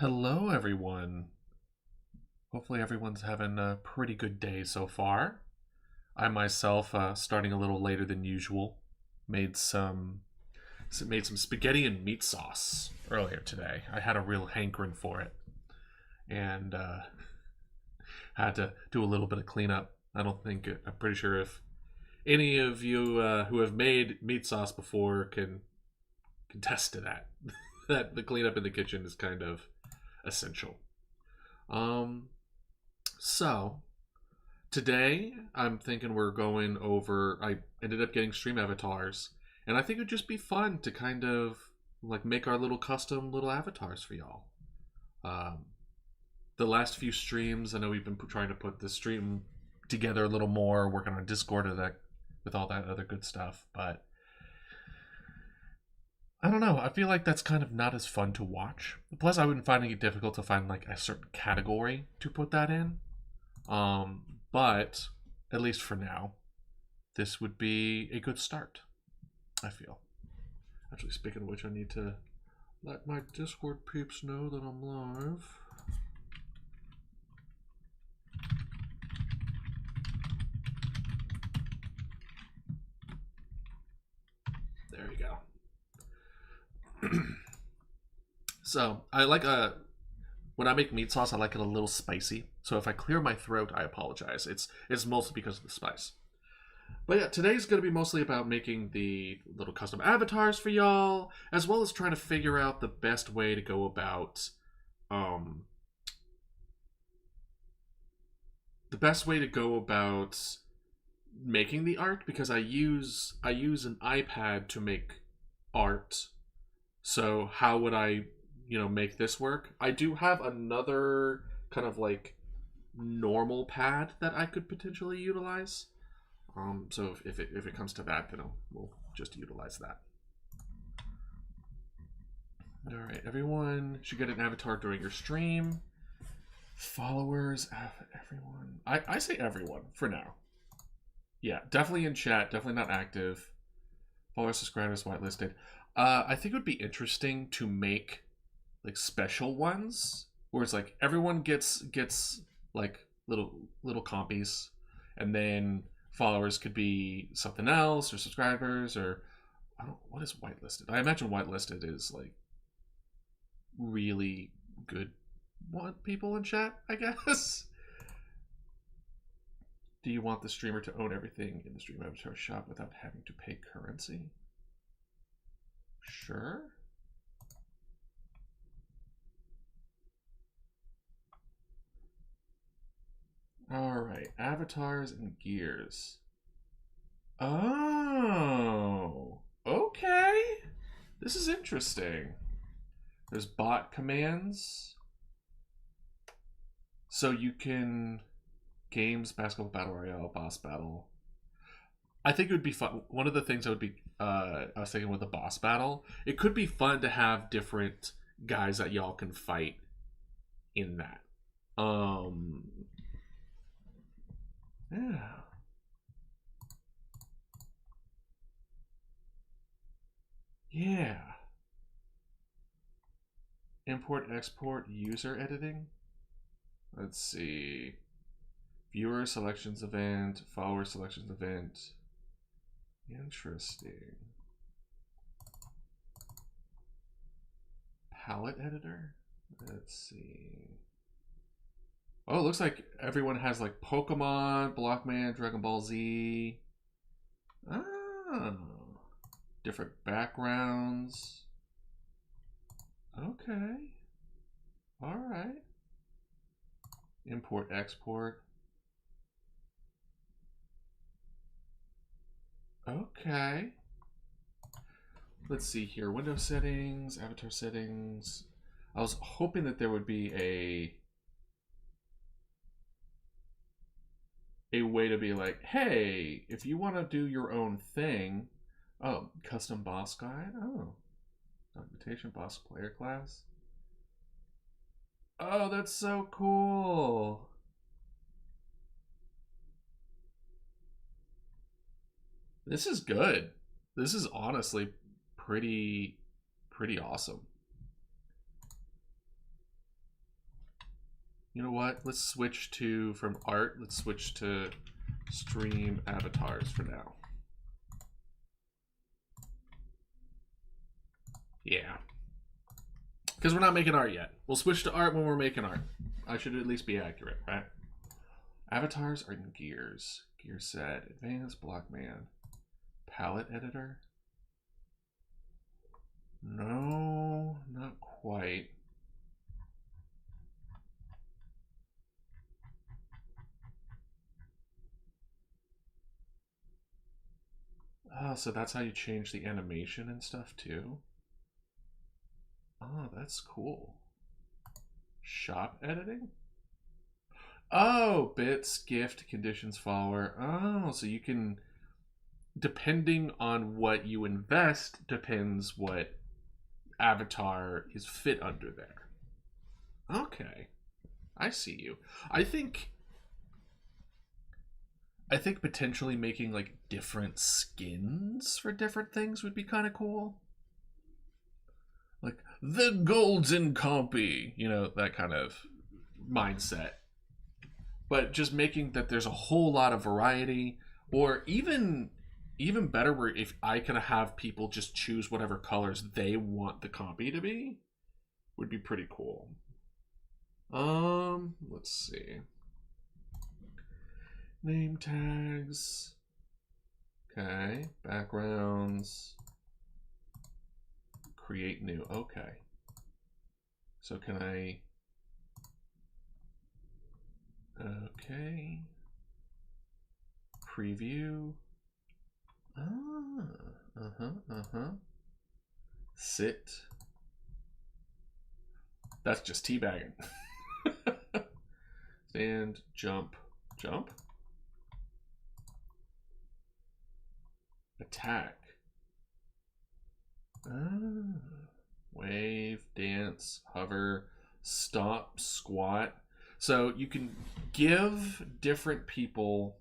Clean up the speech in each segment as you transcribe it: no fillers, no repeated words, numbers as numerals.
Hello, everyone. Hopefully, everyone's having a pretty good day so far. I myself, starting a little later than usual, made some made some spaghetti and meat sauce earlier today. I had a real hankering for it, and had to do a little bit of cleanup. I'm pretty sure if any of you who have made meat sauce before can contest to that, that the cleanup in the kitchen is kind of essential. Um, so today I'm thinking we're going over. I ended up getting stream avatars, and I think it'd just be fun to kind of like make our little custom little avatars for y'all. Um, the last few streams, I know we've been trying to put the stream together a little more, working on Discord and that with all that other good stuff, but I don't know. I feel like that's kind of not as fun to watch. Plus, I would finding it difficult to find like a certain category to put that in. But at least for now, this would be a good start. I feel. Actually, speaking of which, I need to let my Discord peeps know that I'm live. There you go. So I like when I make meat sauce, I like it a little spicy. So if I clear my throat, I apologize. It's mostly because of the spice. But yeah, today's going to be mostly about making the little custom avatars for y'all, as well as trying to figure out the best way to go about um the best way to go about making the art, because I use an iPad to make art. So how would I, make this work? I do have another kind of like normal pad that I could potentially utilize. So if it comes to that, then we'll just utilize that. All right, everyone should get an avatar during your stream. Followers, everyone. I say everyone for now. Yeah, definitely in chat, definitely not active. Followers, subscribers, whitelisted. I think it would be interesting to make like special ones where it's like everyone gets like little compies, and then followers could be something else, or subscribers, or I don't. What is whitelisted? I imagine whitelisted is like really good want people in chat, I guess. Do you want the streamer to own everything in the stream avatar shop without having to pay currency? Sure. Alright, avatars and gears. Oh, okay. This is interesting. There's bot commands. So you can games, basketball battle royale, boss battle. I think it would be fun. One of the things I was thinking with the boss battle, it could be fun to have different guys that y'all can fight in that. Yeah. Yeah. Import, export, user editing. Let's see. Viewer selections event, follower selections event. Interesting. Palette editor? Let's see. Oh, it looks like everyone has like Pokemon, Blockman, Dragon Ball Z. Oh. Different backgrounds. Okay. Alright. Import, export. Okay. Let's see here. Window settings, avatar settings. I was hoping that there would be a way to be like, hey, if you want to do your own thing. Oh, custom boss guide. Oh, documentation, boss player class. Oh, that's so cool. This is good. This is honestly pretty awesome. You know what? Let's switch to, from art, let's switch to stream avatars for now. Yeah. Because we're not making art yet. We'll switch to art when we're making art. I should at least be accurate, right? Avatars are in gears. Gear set, advanced, blockman, palette editor. No, not quite. Oh, so that's how you change the animation and stuff too? Oh, that's cool. Shop editing? Oh, bits, gift, conditions, follower. Oh, so you can, depending on what you invest, depends what avatar is fit under there. Okay. I see you. I think potentially making like different skins for different things would be kind of cool. Like the golden compy, you know, that kind of mindset. But just making that there's a whole lot of variety, or even better, where if I can have people just choose whatever colors they want the compy to be, would be pretty cool. Let's see. Name tags. Okay, backgrounds. Create new. Okay. So can I? Okay. Preview. Ah. Sit. That's just teabagging. Stand, jump, jump. Attack. Wave, dance, hover, stomp, squat. So you can give different people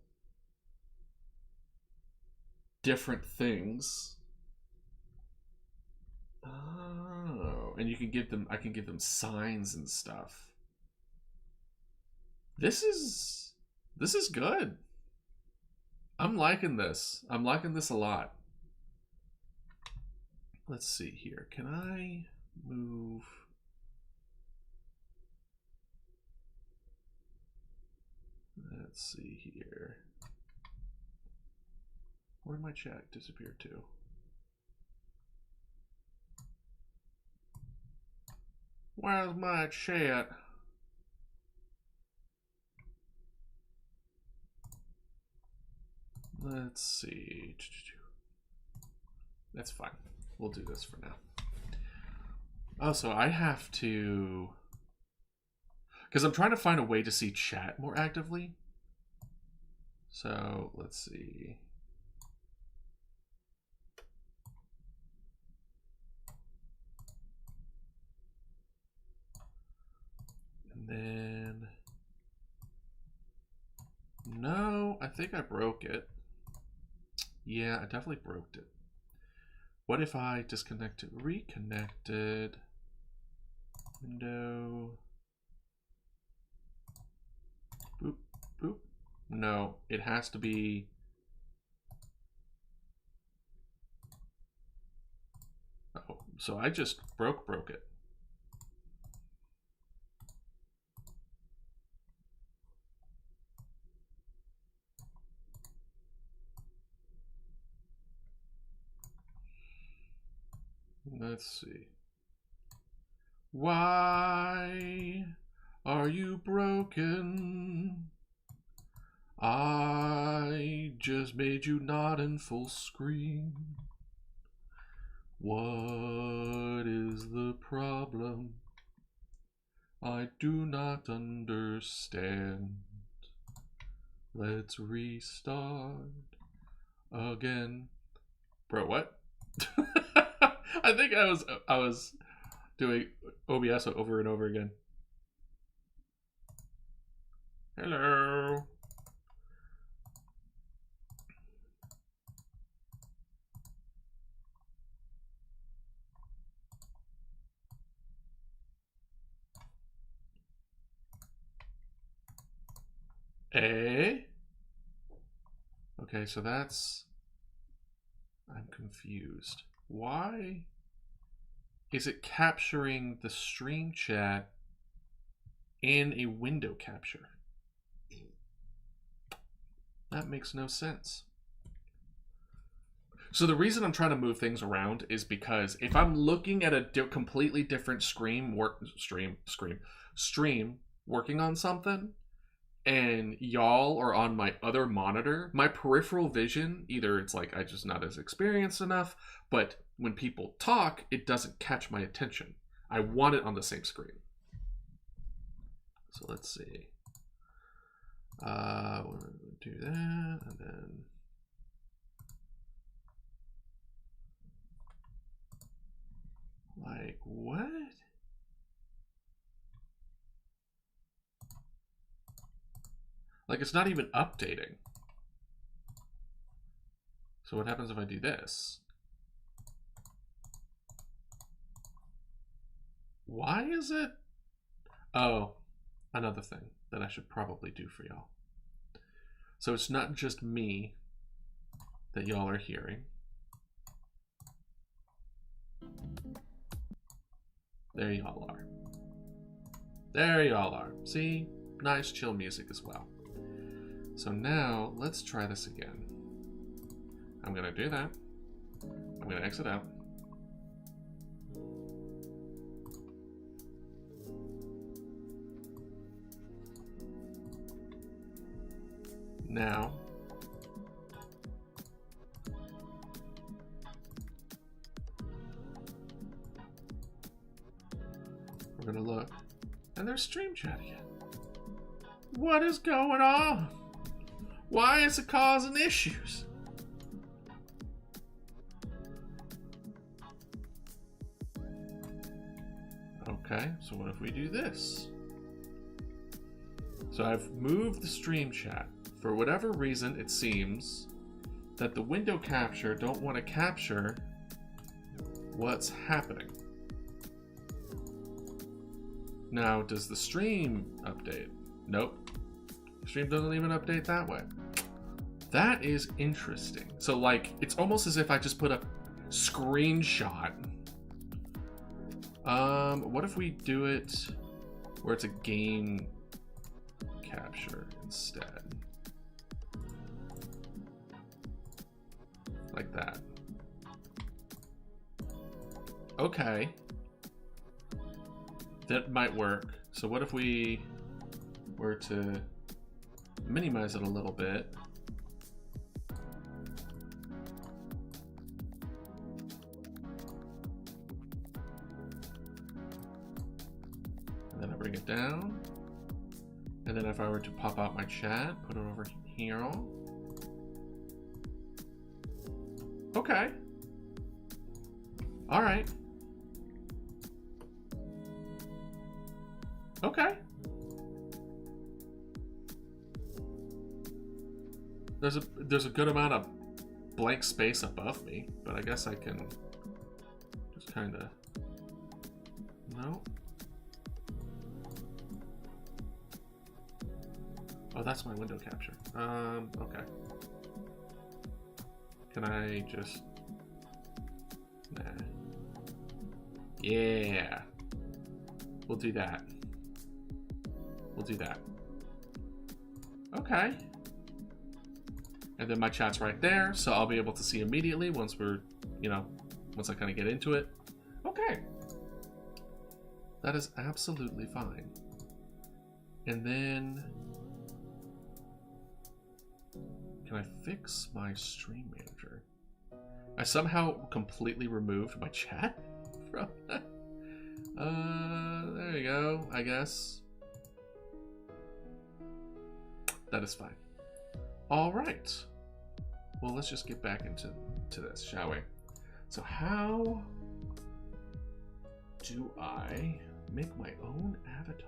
different things. Oh, and you can give them, I can give them signs and stuff. This is good. I'm liking this. I'm liking this a lot. Let's see here. Can I move? Let's see here. Where'd my chat disappear to? Where's my chat? Let's see. That's fine. We'll do this for now. Oh, so I have to... Because I'm trying to find a way to see chat more actively. So, let's see. And then... No, I think I broke it. Yeah, I definitely broke it. What if I disconnected, reconnected, window, boop, boop. No, it has to be, oh, so I just broke it. Let's see. Why are you broken? I just made you not in full screen. What is the problem? I do not understand. Let's restart again. Bro, what? I think I was doing OBS over and over again. Hello. Eh? Okay, so that's... I'm confused. Why is it capturing the stream chat in a window capture? That makes no sense. So the reason I'm trying to move things around is because if I'm looking at a completely different stream working on something, and y'all are on my other monitor, my peripheral vision, either it's like I'm just not as experienced enough, but when people talk, it doesn't catch my attention. I want it on the same screen. So let's see. We'll do that, and then... Like, what? Like, it's not even updating. So what happens if I do this? Why is it? Oh, another thing that I should probably do for y'all. So it's not just me that y'all are hearing. There y'all are. There y'all are. See? Nice chill music as well. So now let's try this again. I'm gonna do that. I'm gonna exit out. Now we're gonna look, and there's stream chat again. What is going on? Why is it causing issues? Okay, so what if we do this? So I've moved the stream chat. For whatever reason, it seems that the window capture don't want to capture what's happening. Now, does the stream update? Nope. The stream doesn't even update that way. That is interesting. So, like, it's almost as if I just put a screenshot. What if we do it where it's a game capture instead? Like that. Okay. That might work. So what if we were to minimize it a little bit? And then I bring it down. And then if I were to pop out my chat, put it over here. Okay. All right. Okay. There's a good amount of blank space above me, but I guess I can just kind of... No. Oh, that's my window capture. Okay. Can I just... Nah. Yeah. We'll do that. We'll do that. Okay. And then my chat's right there, so I'll be able to see immediately once we're, once I kind of get into it. Okay. That is absolutely fine. And then... Can I fix my stream manager? I somehow completely removed my chat from that. There you go, I guess. That is fine. All right. Well, let's just get back into this, shall we? So how do I make my own avatar?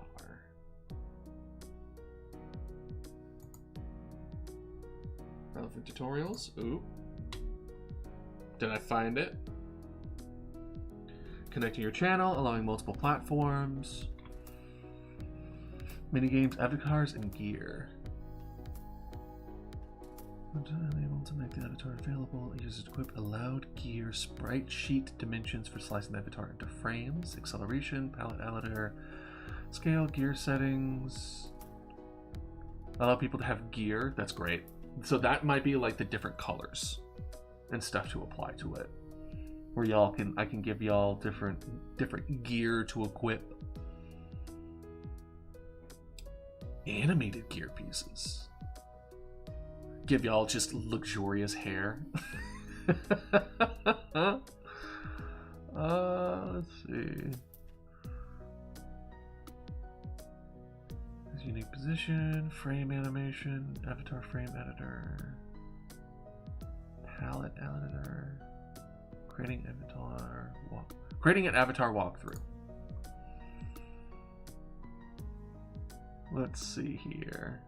Relevant tutorials. Ooh. Did I find it? Connecting your channel, allowing multiple platforms. Minigames, avatars, and gear. Unable to make the avatar available, users equip allowed gear sprite sheet dimensions for slicing the avatar into frames, acceleration, palette editor, scale, gear settings. Allow people to have gear. That's great. So that might be like the different colors and stuff to apply to it, where I can give y'all different gear to equip. Animated gear pieces. Give y'all just luxurious hair. Let's see. Unique position, frame animation, avatar frame editor, palette editor, creating an avatar walkthrough. Let's see here.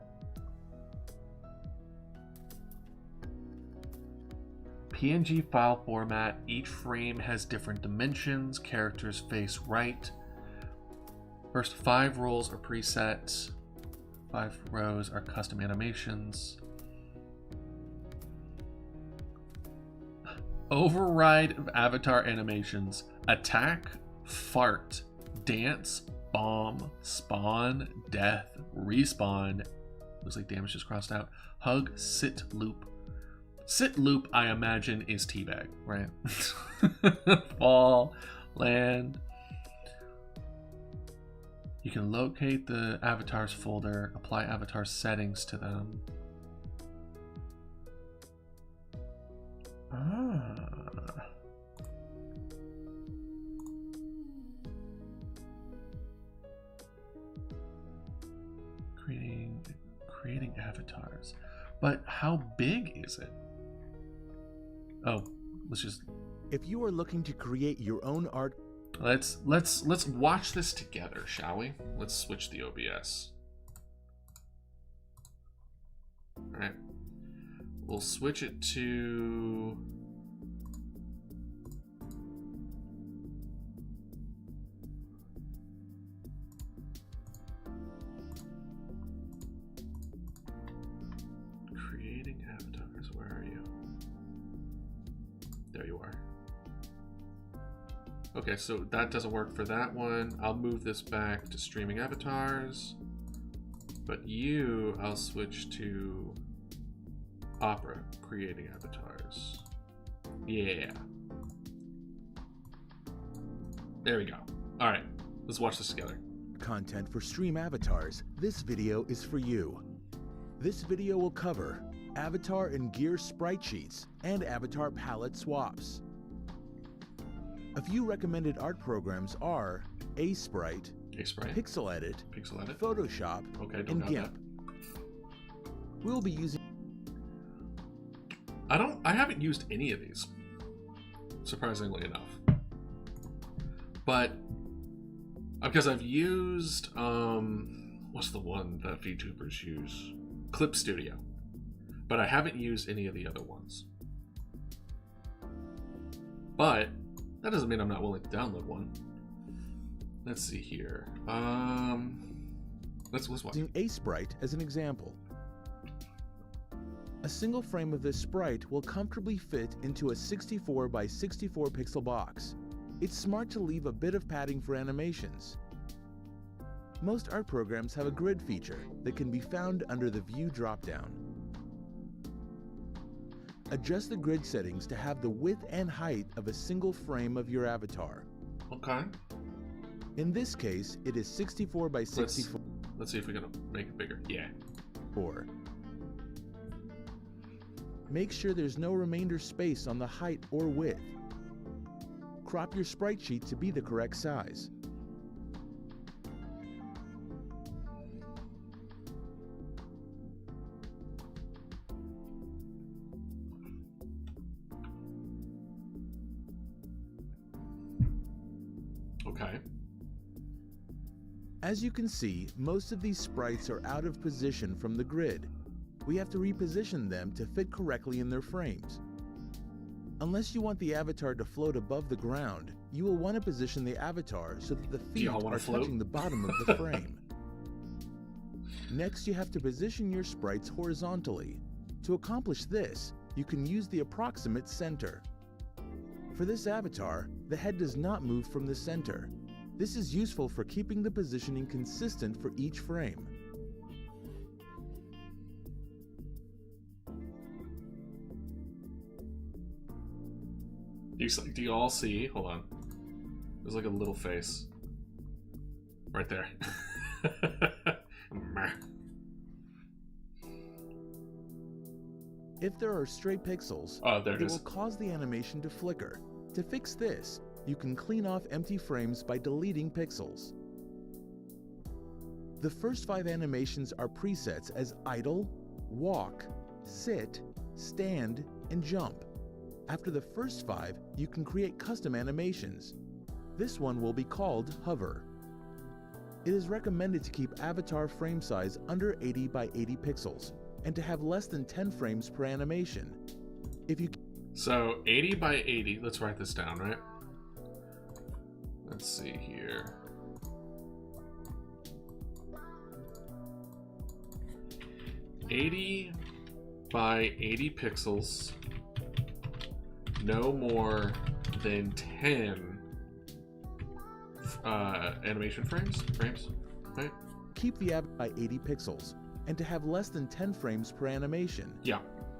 PNG file format. Each frame has different dimensions. Characters face right. First 5 roles are presets. 5 rows are custom animations. Override of avatar animations. Attack, fart, dance, bomb, spawn, death, respawn. Looks like damage just crossed out. Hug, sit, loop. Sit loop, I imagine, is teabag, right? Fall, land. You can locate the avatars folder, apply avatar settings to them. Creating avatars. But how big is it? Oh, let's just... If you are looking to create your own art... Let's watch this together, shall we? Let's switch the OBS. Alright. We'll switch it to... Creating avatars, where are you? There you are. Okay, so that doesn't work for that one. I'll move this back to streaming avatars. But you, I'll switch to Opera, creating avatars. Yeah. There we go. All right, let's watch this together. Content for stream avatars. This video is for you. This video will cover avatar and gear sprite sheets and avatar palette swaps. A few recommended art programs are Sprite, Pixel Edit, Photoshop, and GIMP. We'll be using... I haven't used any of these, surprisingly enough. But because I've used what's the one that VTubers use? Clip Studio. But I haven't used any of the other ones. But that doesn't mean I'm not willing to download one. Let's see here. Let's watch. Using Sprite as an example. A single frame of this sprite will comfortably fit into a 64 by 64 pixel box. It's smart to leave a bit of padding for animations. Most art programs have a grid feature that can be found under the View dropdown. Adjust the grid settings to have the width and height of a single frame of your avatar. Okay. In this case, it is 64 by 64. Let's see if we can make it bigger. Yeah. Make sure there's no remainder space on the height or width. Crop your sprite sheet to be the correct size. Okay. As you can see, most of these sprites are out of position from the grid. We have to reposition them to fit correctly in their frames. Unless you want the avatar to float above the ground, you will want to position the avatar so that the feet are touching the bottom of the frame. Next, you have to position your sprites horizontally. To accomplish this, you can use the approximate center. For this avatar, the head does not move from the center. This is useful for keeping the positioning consistent for each frame. Do you all see? Hold on. There's like a little face. Right there. If there are stray pixels, there it is. will cause the animation to flicker. To fix this, you can clean off empty frames by deleting pixels. The first 5 animations are presets as idle, walk, sit, stand, and jump. After the first 5, you can create custom animations. This one will be called hover. It is recommended to keep avatar frame size under 80 by 80 pixels and to have less than 10 frames per animation. So 80 by 80, let's write this down, right? Let's see here. $80 by 80 pixels, no more than 10 animation frames, right? Keep the avatar by 80 pixels and to have less than 10 frames per animation. Yeah.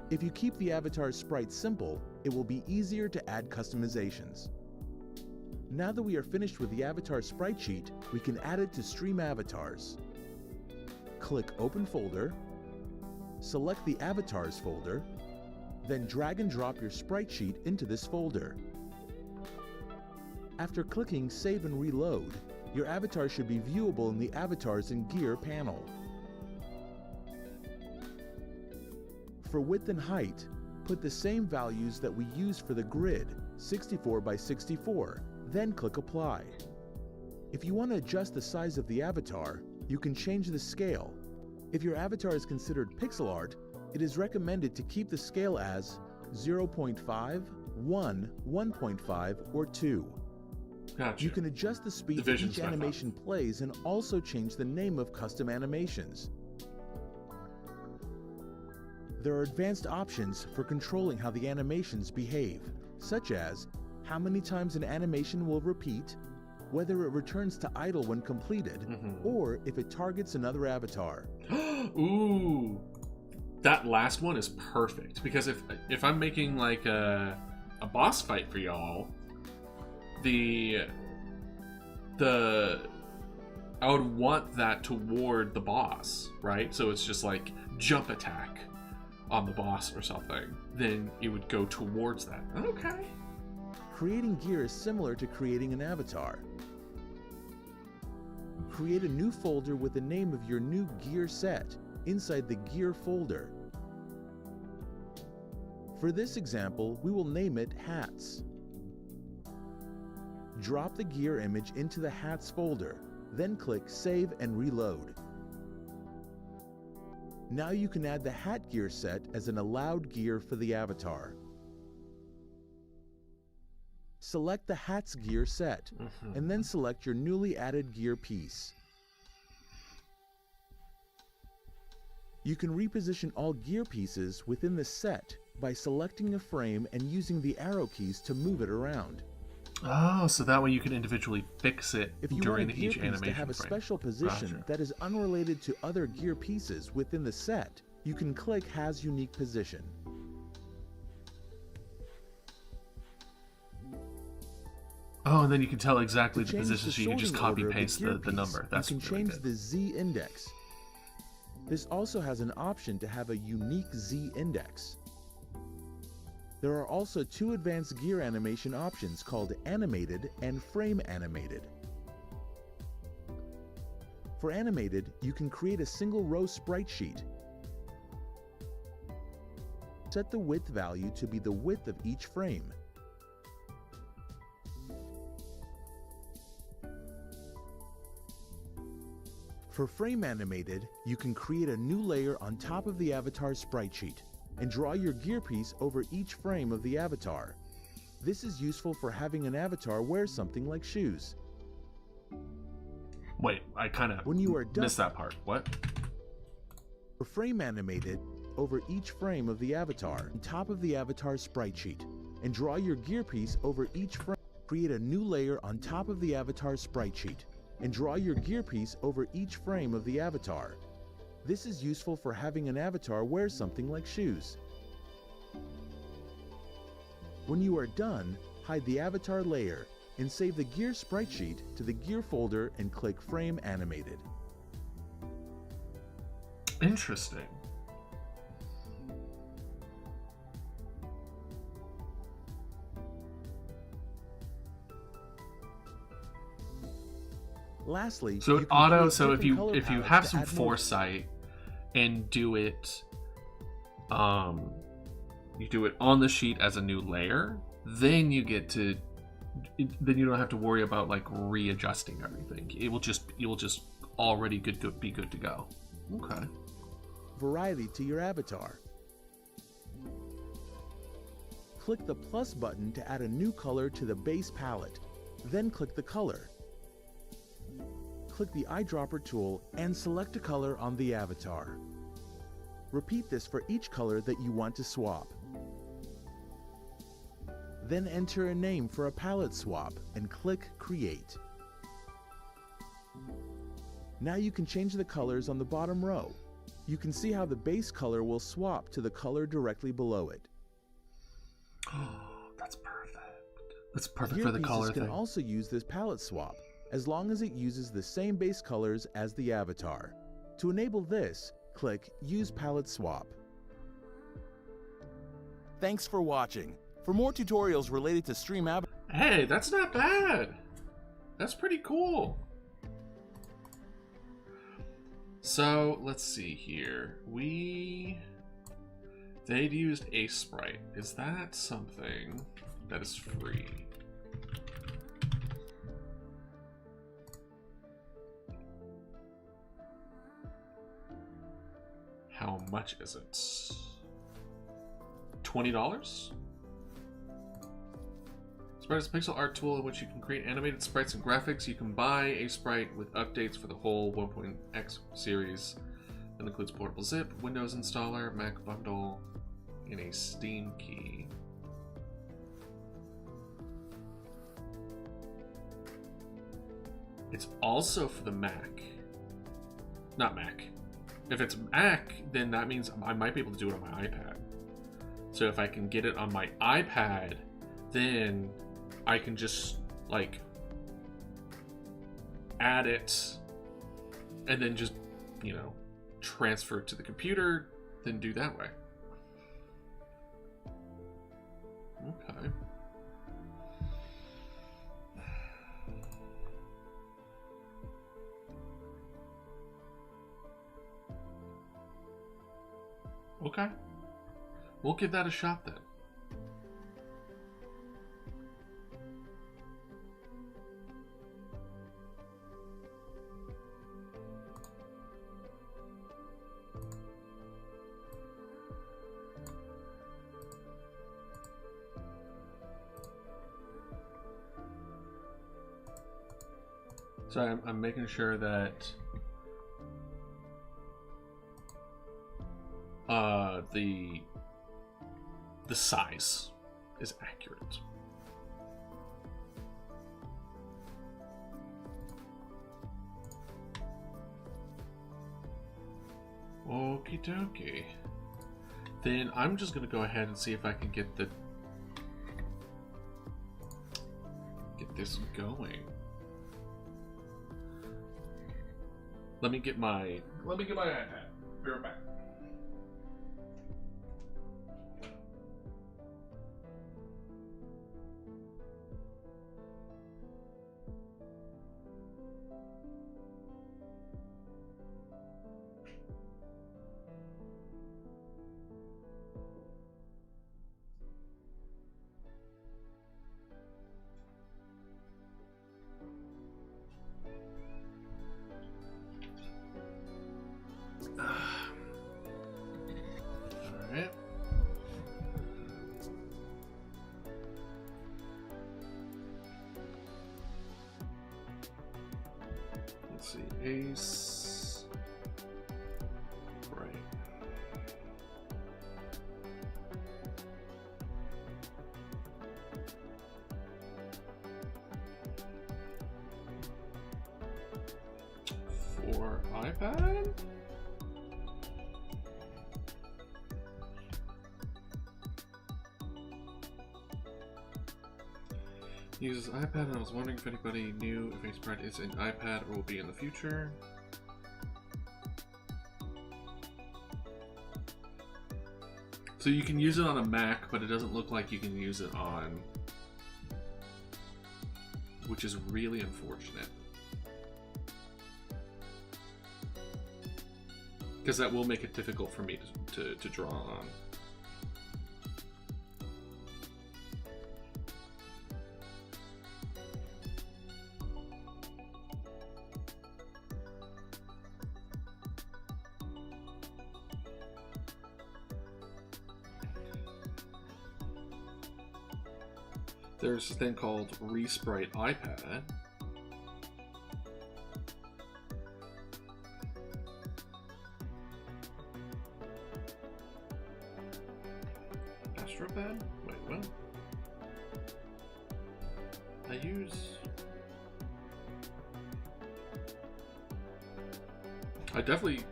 If you keep the avatar's sprite simple, it will be easier to add customizations. Now that we are finished with the avatar sprite sheet, we can add it to Stream Avatars. Click Open Folder, select the Avatars folder, then drag and drop your sprite sheet into this folder. After clicking Save and Reload, your avatar should be viewable in the Avatars and Gear panel. For width and height, put the same values that we used for the grid, 64 by 64, then click Apply. If you want to adjust the size of the avatar, you can change the scale. If your avatar is considered pixel art, it is recommended to keep the scale as 0.5, 1, 1.5, or 2. Gotcha. You can adjust the speed that each animation plays and also change the name of custom animations. There are advanced options for controlling how the animations behave, such as how many times an animation will repeat, whether it returns to idle when completed, or if it targets another avatar. Ooh, that last one is perfect, because if I'm making like a boss fight for y'all, I would want that toward the boss, right? So it's just like jump attack on the boss or something, then it would go towards that. Okay. Creating gear is similar to creating an avatar. Create a new folder with the name of your new gear set inside the gear folder. For this example, we will name it Hats. Drop the gear image into the Hats folder, then click Save and Reload. Now you can add the hat gear set as an allowed gear for the avatar. Select the Hats gear set, and then select your newly added gear piece. You can reposition all gear pieces within the set by selecting a frame and using the arrow keys to move it around. Oh, so that way you can individually fix it during each animation to have a special position that is unrelated to other gear pieces within the set, you can click Has Unique Position. Oh, and then you can tell exactly the position, so you can just copy paste the number. That's you can really change good. the Z index. This also has an option to have a unique Z index. There are also 2 advanced gear animation options called Animated and Frame Animated. For Animated, you can create a single row sprite sheet. Set the width value to be the width of each frame. For Frame Animated, you can create a new layer on top of the avatar sprite sheet and draw your gear piece over each frame of the avatar. This is useful for having an avatar wear something like shoes. Wait, I kind of missed that part. What? For Frame Animated, over each frame of the avatar on top of the avatar sprite sheet, and draw your gear piece over each frame. Create a new layer on top of the avatar sprite sheet, and draw your gear piece over each frame of the avatar. This is useful for having an avatar wear something like shoes. When you are done, hide the avatar layer and save the gear sprite sheet to the gear folder and click Frame Animated. Interesting. Lastly, so you can auto. create So if different color you palettes have to some add more. foresight and do it, you do it on the sheet as a new layer, then you get to, then you don't have to worry about like readjusting everything. You will just already be good to go. Okay. Variety to your avatar. Click the plus button to add a new color to the base palette. Then click the color. Click the eyedropper tool and select a color on the avatar. Repeat this for each color that you want to swap. Then enter a name for a palette swap and click Create. Now you can change the colors on the bottom row. You can see how the base color will swap to the color directly below it. Oh, that's perfect. That's perfect Gear for the pieces color can thing. also use this palette swap, as long as it uses the same base colors as the avatar. To enable this, click Use Palette Swap. Thanks for watching. For more tutorials related to Stream Avatar, Hey, that's not bad. That's pretty cool. So let's see here. They'd used a sprite. Is that something that is free? How much is it? $20? Sprite is a pixel art tool in which you can create animated sprites and graphics. You can buy a sprite with updates for the whole 1.x series. That includes portable zip, Windows installer, Mac bundle, and a Steam key. It's also for the Mac. Not Mac. If it's Mac, then that means I might be able to do it on my iPad. So if I can get it on my iPad, then I can just like add it and then just, you know, transfer it to the computer, then do that way. Okay. Okay. We'll give that a shot then. So I'm making sure that the size is accurate. Okie dokie. Then I'm just gonna go ahead and see if I can get this going. Let me get my iPad. Be right back. Alright. Let's see, Ace. Right. for iPad? Uses iPad, and I was wondering if anybody knew if Sprite is an iPad or will be in the future. So you can use it on a Mac, but it doesn't look like you can use it on, which is really unfortunate. Because that will make it difficult for me to draw on. There's a thing called Resprite iPad. Astropad? Wait, what?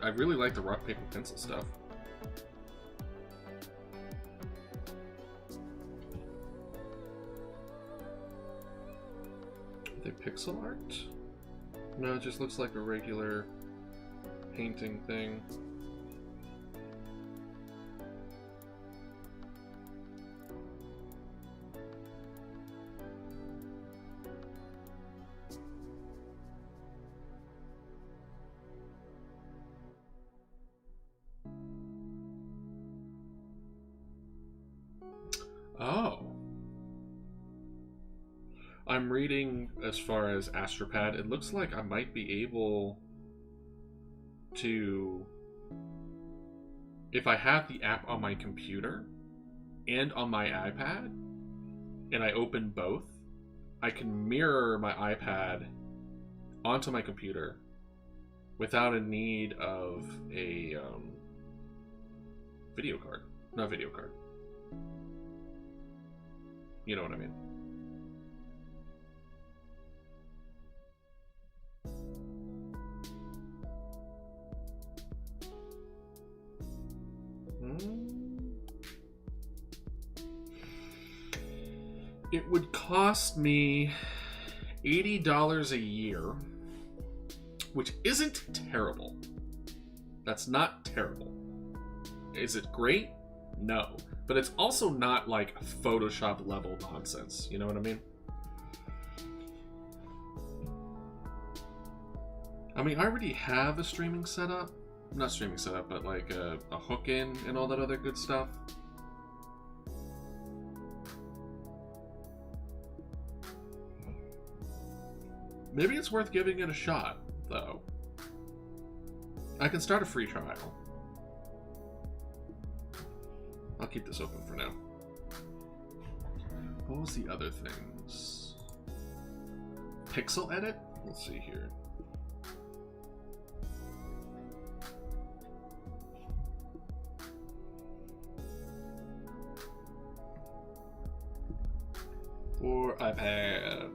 I really like the rock, paper, pencil stuff. Are they pixel art? No, it just looks like a regular painting thing. Oh. I'm reading as far as Astropad. It looks like I might be able to, if I have the app on my computer and on my iPad, and I open both, I can mirror my iPad onto my computer without a need of a video card. Not video card. You know what I mean. It would cost me $80 a year, which isn't terrible. That's not terrible. Is it great? No. But it's also not like Photoshop level nonsense. You know what I mean? I mean, I already have a streaming setup. Not streaming setup, but like a hook in and all that other good stuff. Maybe it's worth giving it a shot, though. I can start a free trial. I'll keep this open for now. What was the other things? Pixel edit? Let's see here. For iPad.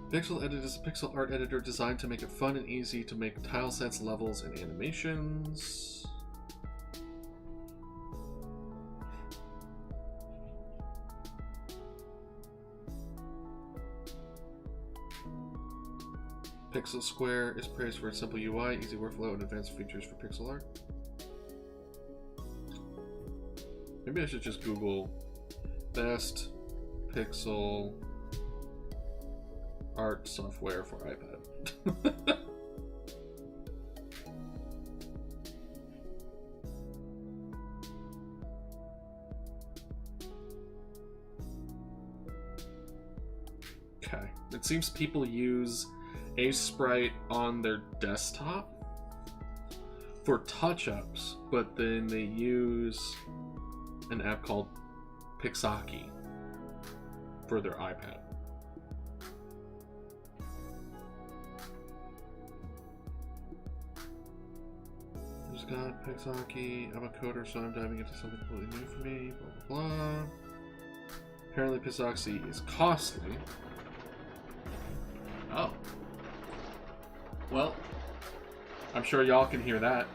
Pixel Edit is a pixel art editor designed to make it fun and easy to make tile sets, levels, and animations. Pixel Square is praised for its simple UI, easy workflow, and advanced features for pixel art. Maybe I should just Google best pixel art software for iPad. Okay. It seems people use Sprite on their desktop for touch-ups, but then they use an app called Pixaki for their iPad. Just got Pixaki. I'm a coder, so I'm diving into something completely new for me. Blah blah blah. Apparently, Pixaki is costly. Well, I'm sure y'all can hear that.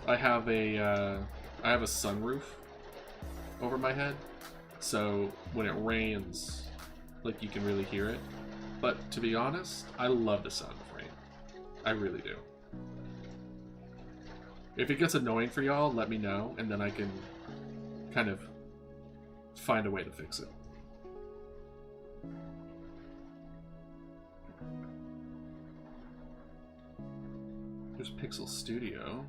I have a sunroof over my head, so when it rains, like, you can really hear it. But to be honest, I love the sound of rain. I really do. If it gets annoying for y'all, let me know, and then I can kind of find a way to fix it. There's Pixel Studio.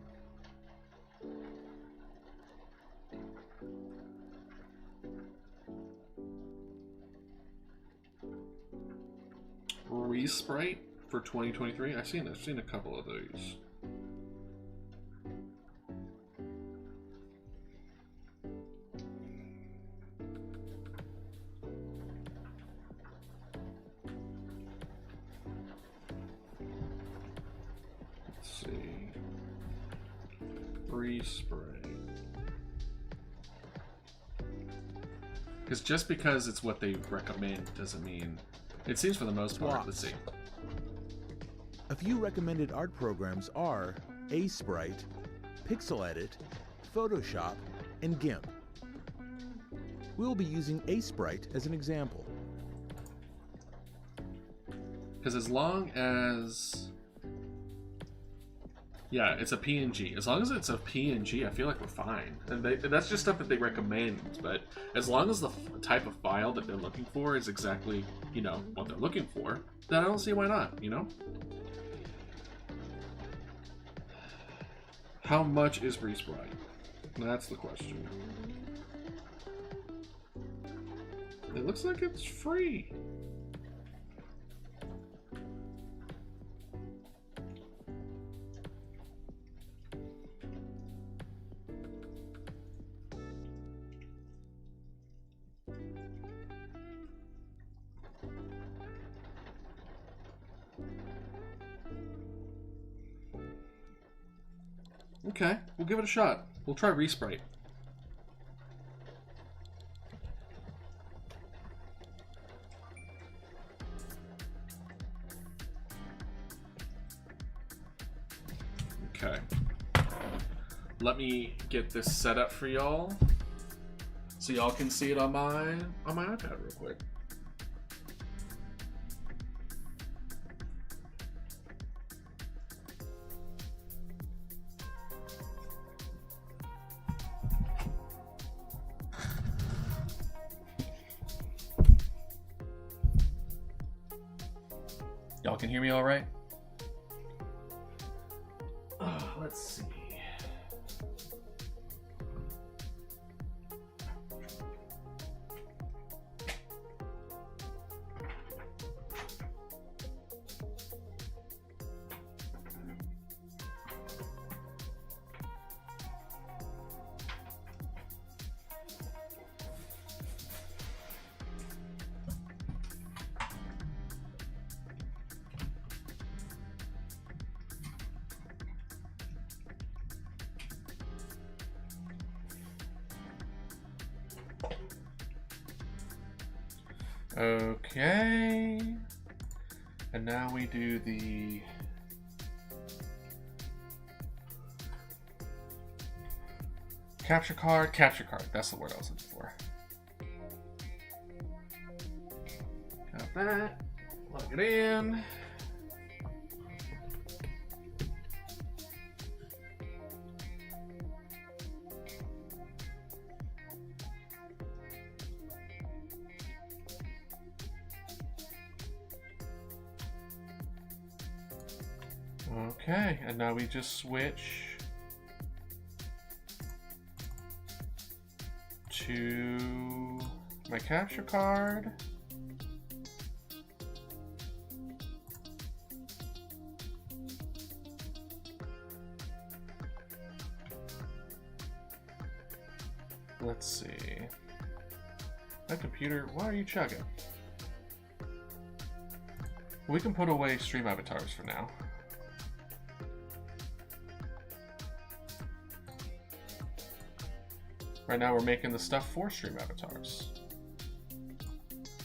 Resprite for 2023. I've seen a couple of those. Let's see. Resprite. Because just because it's what they recommend doesn't mean. It seems for the most part. Let's see. A few recommended art programs are Sprite, Pixel Edit, Photoshop, and GIMP. We'll be using Sprite as an example. Because as long as... Yeah, it's a PNG. As long as it's a PNG, I feel like we're fine. And that's just stuff that they recommend. But as long as the type of file that they're looking for is exactly, you know, what they're looking for, then I don't see why not, you know? How much is Resprite? That's the question. It looks like it's free. Okay, we'll give it a shot. We'll try Resprite. Okay. Let me get this set up for y'all so y'all can see it on my iPad real quick. Y'all can hear me all right? Let's see. Okay, and now we do the capture card, that's the word I was looking for. Got that, plug it in. Okay, and now we just switch to my capture card. Let's see. My computer, why are you chugging? We can put away stream avatars for now. Right now we're making the stuff for stream avatars.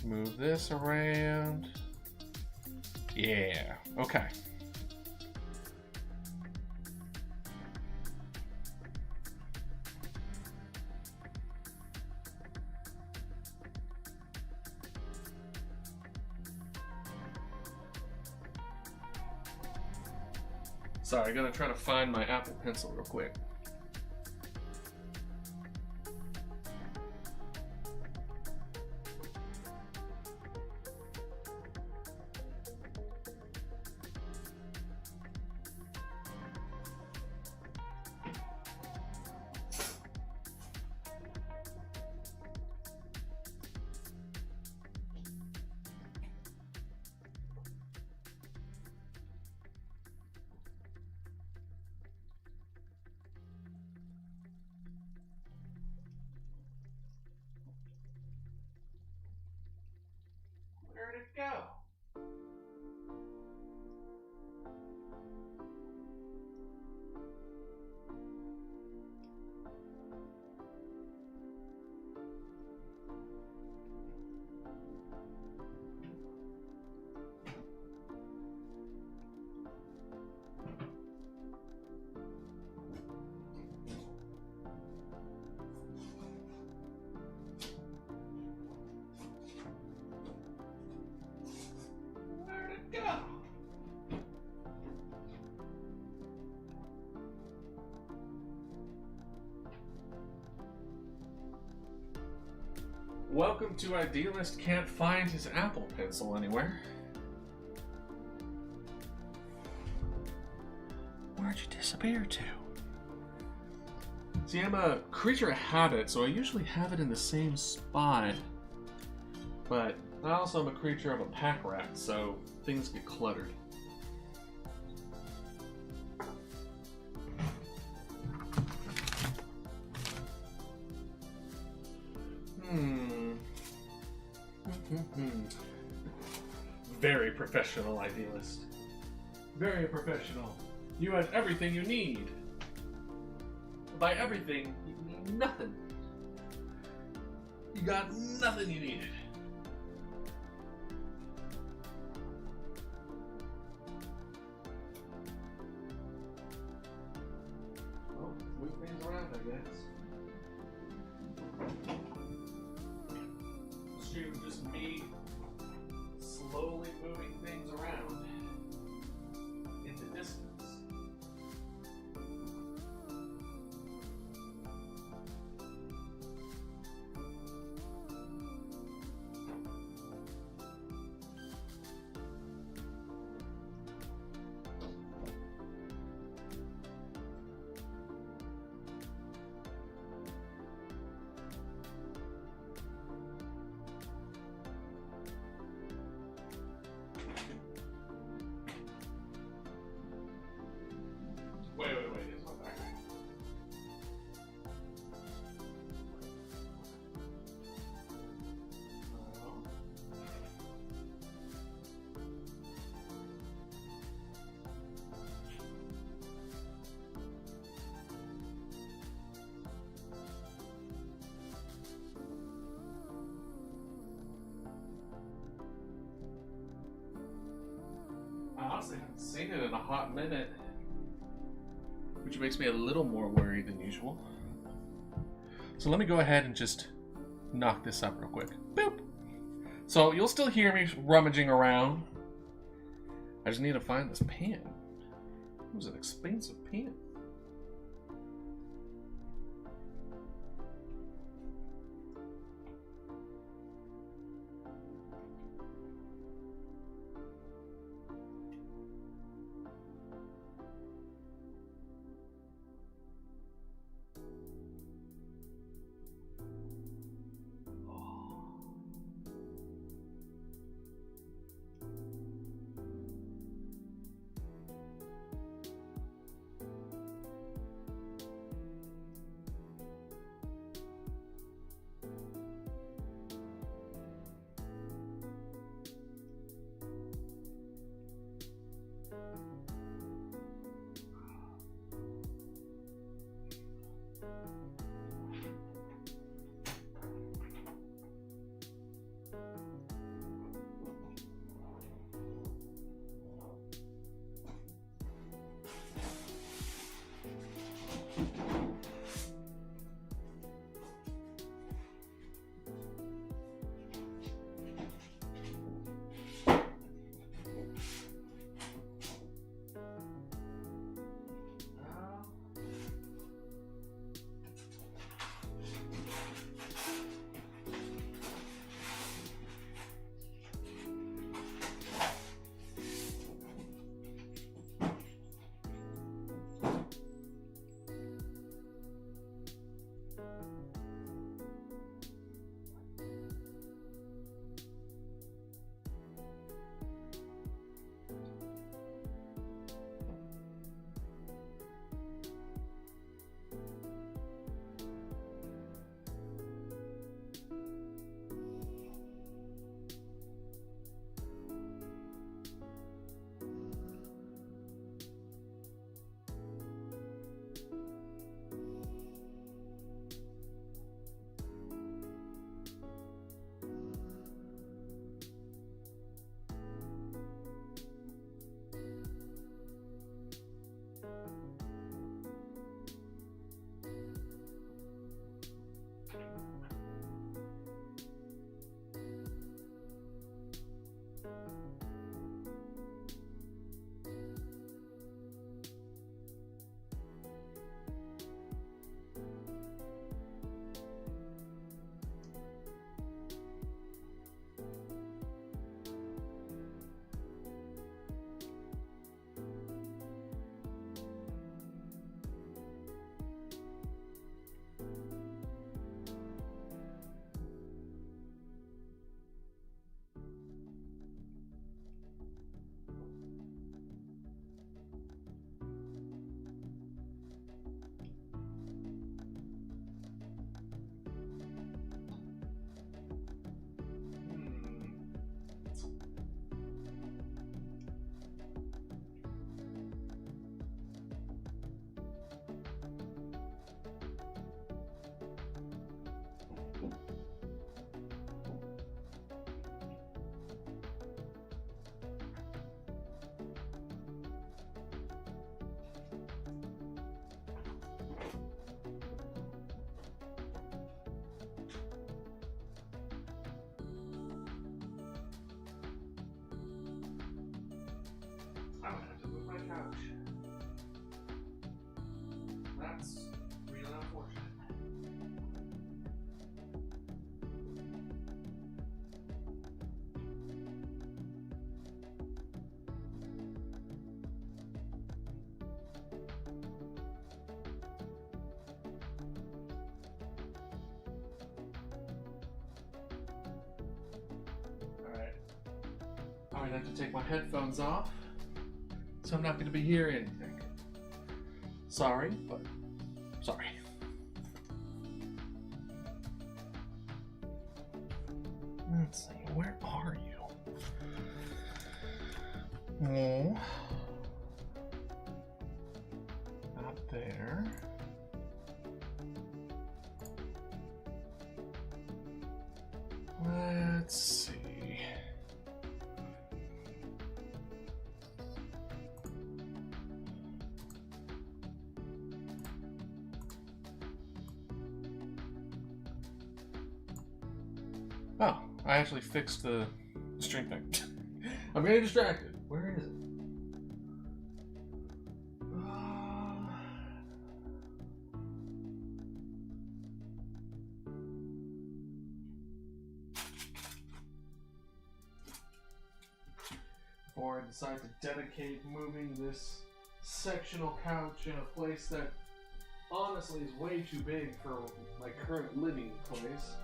Move this around. Yeah, okay. Sorry, I gotta try to find my Apple Pencil real quick. Where'd it go? Where'd it go? Welcome to Idealist Can't Find His Apple Pencil Anywhere. Where'd you disappear to? See, I'm a creature of habit, so I usually have it in the same spot. But I also am a creature of a pack rat, so things get cluttered. Very professional, Idealist. Very professional. You had everything you need. By everything, you mean nothing. You got nothing you needed. Well, move things around, I guess. Stream just me slowly moving things around into distance. Wait, it's not back. I honestly haven't seen it in a hot minute, which makes me a little more worried than usual. So let me go ahead and just knock this up real quick. Boop! So you'll still hear me rummaging around. I just need to find this pen. It was an expensive pen. I would have to move my couch. That's really unfortunate. Alright. I would have to take my headphones off, so I'm not going to be hearing anything. Sorry, but sorry. Let's see, where are you? Oh, not there. Let's see. Oh, I actually fixed the stream thing. I'm getting distracted. Where is it? Before I decide to dedicate moving this sectional couch in a place that honestly is way too big for my current living place.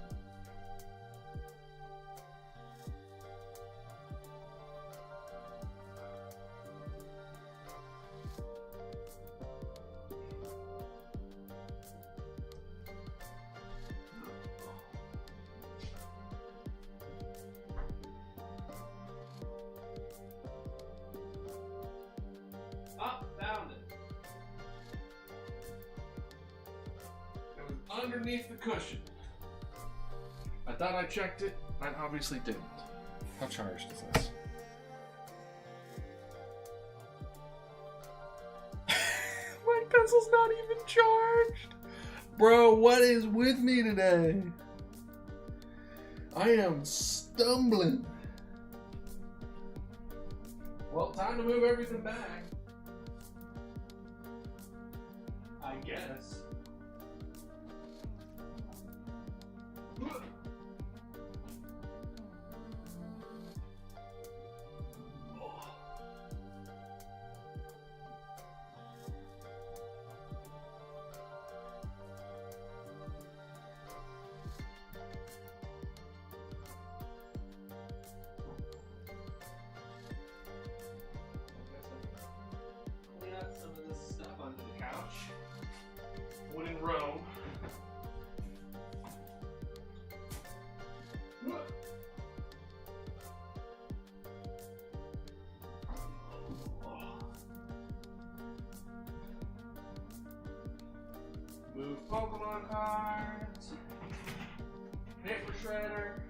Found it. It was underneath the cushion. I thought I checked it. I obviously didn't. How charged is this? My pencil's not even charged. Bro, what is with me today? I am stumbling. Well, time to move everything back. I guess. Clean up some of this stuff under the couch. Wooden row. Move Pokemon cards. Paper shredder.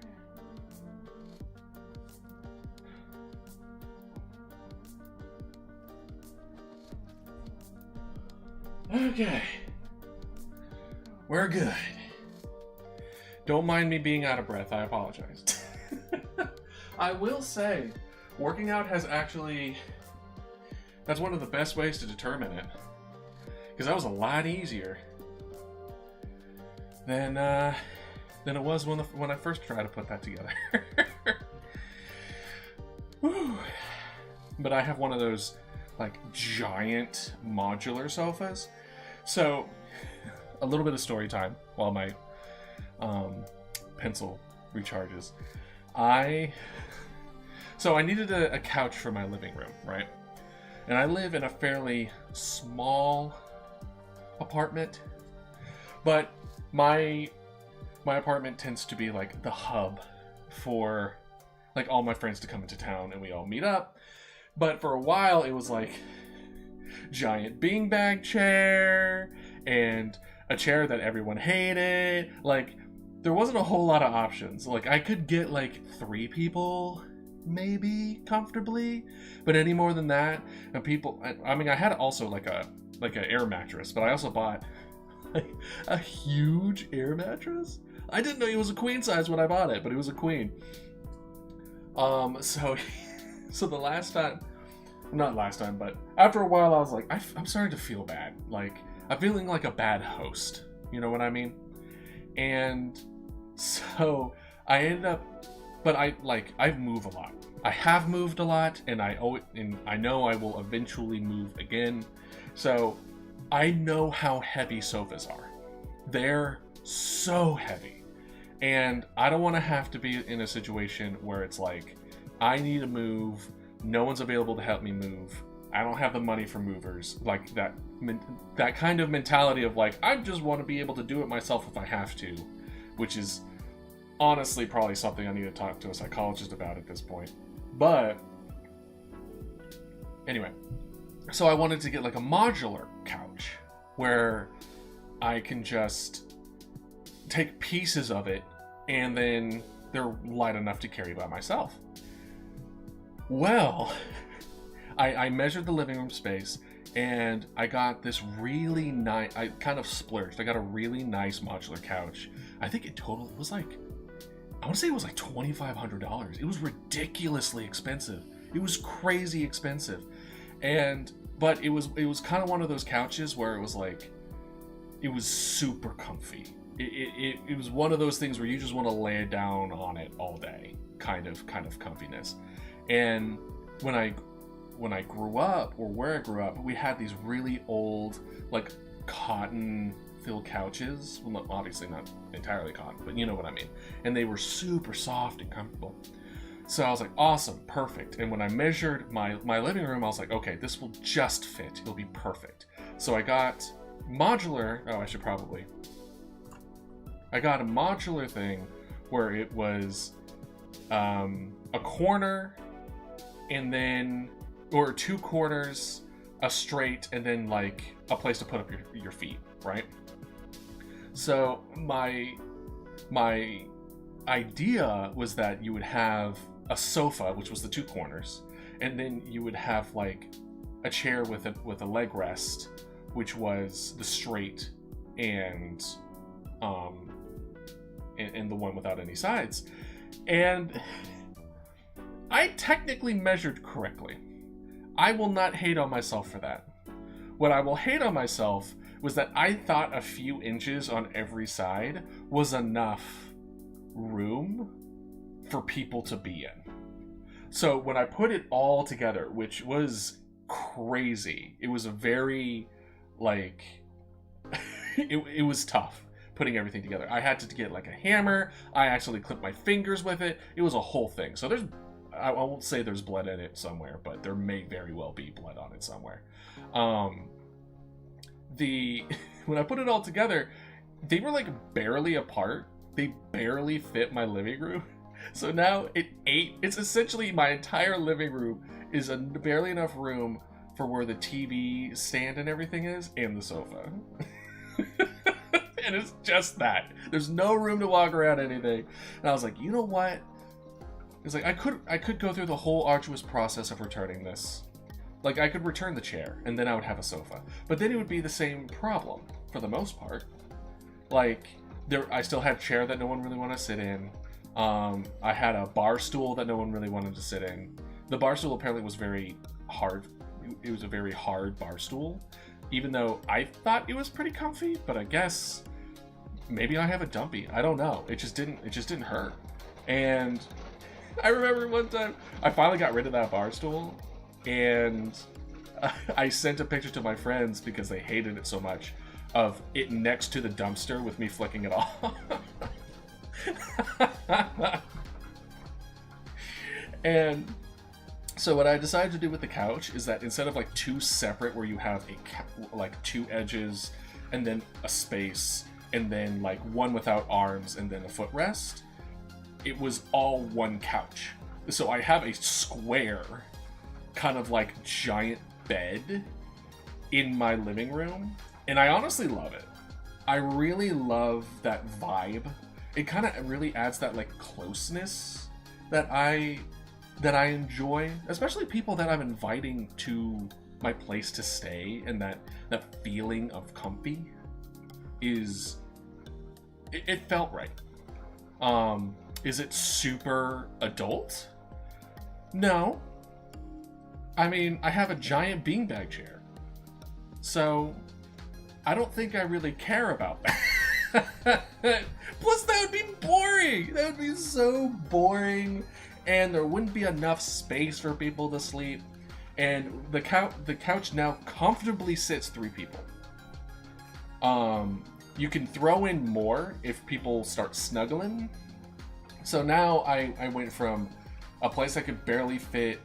Okay. We're good. Don't mind me being out of breath. I apologize. I will say, working out has actually... That's one of the best ways to determine it. Because that was a lot easier than it was when I first tried to put that together. Whew. But I have one of those like giant modular sofas. So a little bit of story time while my pencil recharges. I needed a couch for my living room, right? And I live in a fairly small apartment, but my apartment tends to be like the hub for like all my friends to come into town and we all meet up. But for a while it was like giant beanbag chair and a chair that everyone hated. Like there wasn't a whole lot of options. Like I could get like 3 people maybe comfortably, but any more than that, and people, I mean, I had also like an air mattress, but I also bought like a huge air mattress. I didn't know it was a queen size when I bought it, but it was a queen. So the last time, not last time, but after a while I was like, I'm starting to feel bad. Like I'm feeling like a bad host, you know what I mean? And so I ended up, but I've moved a lot. I have moved a lot, and I know I will eventually move again. So I know how heavy sofas are. They're so heavy. And I don't want to have to be in a situation where it's like, I need to move, no one's available to help me move, I don't have the money for movers. Like that kind of mentality of like, I just want to be able to do it myself if I have to, which is honestly probably something I need to talk to a psychologist about at this point. But anyway, so I wanted to get like a modular couch where I can just take pieces of it and then they're light enough to carry by myself. Well, I measured the living room space and I got this really nice, I kind of splurged. I got a really nice modular couch. I think it total was like, I want to say it was like $2,500. It was ridiculously expensive. It was crazy expensive. But it was kind of one of those couches where it was like, it was super comfy. It was one of those things where you just want to lay down on it all day, kind of comfiness. And when I grew up, or where I grew up, we had these really old, like cotton filled couches. Well, obviously not entirely cotton, but you know what I mean. And they were super soft and comfortable. So I was like, awesome, perfect. And when I measured my living room, I was like, okay, this will just fit. It'll be perfect. So I got modular. I got a modular thing where it was a corner and then, or 2 corners, a straight, and then like a place to put up your feet, right? So my idea was that you would have a sofa, which was the 2 corners, and then you would have like a chair with a leg rest, which was the straight and the one without any sides. And I technically measured correctly. I will not hate on myself for that. What I will hate on myself was that I thought a few inches on every side was enough room for people to be in. So when I put it all together, which was crazy, it was a very, like, it was tough putting everything together. I had to get like a hammer. I actually clipped my fingers with it. It was a whole thing. So I won't say there's blood in it somewhere, but there may very well be blood on it somewhere. When I put it all together, they were like barely apart. They barely fit my living room. So now it's essentially my entire living room is barely enough room for where the TV stand and everything is, and the sofa. And it's just that. There's no room to walk around anything. And I was like, you know what? It's like I could go through the whole arduous process of returning this. Like I could return the chair and then I would have a sofa. But then it would be the same problem for the most part. Like I still had a chair that no one really wanted to sit in. I had a bar stool that no one really wanted to sit in. The bar stool apparently was very hard. It was a very hard bar stool, even though I thought it was pretty comfy, but I guess maybe I have a dumpy. I don't know. It just didn't hurt. And I remember one time I finally got rid of that bar stool, and I sent a picture to my friends because they hated it so much of it next to the dumpster with me flicking it off. And so what I decided to do with the couch is that instead of like two separate where you have like two edges and then a space and then like one without arms and then a footrest, it was all one couch. So I have a square kind of like giant bed in my living room, and I honestly love it. I really love that vibe. It kind of really adds that like closeness that I enjoy, especially people that I'm inviting to my place to stay, and that feeling of comfy is it felt right. Is it super adult? No. I mean, I have a giant beanbag chair, so I don't think I really care about that. Plus, that would be boring. That would be so boring, and there wouldn't be enough space for people to sleep. And the couch now comfortably sits 3 people. You can throw in more if people start snuggling. So now I went from a place I could barely fit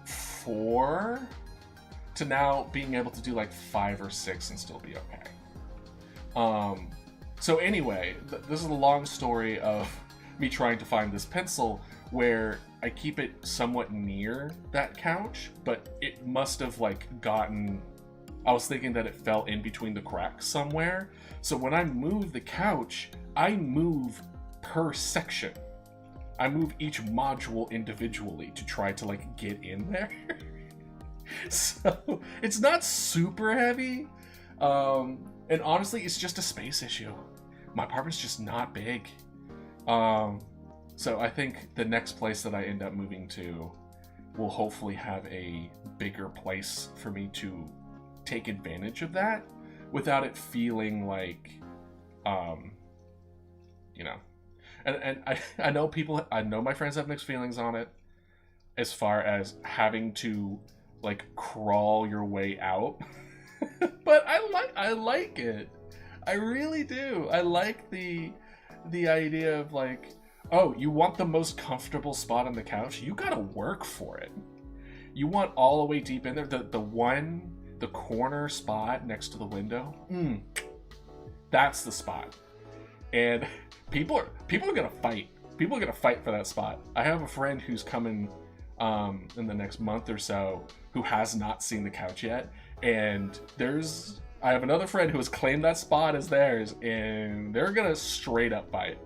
4 to now being able to do like 5 or 6 and still be okay. So anyway, this is a long story of me trying to find this pencil where I keep it somewhat near that couch, but it must have like gotten... I was thinking that it fell in between the cracks somewhere. So when I move the couch, I move per section. I move each module individually to try to like get in there. So it's not super heavy. And honestly, it's just a space issue. My apartment's just not big. So I think the next place that I end up moving to will hopefully have a bigger place for me to take advantage of that without it feeling like, you know. And I know my friends have mixed feelings on it as far as having to like crawl your way out. But I like it. I really do. I like the idea of like, oh, you want the most comfortable spot on the couch? You gotta work for it. You want all the way deep in there, the corner spot next to the window. That's the spot. And people are gonna fight. People are gonna fight for that spot. I have a friend who's coming in the next month or so who has not seen the couch yet, and I have another friend who has claimed that spot as theirs, and they're gonna straight up fight.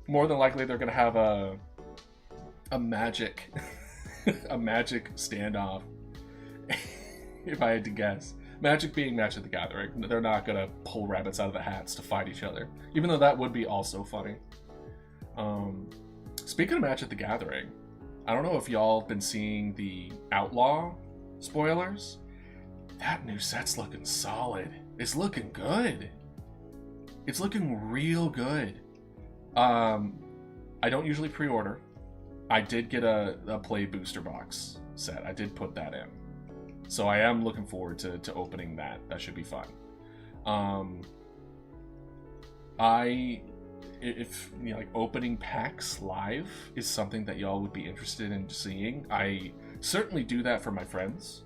More than likely, they're gonna have a magic a magic standoff. If I had to guess. Magic being Magic the Gathering. They're not gonna pull rabbits out of the hats to fight each other. Even though that would be also funny. Speaking of Magic the Gathering, I don't know if y'all have been seeing the Outlaw spoilers. That new set's looking solid. It's looking good. It's looking real good. I don't usually pre-order. I did get a play booster box set. I did put that in. So I am looking forward to opening that. That should be fun. If you know, like opening packs live is something that y'all would be interested in seeing, I certainly do that for my friends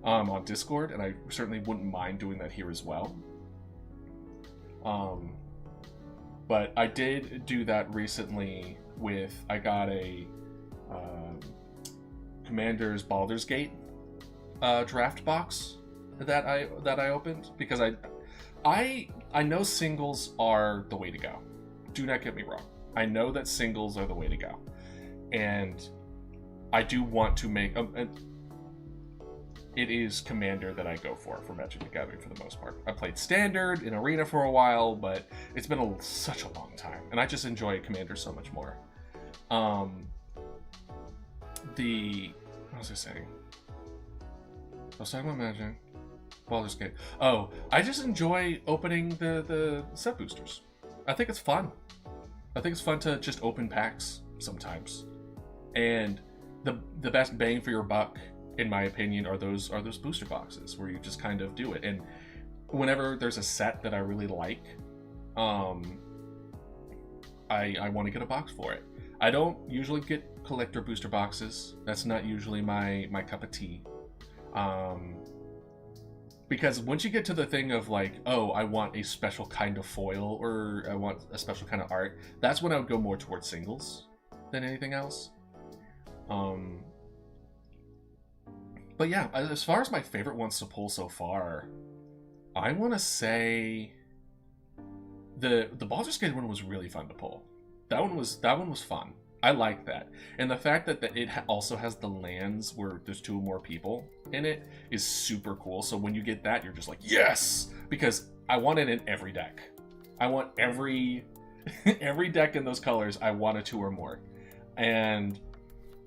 on Discord, and I certainly wouldn't mind doing that here as well. But I did do that recently with, I got a Commander's Baldur's Gate draft box that I opened, because I know singles are the way to go. Do not get me wrong. I know that singles are the way to go, and I do want to make it is Commander that I go for Magic the Gathering for the most part. I played Standard in Arena for a while, but it's been such a long time, and I just enjoy Commander so much more. What was I saying? I was talking about Magic. Baldur's Gate. Oh, I just enjoy opening the set boosters. I think it's fun. I think it's fun to just open packs sometimes. And the best bang for your buck, in my opinion, are those booster boxes where you just kind of do it. And whenever there's a set that I really like, I want to get a box for it. I don't usually get collector booster boxes. That's not usually my cup of tea. Because once you get to the thing of like, oh, I want a special kind of foil or I want a special kind of art, that's when I would go more towards singles than anything else. But yeah, as far as my favorite ones to pull so far, I want to say the Baldur's Gate one was really fun to pull. That one was fun. I like that. And the fact that it also has the lands where there's 2 or more people in it is super cool. So when you get that, you're just like, yes! Because I want it in every deck. I want every deck in those colors, I want a 2 or more. And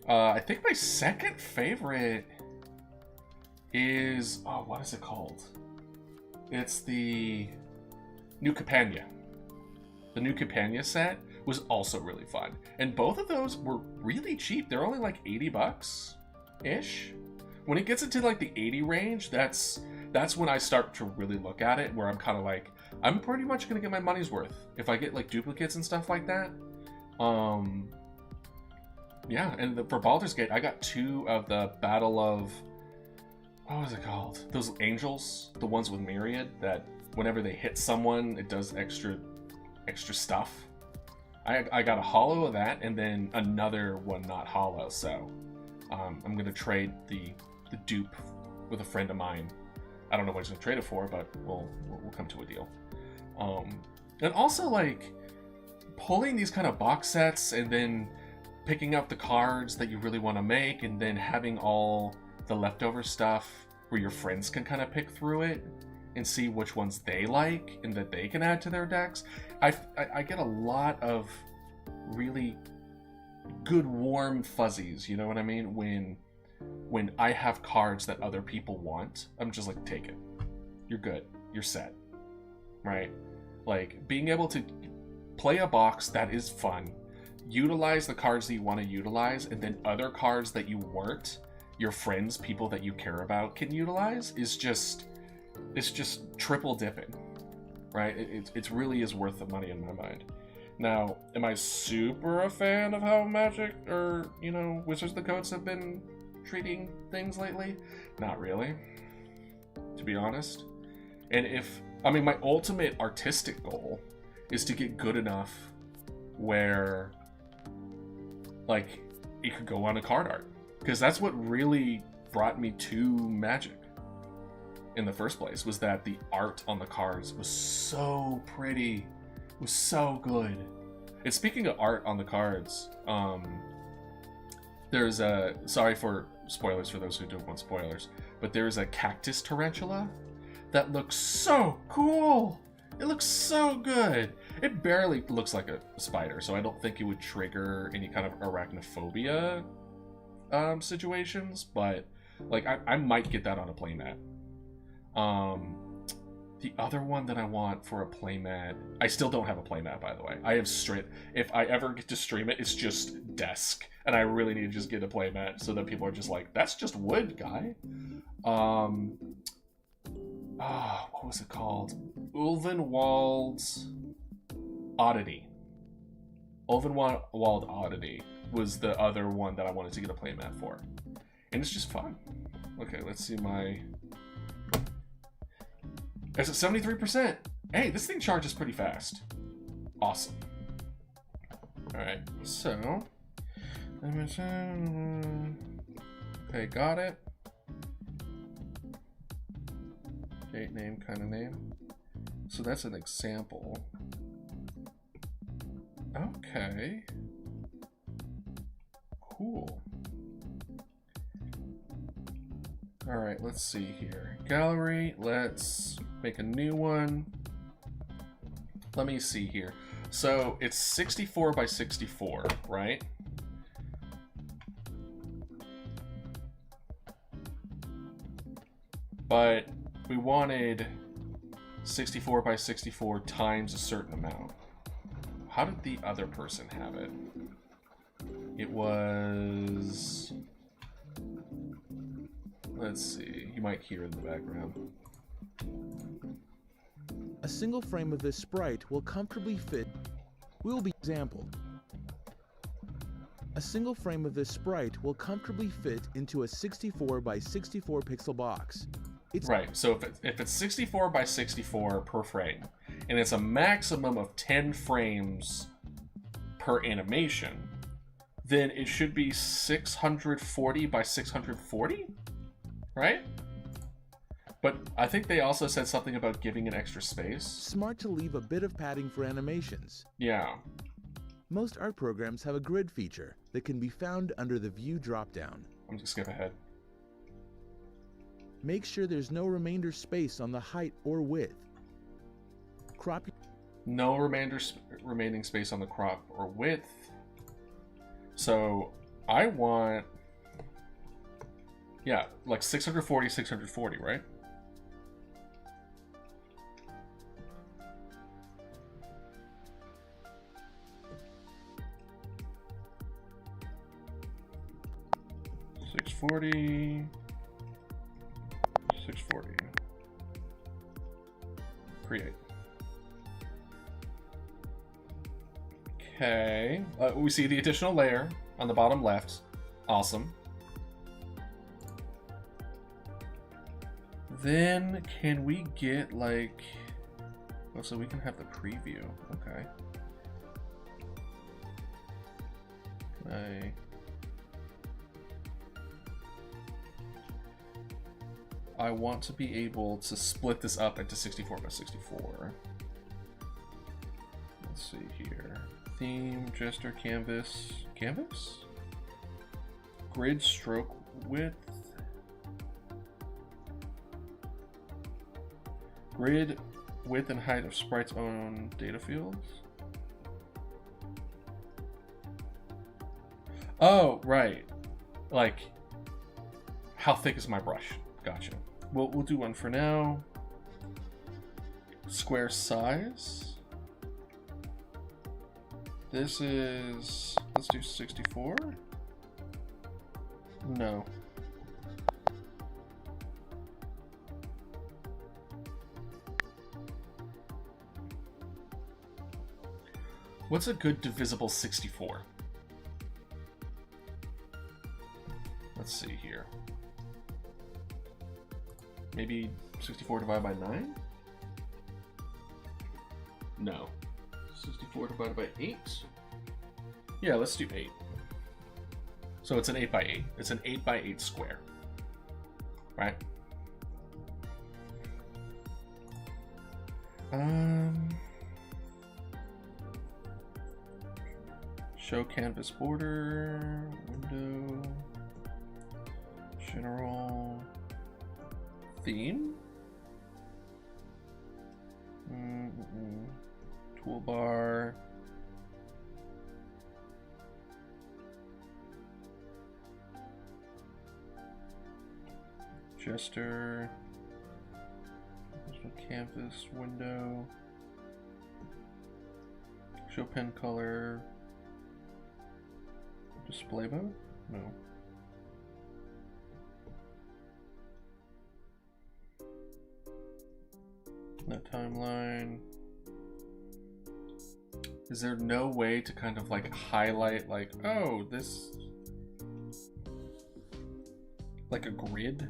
I think my second favorite is... oh, what is it called? It's the New Campania. The New Campania set was also really fun. And both of those were really cheap. They're only like 80 bucks-ish. When it gets into like the 80 range, that's when I start to really look at it, where I'm kind of like, I'm pretty much gonna get my money's worth if I get like duplicates and stuff like that. Yeah, and for Baldur's Gate, I got 2 of the Battle of... what was it called? Those angels, the ones with Myriad, that whenever they hit someone, it does extra stuff. I got a holo of that, and then another one not holo. So I'm gonna trade the dupe with a friend of mine. I don't know what he's gonna trade it for, but we'll come to a deal. And also like pulling these kind of box sets and then picking out the cards that you really want to make, and then having all the leftover stuff where your friends can kind of pick through it and see which ones they like and that they can add to their decks. I get a lot of really good warm fuzzies, you know what I mean? When I have cards that other people want, I'm just like, take it. You're good. You're set. Right? Like, being able to play a box that is fun, utilize the cards that you want to utilize, and then other cards that you weren't, your friends, people that you care about, can utilize, is just... it's just triple dipping, right? It really is worth the money in my mind. Now, am I super a fan of how Magic or, you know, Wizards of the Coast have been treating things lately? Not really, to be honest. And my ultimate artistic goal is to get good enough where, like, it could go on a card art. Because that's what really brought me to Magic in the first place, was that the art on the cards was so pretty. It was so good. And speaking of art on the cards, there's a... sorry for spoilers for those who don't want spoilers, but there's a cactus tarantula that looks so cool. It looks so good. It barely looks like a spider, so I don't think it would trigger any kind of arachnophobia situations, but like I might get that on a playmat. The other one that I want for a playmat, I still don't have a playmat, by the way. I have straight, if I ever get to stream it, it's just desk, and I really need to just get a playmat so that people are just like, that's just wood, guy. What was it called? Ulvenwald's Oddity. Ulvenwald Oddity was the other one that I wanted to get a playmat for. And it's just fun. Okay, let's see my... it's at 73%. Hey, this thing charges pretty fast. Awesome. Alright, so... okay, got it. Date name, kind of name. So that's an example. Okay. Cool. All right, let's see here. Gallery, let's make a new one. Let me see here. So it's 64 by 64, right? But we wanted 64 by 64 times a certain amount. How did the other person have it? It was... Let's see. You might hear in the background. A single frame of this sprite will comfortably fit. Will be example. A single frame of this sprite will comfortably fit into a 64 by 64 pixel box. Right, so if it's 64 by 64 per frame, and it's a maximum of 10 frames per animation, then it should be 640 by 640, right? But I think they also said something about giving it extra space. Smart to leave a bit of padding for animations. Yeah. Most art programs have a grid feature that can be found under the View dropdown. I'm just skip ahead. Make sure there's no remainder space on the height or width. Crop. No remaining space on the crop or width. So I want, yeah, like 640, 640, right? $640. Create. Okay. We see the additional layer on the bottom left. Awesome. Then can we get like... Oh, so we can have the preview. Okay. Can I want to be able to split this up into 64 by 64. Let's see here. Theme, gesture, canvas. Canvas? Grid stroke width. Grid width and height of sprite's own data fields. Oh, right. Like, how thick is my brush? Gotcha. We'll do one for now. Square size. This is, let's do 64. No. What's a good divisible 64? Let's see here. Maybe 64 divided by 9? No. 64 divided by 8? Yeah, let's do 8. So it's an 8 by 8. It's an 8 by 8 square. Right? Show canvas border, window, general, theme, toolbar, gesture, canvas, window, show pen color, display mode? No. That timeline. Is there no way to kind of like highlight like, oh, this, like a grid?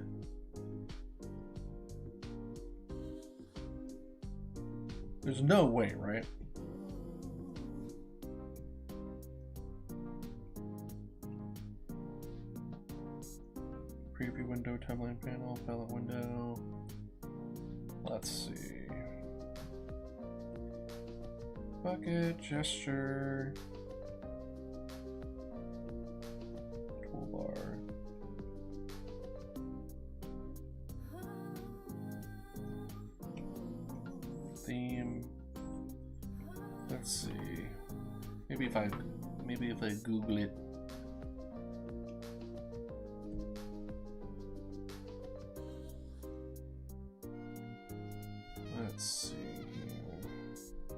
There's no way, right? Preview window, timeline panel, palette window. Let's see. Bucket, gesture, toolbar. Let's see. Maybe if I Google it. Let's see here.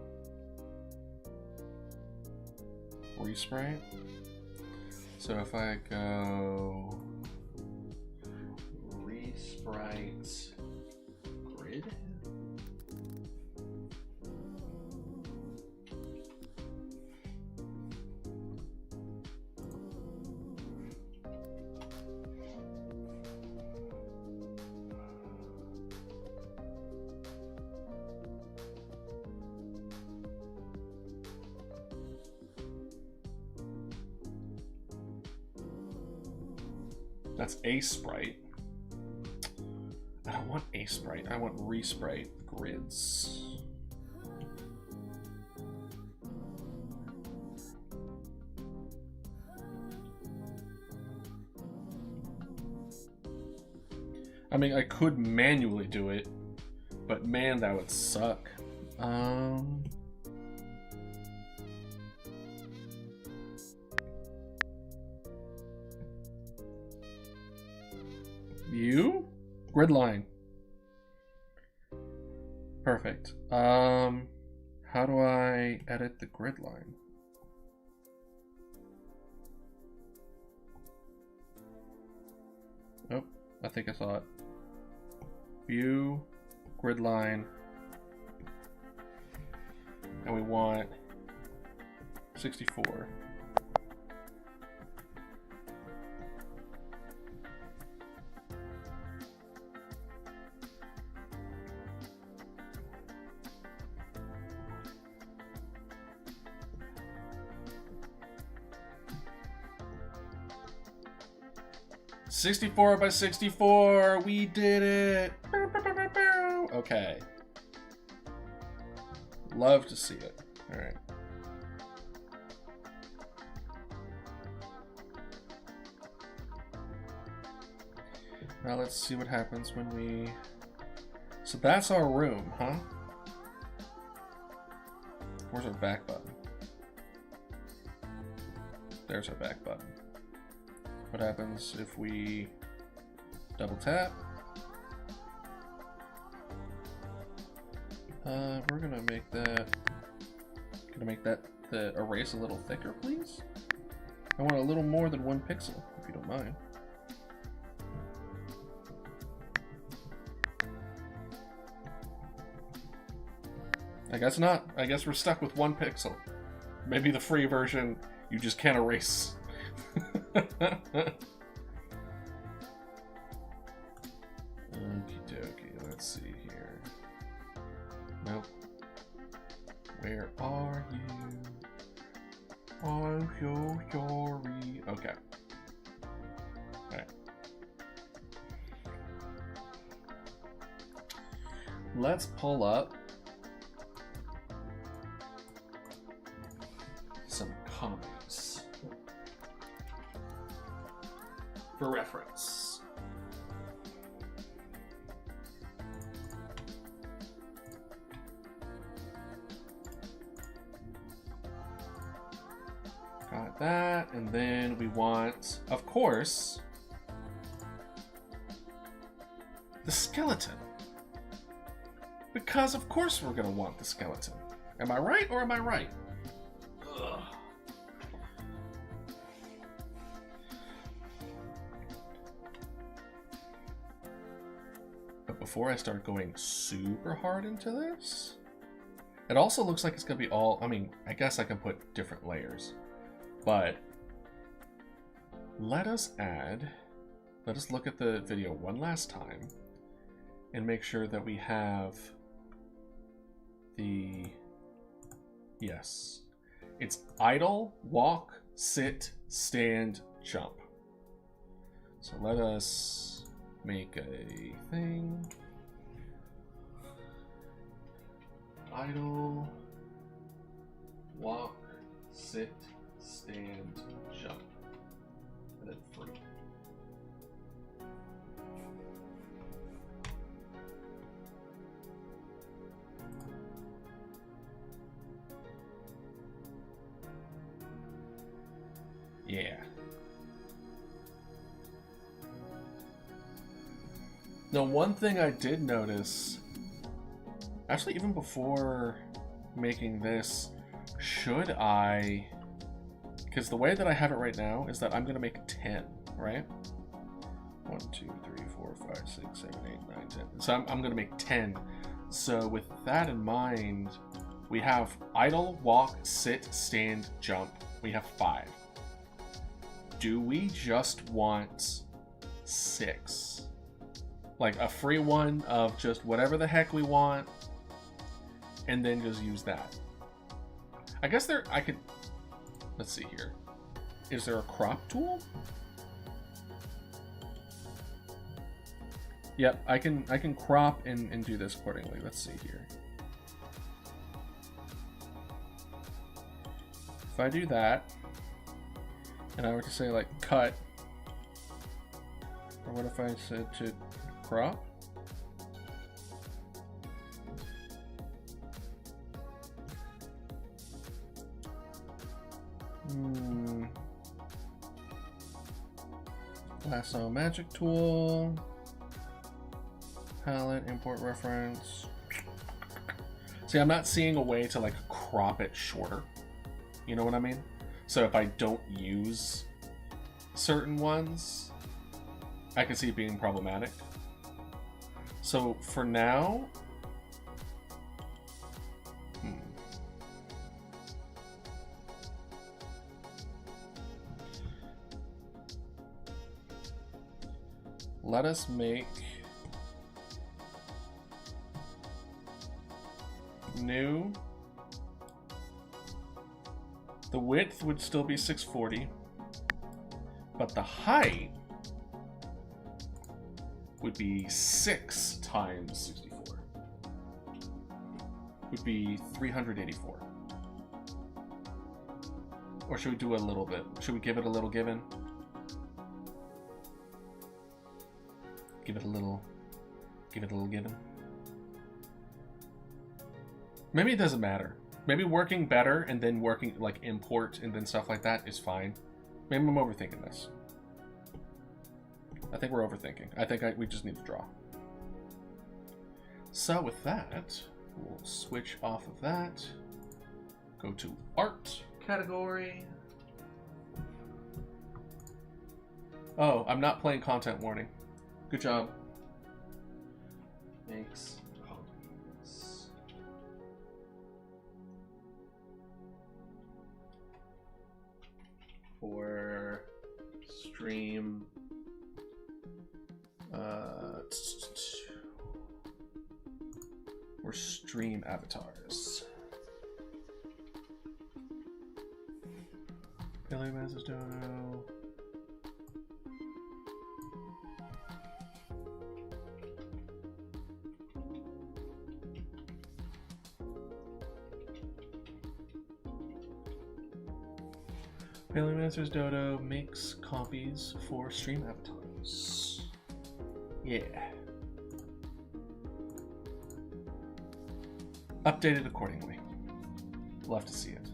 Respray. So if I go Resprite grid. That's a sprite. I don't want a sprite. I want Resprite grids. I mean, I could manually do it, but man, that would suck. View? Grid line. Perfect. How do I edit the grid line? Oh, I think I saw it. View, grid line. And we want 64. $64 by $64. We did it. Okay. Love to see it. All right. Now let's see what happens when we... So that's our room, huh? Where's our back button? There's our back button. What happens if we double tap? We're gonna make that the erase a little thicker, please. I want a little more than 1 pixel, if you don't mind. I guess not. I guess we're stuck with 1 pixel. Maybe the free version, you just can't erase. Okie dokie, let's see here. Nope. Where are you? I'm so sorry. Okay. Alright. Let's pull up some Compys for reference. Got that, and then we want, of course, the skeleton. Because of course we're gonna want the skeleton. Am I right or am I right? Ugh. But before I start going super hard into this, it also looks like it's gonna be all, I mean, I guess I can put different layers, but let us look at the video one last time and make sure that we have the, yes, it's idle, walk, sit, stand, jump. So let us make a thing. Idle, walk, sit, stand, jump. And then free. Now, one thing I did notice, actually even before making this, should I, because the way that I have it right now is that I'm going to make 10, right? 1, 2, 3, 4, 5, 6, 7, 8, 9, 10. So I'm going to make 10. So with that in mind, we have idle, walk, sit, stand, jump. We have 5. Do we just want 6? Like a free one of just whatever the heck we want, and then just use that. I guess I could, let's see here. Is there a crop tool? Yep, I can crop and do this accordingly. Let's see here. If I do that, and I were to say like cut, or what if I said to crop? Lasso magic tool. Palette, import reference. See, I'm not seeing a way to like crop it shorter. You know what I mean? So if I don't use certain ones, I can see it being problematic. So for now, let us make new. The width would still be 640, but the height would be 6 times 64. Would be 384. Or should we do a little bit? Should we give it a little given? Give it a little given. Maybe it doesn't matter. Maybe working better and then working like import and then stuff like that is fine. Maybe I'm overthinking this. I think we're overthinking. I think we just need to draw. So with that, we'll switch off of that. Go to art category. Oh, I'm not playing content warning. Good job. Thanks. For stream or stream avatars. Paleomancer, Dodo. Paleomancer's Dodo makes copies for stream avatars. Yeah. Updated accordingly. Love to see it.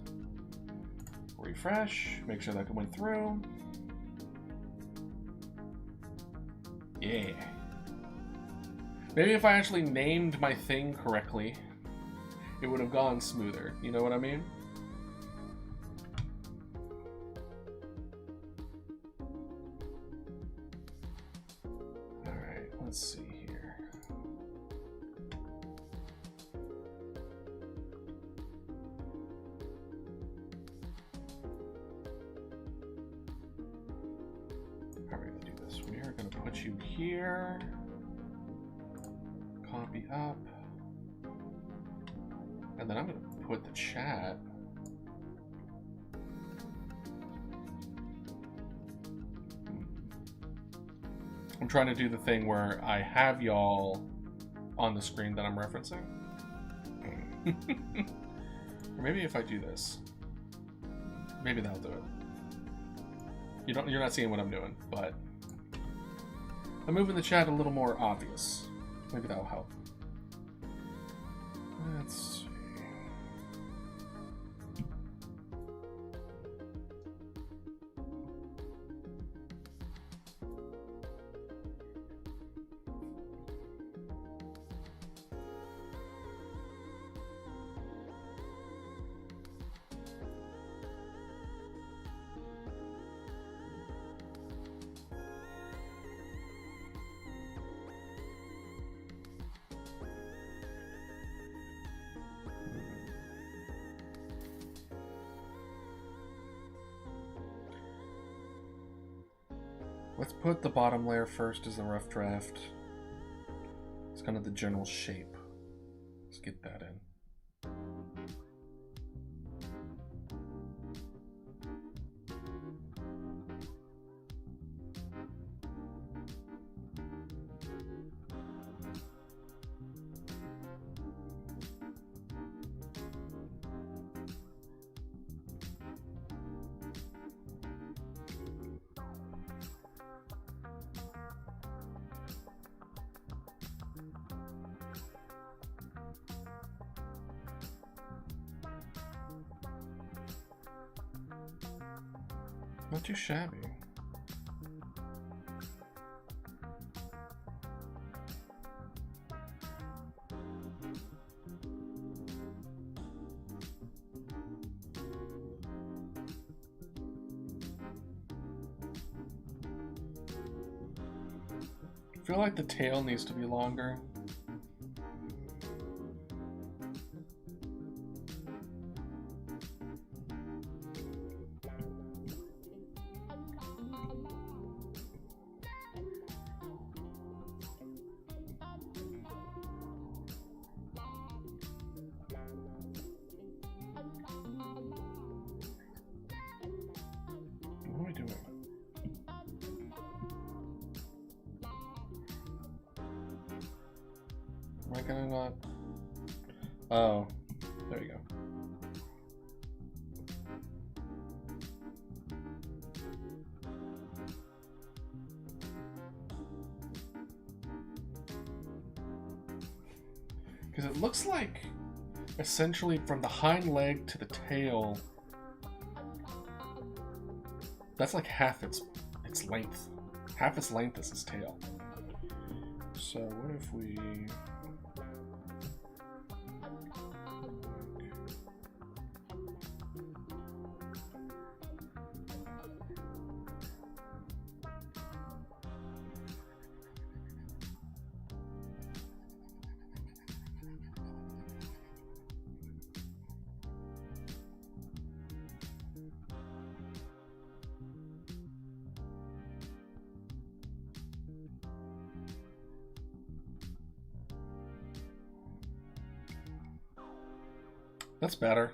Refresh, make sure that went through. Yeah. Maybe if I actually named my thing correctly, it would have gone smoother. You know what I mean? Alright, let's see here. How are we going to do this? We are going to put you here. Copy up. And then I'm going to put the chat. I'm trying to do the thing where I have y'all on the screen that I'm referencing. Or maybe if I do this. Maybe that'll do it. You're not seeing what I'm doing, but I'm moving the chat a little more obvious. Maybe that'll help. Let's see. Let's put the bottom layer first as the rough draft. It's kind of the general shape. Let's get that in. Not too shabby. I feel like the tail needs to be longer. What am I doing? Am I gonna not? Oh, there you go. Because it looks like essentially from the hind leg to the tail, that's like half its length. Half its length is its tail. So what if we... That's better.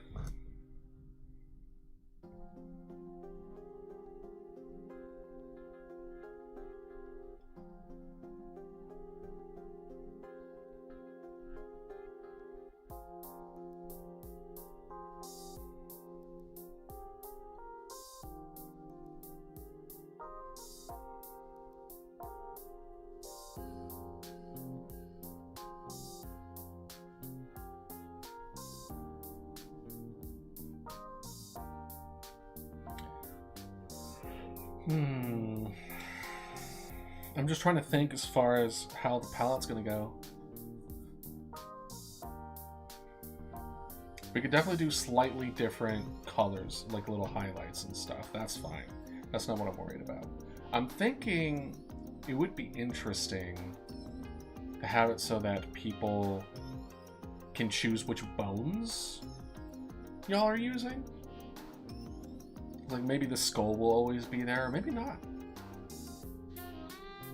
I'm just trying to think as far as how the palette's gonna go. We could definitely do slightly different colors, like little highlights and stuff. That's fine. That's not what I'm worried about. I'm thinking it would be interesting to have it so that people can choose which bones y'all are using. Like maybe the skull will always be there, or maybe not.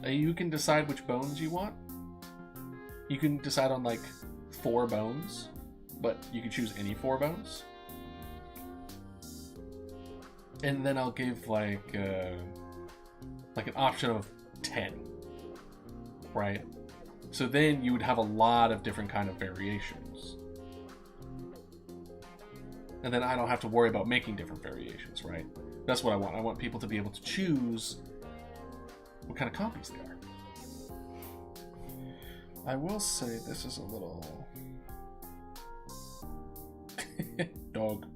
You can decide which bones you want. You can decide on like 4 bones, but you can choose any 4 bones. And then I'll give like an option of 10, right? So then you would have a lot of different kind of variations. And then I don't have to worry about making different variations, right? That's what I want. I want people to be able to choose what kind of Compys they are. I will say this is a little... Dog.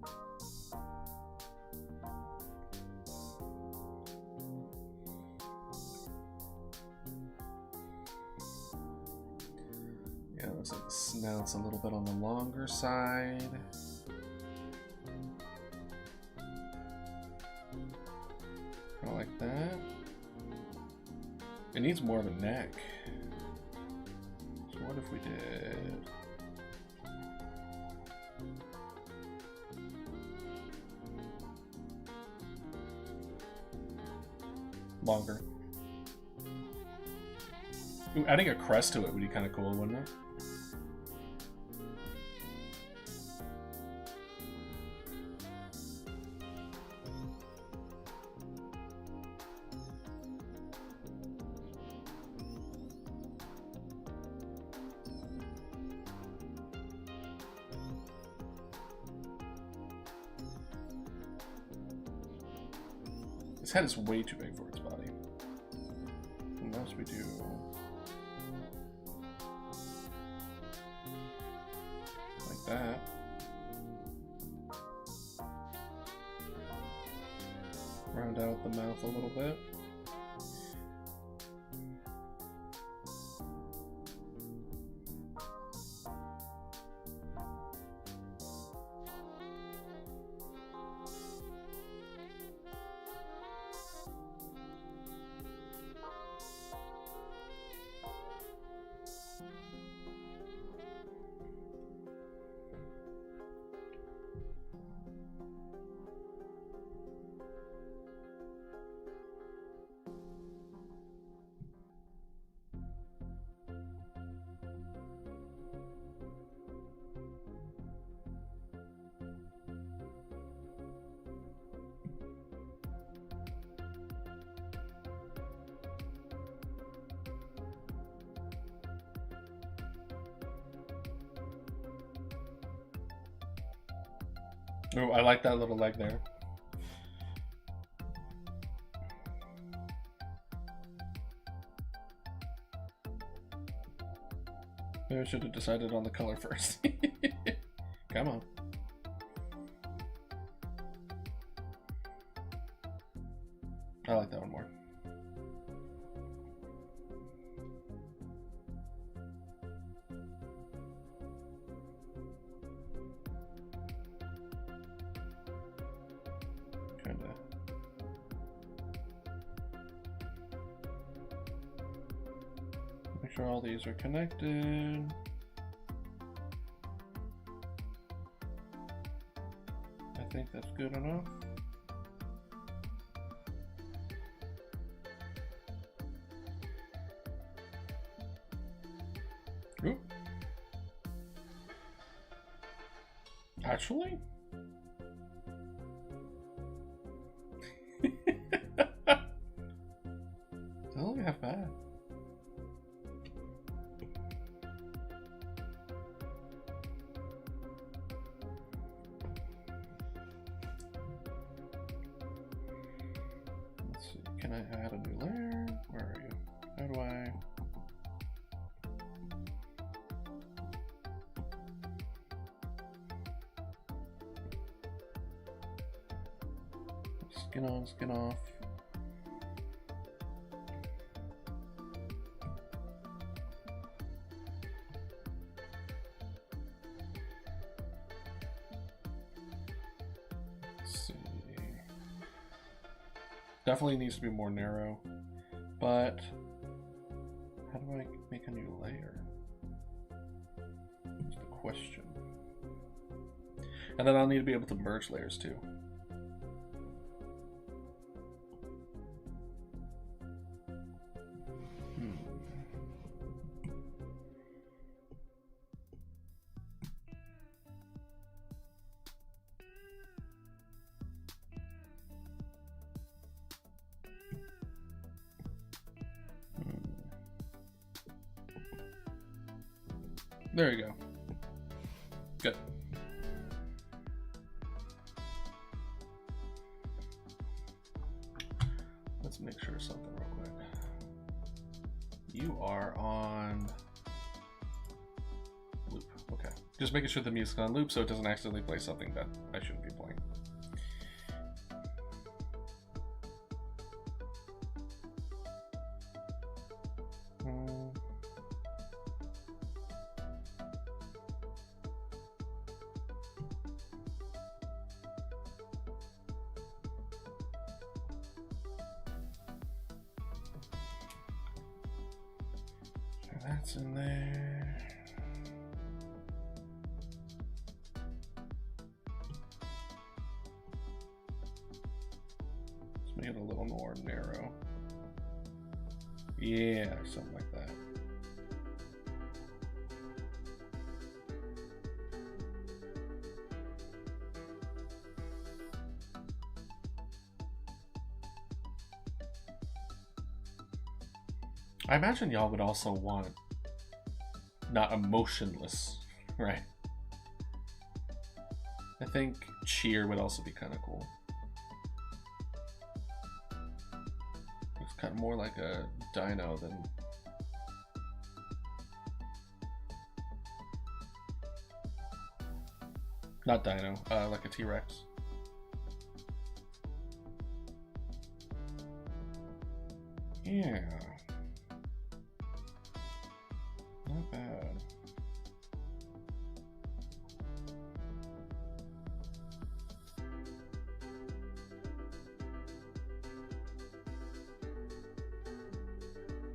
Yeah, looks like the snout's a little bit on the longer side. I like that. It needs more of a neck. So what if we did... longer. Ooh, adding a crest to it would be kind of cool, wouldn't it? This head is way too big for its body. Unless we do... like that. Round out the mouth a little bit. Oh, I like that little leg there. Maybe I should have decided on the color first. Come on. I like that one more. Make sure all these are connected. I think that's good enough. Oop. Actually? Doesn't look half bad. Let's see, can I add a new layer? Where are you? How do I? Skin on, skin off. Let's see. Definitely needs to be more narrow, but how do I make a new layer? That's the question. And then I'll need to be able to merge layers too. There you go. Good. Let's make sure something real quick. You are on loop. Okay. Just making sure the music's on loop so it doesn't accidentally play something that I shouldn't be playing. That's in there. Let's make it a little more narrow. Yeah, something like that. I imagine y'all would also want not emotionless, right? I think cheer would also be kind of cool. Looks kind of more like a dino than... Not dino, like a T-Rex. Yeah. Not bad.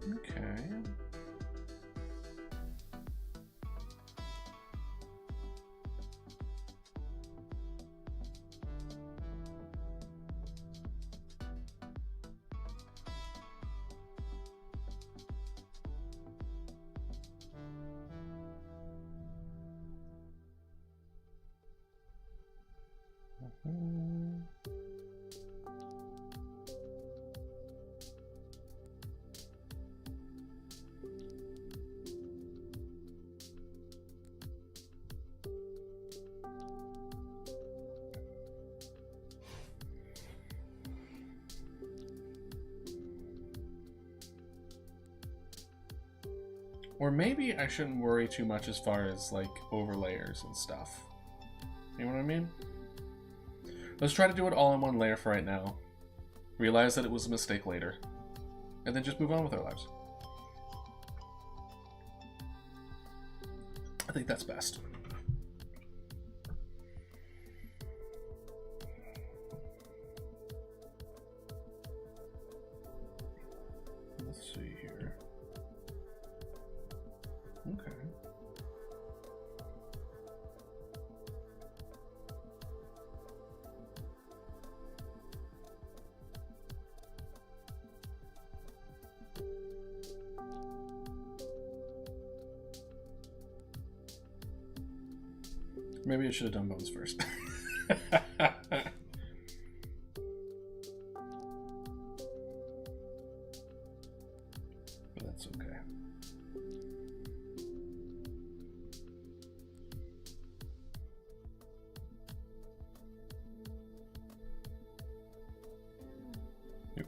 Okay. Or maybe I shouldn't worry too much as far as like overlayers and stuff. You know what I mean? Let's try to do it all in one layer for right now. Realize that it was a mistake later. And then just move on with our lives. I think that's best. Let's see here. Okay. Maybe I should have done bones first. But that's okay. Yep.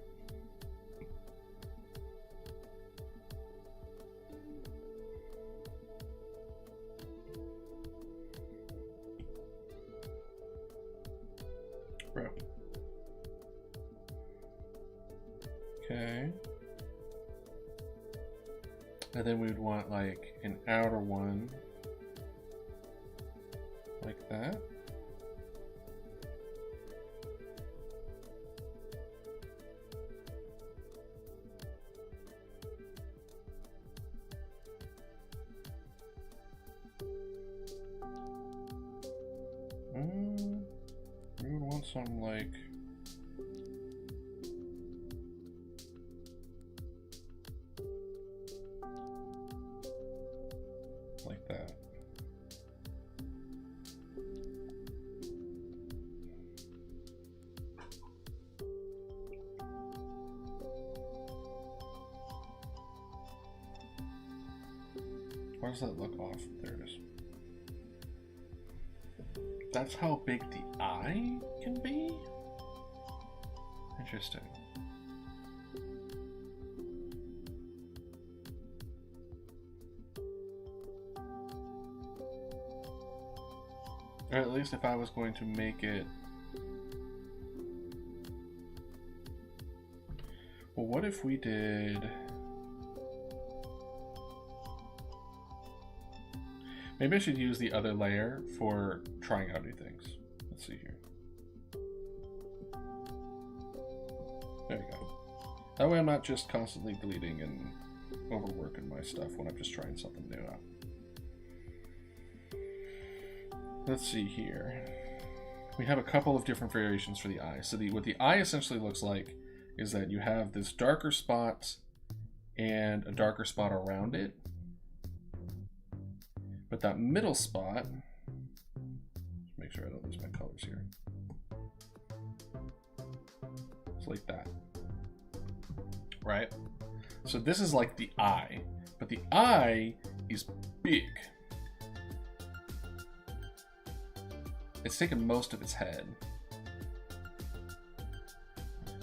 Bro. Okay. And then we would want like an outer one like that. We would want something like that. Why does that look off? There it is. That's how big the eye can be? Interesting. Or at least if I was going to make it... Well, what if we did... Maybe I should use the other layer for trying out new things. Let's see here. There we go. That way I'm not just constantly deleting and overworking my stuff when I'm just trying something new out. Let's see here. We have a couple of different variations for the eye. So what the eye essentially looks like is that you have this darker spot and a darker spot around it. But that middle spot, make sure I don't lose my colors here. It's like that, right? So this is like the eye, but the eye is big. It's taken most of its head.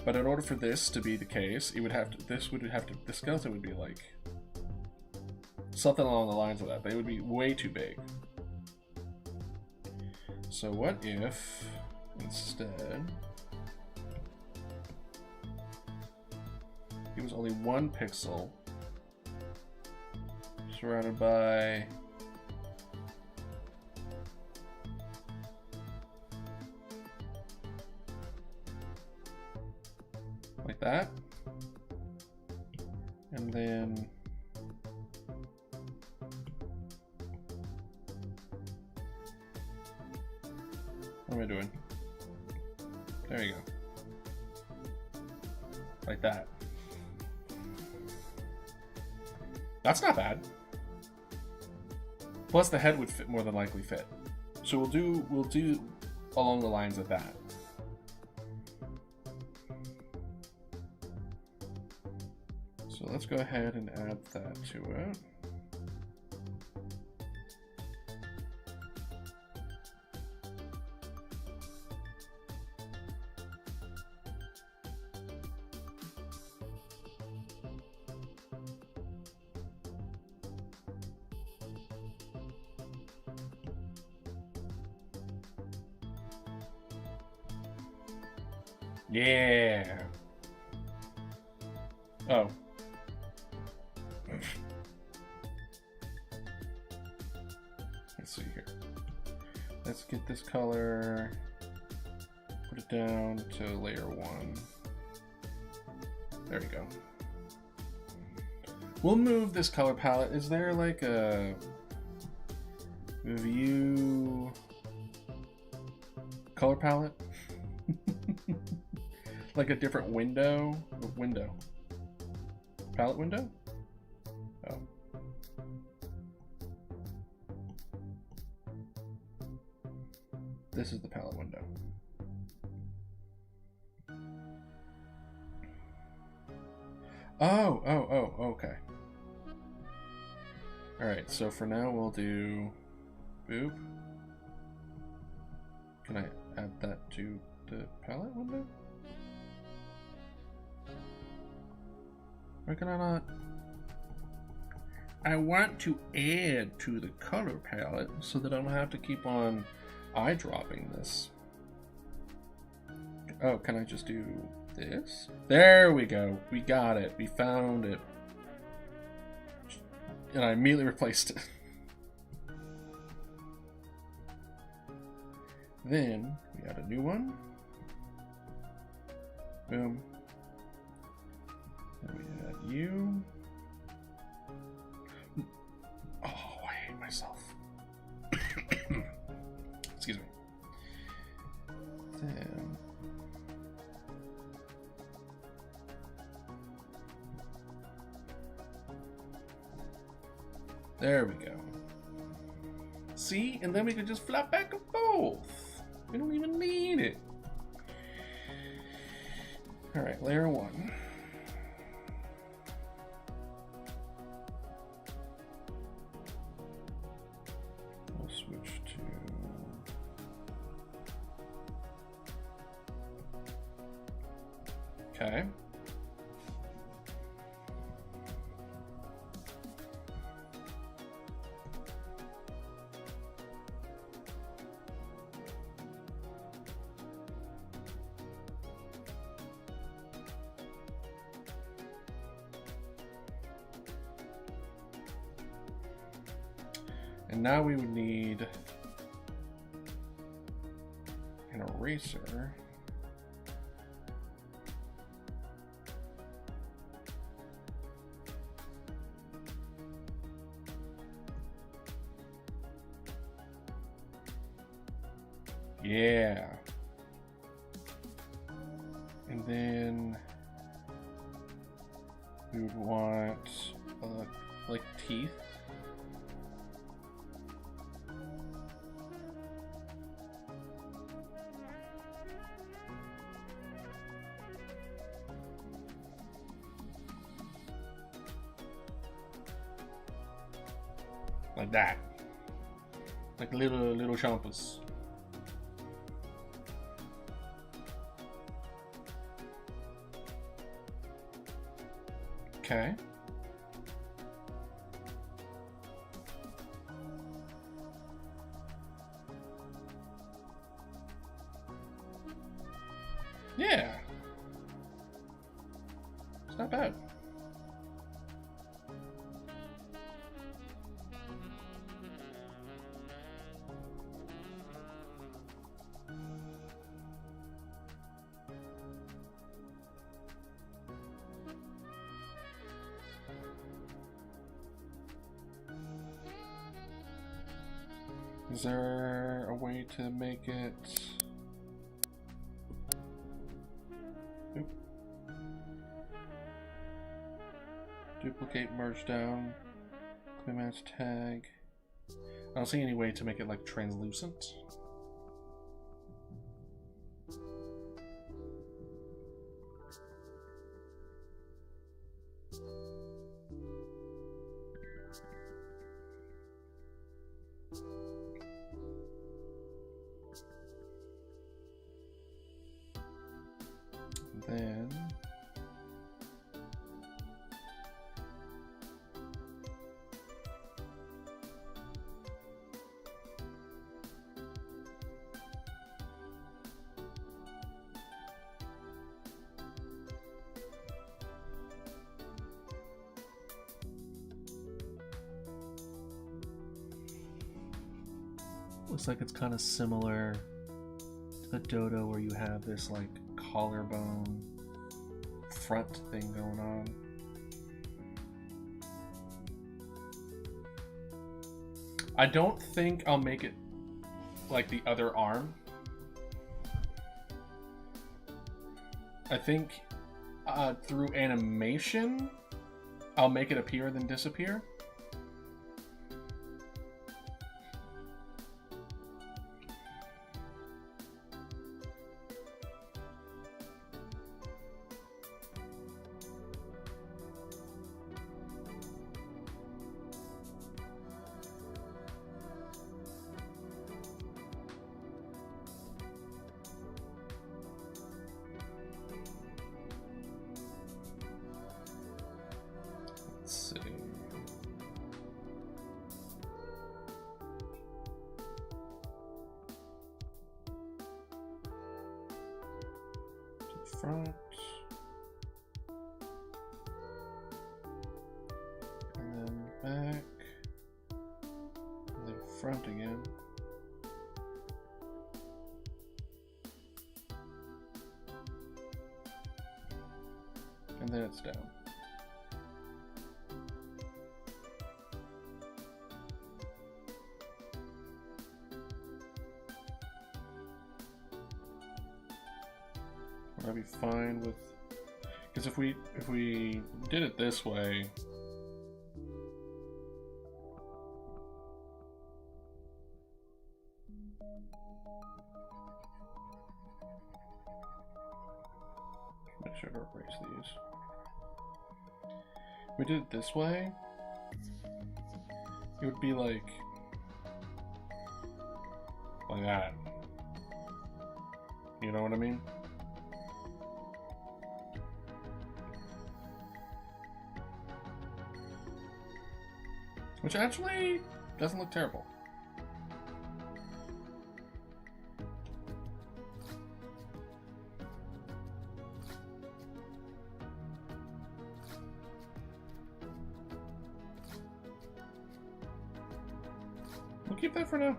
But in order for this to be the case, it would have to, the skeleton would be like something along the lines of that. They would be way too big. So what if instead it was only 1 pixel surrounded by like that, and then what am I doing? There you go. Like that. That's not bad. Plus the head would fit, more than likely fit. So we'll do along the lines of that. So let's go ahead and add that to it. Yeah. Oh. Let's see here. Let's get this color, put it down to layer 1. There we go. We'll move this color palette. Is there like a view color palette? Like a different window? Palette window? Oh. This is the palette window. Oh, okay. Alright, so for now we'll do boop. Can I add that to the palette window? Or can I not? I want to add to the color palette so that I don't have to keep on eyedropping this. Oh, can I just do this? There we go. We got it. We found it. And I immediately replaced it. Then we add a new one. Boom. Then we add you. Oh, I hate myself. Excuse me. Then there we go. See? And then we can just flap back and forth. We don't even need it. Alright, layer 1. We'll switch to okay. And now we would need an eraser. Yeah. And then we would want like teeth. Like that. Like little chompers. Okay. Yeah. It's not bad. Is there a way to make it... Oop. Duplicate, merge down, clear match tag. I don't see any way to make it like translucent. Then looks like it's kind of similar to the Dodo, where you have this like collarbone front thing going on. I don't think I'll make it like the other arm. I think through animation I'll make it appear then disappear. Let's see. To the front. And then back. And then front again. And then it's down. Would I be fine with, because if we did it this way, make sure to erase these. If we did it this way, it would be like that. You know what I mean? Which actually doesn't look terrible. We'll keep that for now.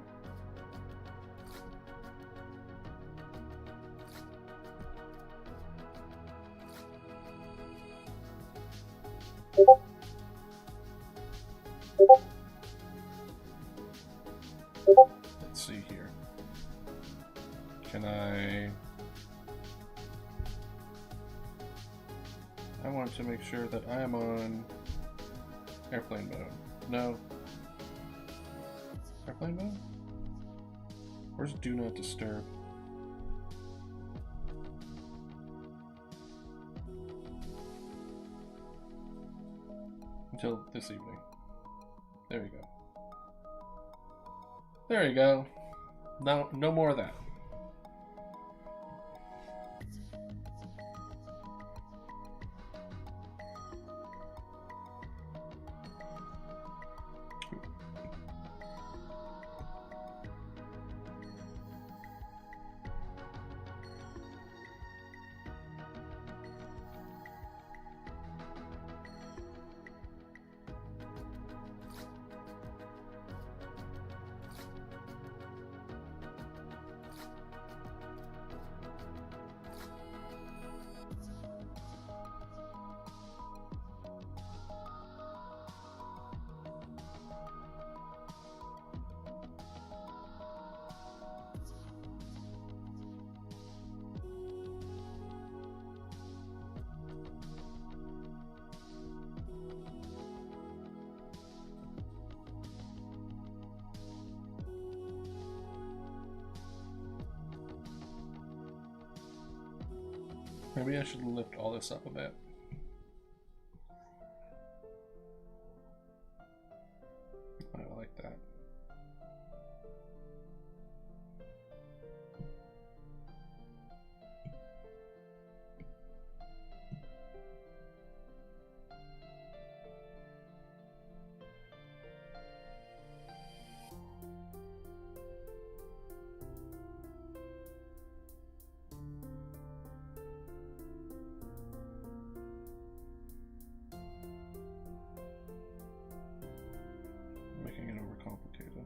Let's see here. Can I want to make sure that I am on airplane mode. No. Airplane mode? Where's Do Not Disturb? Until this evening. There we go. There you go. No, no more of that. Maybe I should lift all this up a bit. I like that. Making it overcomplicated.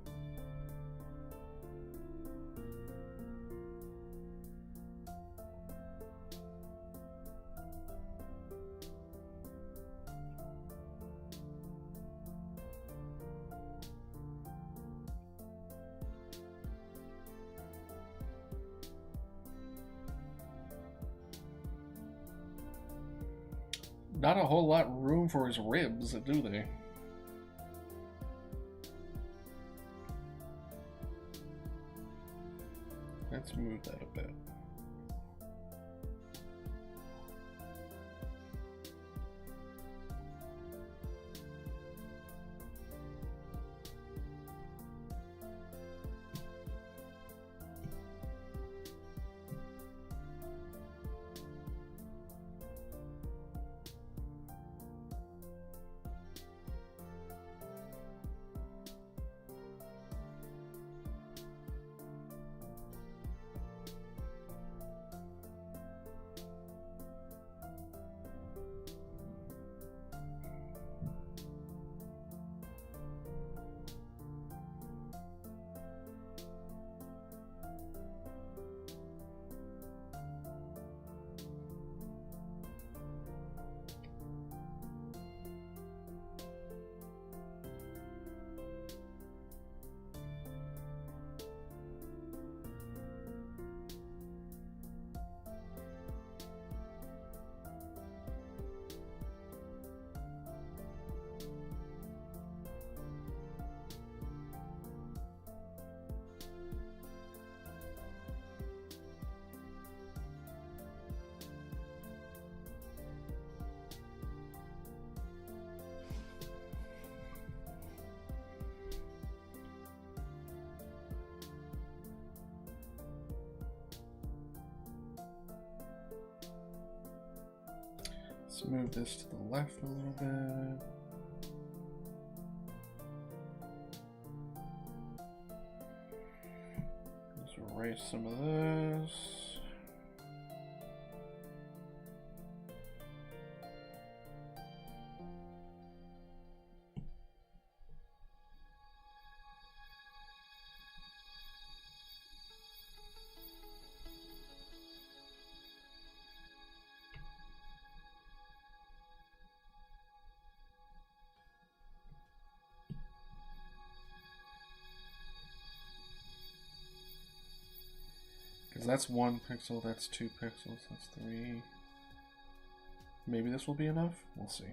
Not a whole lot of room for his ribs, do they? Let's move that a bit. Let's move this to the left a little bit. Let's erase some of this. Because that's 1 pixel, that's 2 pixels, that's 3. Maybe this will be enough? We'll see.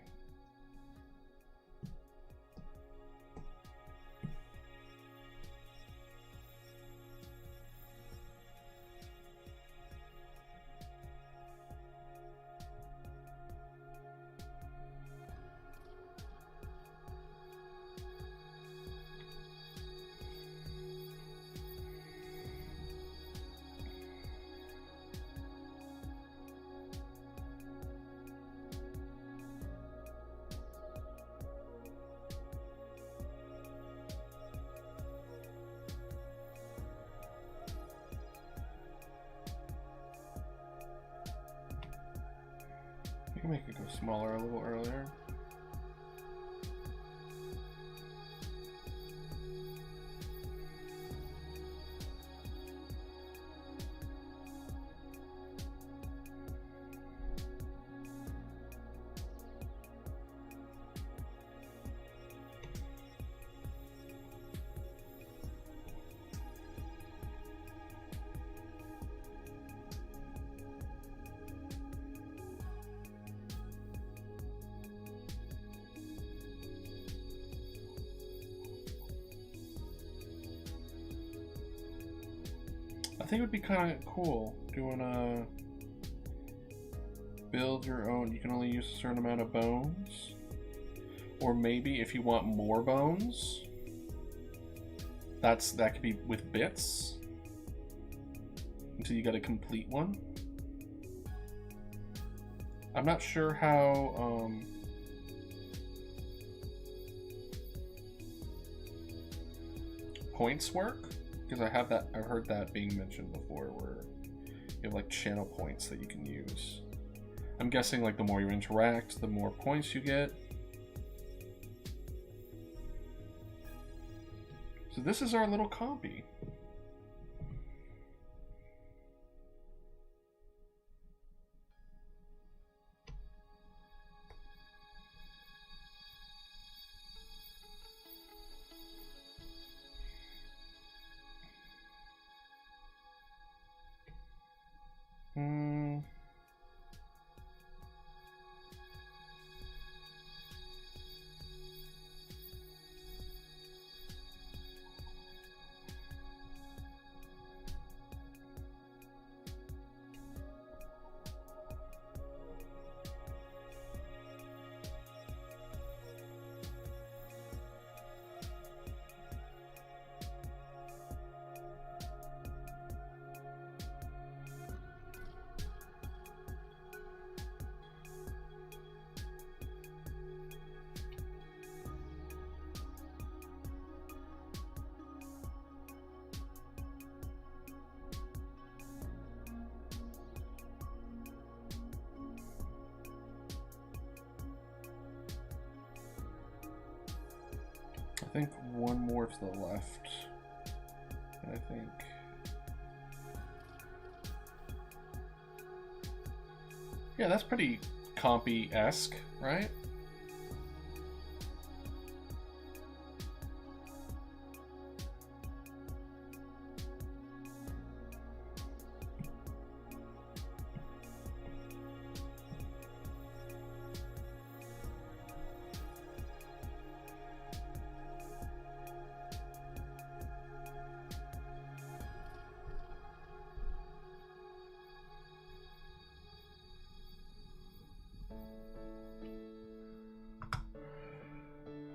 We can make it go smaller a little earlier. I think it would be kind of cool doing a build your own. You can only use a certain amount of bones, or maybe if you want more bones, that could be with bits until you get a complete one. I'm not sure how points work. Because I've heard that being mentioned before, where you have like channel points that you can use. I'm guessing like the more you interact, the more points you get. So this is our little compy. I think one more to the left. I think. Yeah, that's pretty compy-esque, right?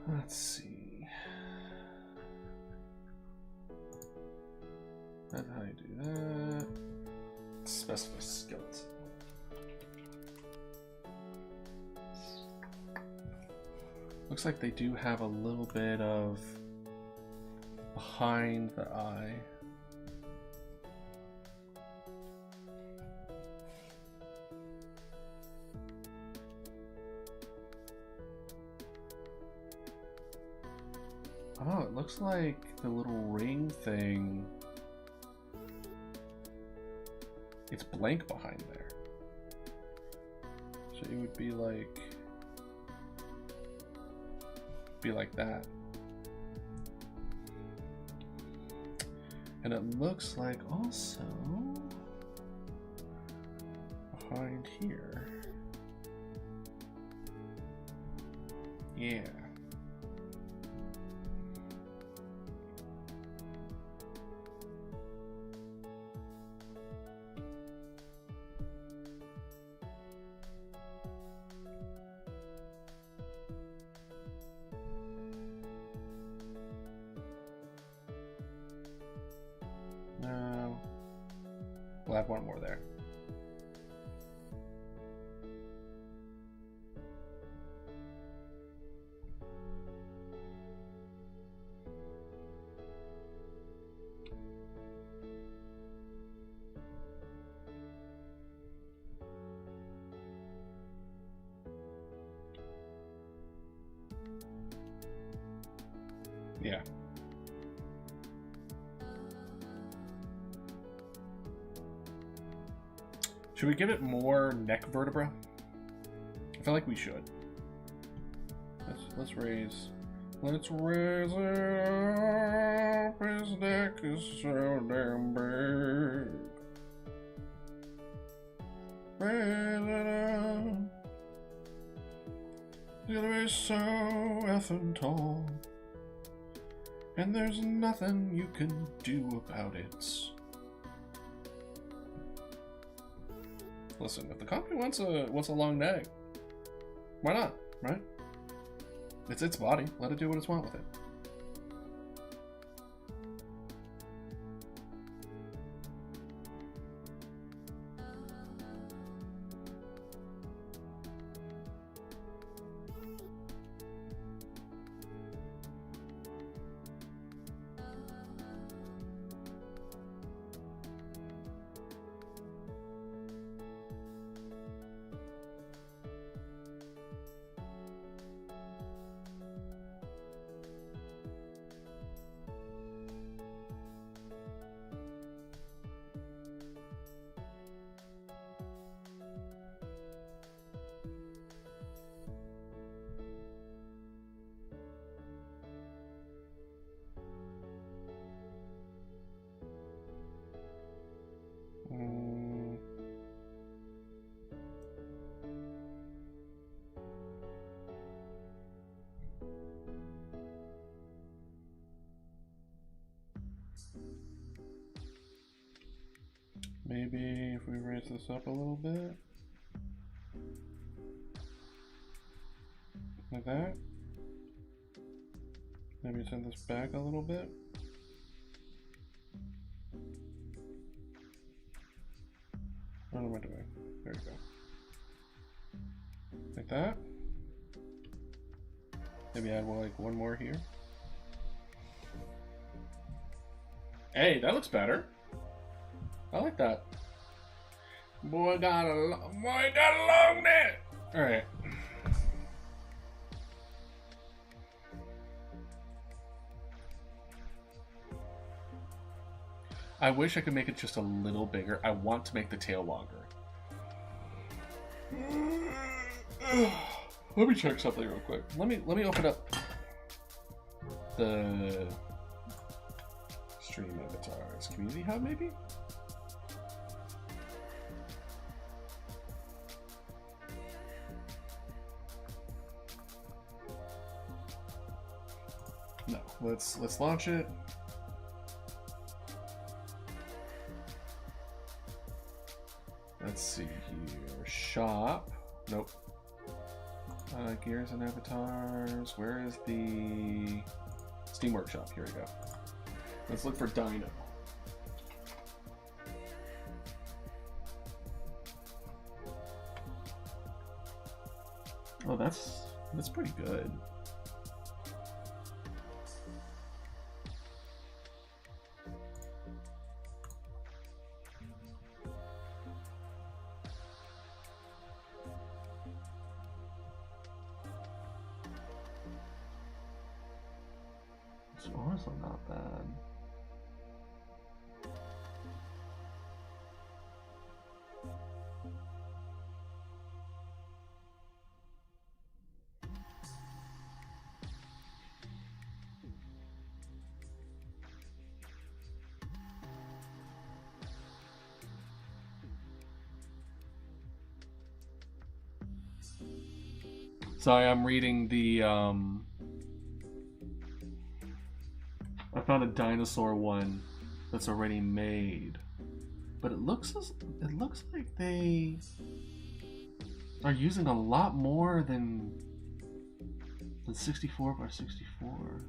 Let's see. That's how you do that. Specify skeleton. Looks like they do have a little bit of behind the eye. Oh, it looks like the little ring thing, it's blank behind there. So it would be like that. And it looks like also behind here. Yeah. No. We'll have one more there. Yeah. Should we give it more neck vertebra? I feel like we should. Let's raise. Let's raise it up. His neck is so damn big. Raise it up. It's gonna be so effing tall. And there's nothing you can do about it. Listen, if the company wants a long neck, why not, right? It's its body. Let it do what it's want with it. Maybe if we raise this up a little bit, like that. Maybe send this back a little bit. What am I doing? There you go. Like that. Maybe add like one more here. Hey, that looks better. I like that. Boy got a long neck. All right. I wish I could make it just a little bigger. I want to make the tail longer. Let me check something real quick. Let me open up the Stream Avatars Community Hub, maybe? No, let's launch it. Let's see here. Shop. Nope. Gears and avatars. Where is the Steam Workshop? Here we go. Let's look for Dino. Oh, that's pretty good. It's honestly not bad. Sorry, I'm reading the I found a dinosaur one that's already made, but it looks like they are using a lot more than 64 by 64.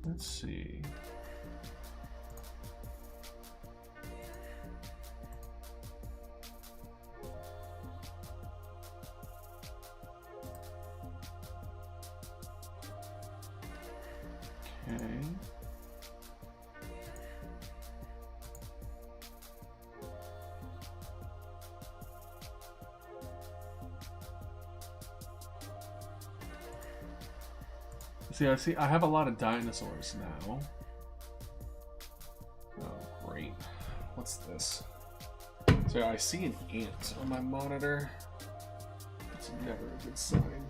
Let's see. Okay. See, I have a lot of dinosaurs now. Oh, great. What's this? So I see an ant on my monitor. It's never a good sign.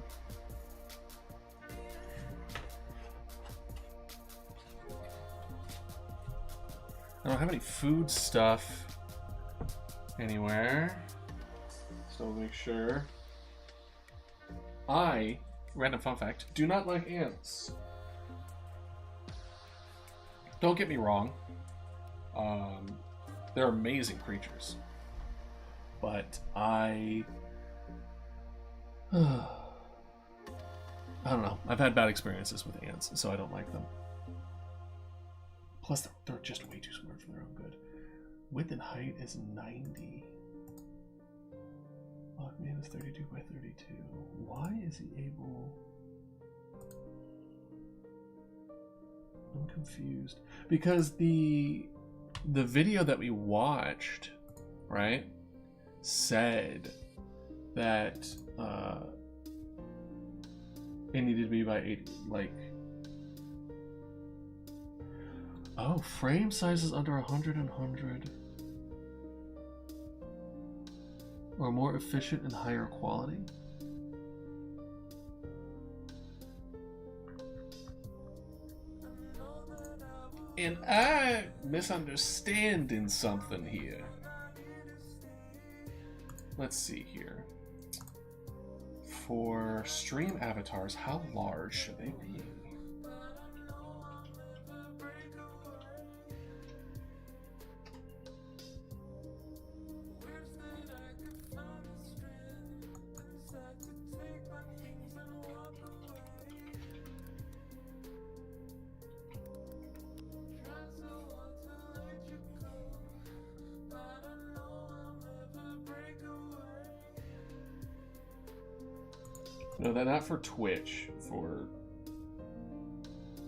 I don't have any food stuff anywhere. So make sure. Random fun fact, do not like ants. Don't get me wrong. They're amazing creatures. But I don't know. I've had bad experiences with ants, so I don't like them. Plus, they're just way too smart for their own good. Width and height is 90. Lockman is 32 by 32. Why is he able... I'm confused. Because the video that we watched, right, said that it needed to be by 80, like... Oh, frame sizes under 100 and 100. Or more efficient and higher quality. And I misunderstanding something here. Let's see here. For stream avatars, how large should they be? No, they're not for Twitch, for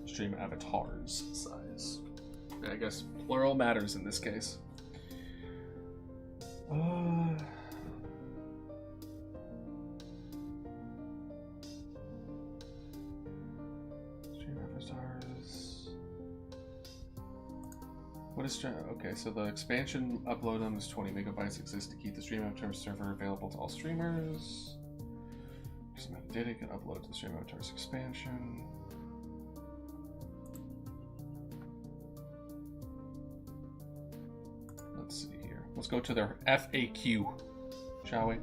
stream avatars size. I guess plural matters in this case. Stream avatars. What is stream? Okay, so the expansion upload them is 20 megabytes. Exists to keep the stream avatar server available to all streamers. Data can upload to the stream avatars expansion. Let's see here. Let's go to their FAQ, shall we?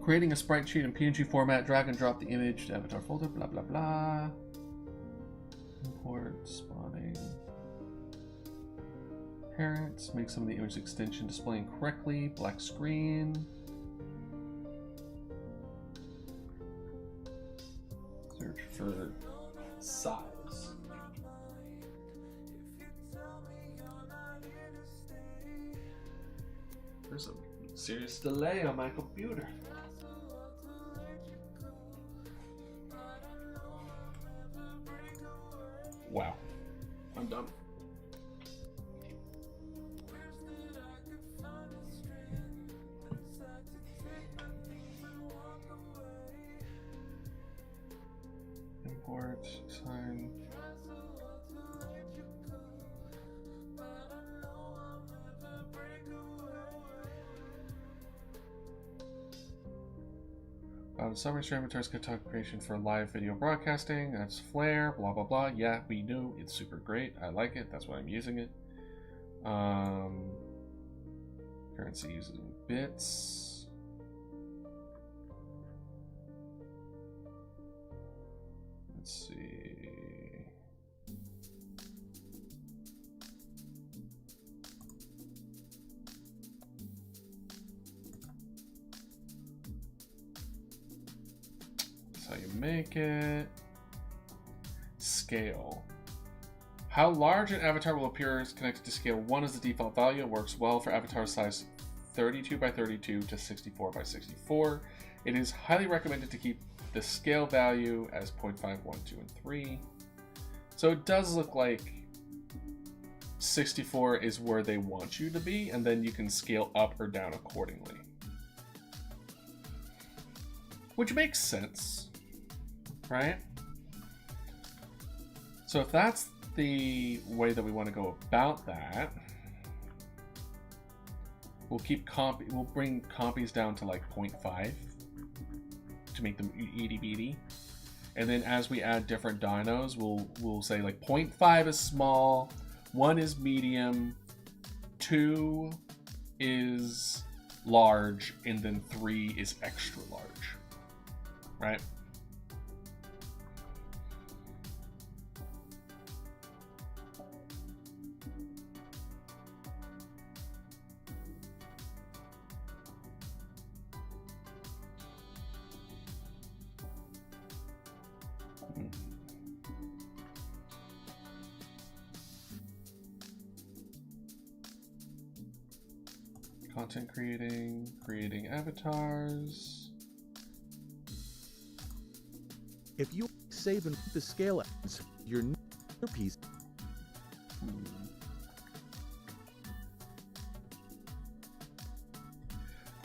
Creating a sprite sheet in PNG format, drag and drop the image to avatar folder, blah blah blah. Import, spawning. Parents, make some of the image extension displaying correctly, black screen. Search for size. There's a serious delay on my computer. Wow. I'm done. Import, sign. The summary stream avatars content creation for live video broadcasting. That's Flare, blah blah blah. Yeah, we know it's super great. I like it. That's why I'm using it. Currency using bits. Let's see. How you make it. Scale. How large an avatar will appear is connected to scale 1 as the default value. It works well for avatar size 32 by 32 to 64 by 64. It is highly recommended to keep the scale value as 0.5, 1, 2, and 3. So it does look like 64 is where they want you to be, and then you can scale up or down accordingly. Which makes sense. right? So if that's the way that we want to go about that, we'll bring Compys down to like 0.5 to make them itty bitty. And then as we add different dinos, we'll say like 0.5 is small, 1 is medium, 2 is large, and then 3 is extra large, right? Content creating avatars. If you save and the scale ends, your new piece.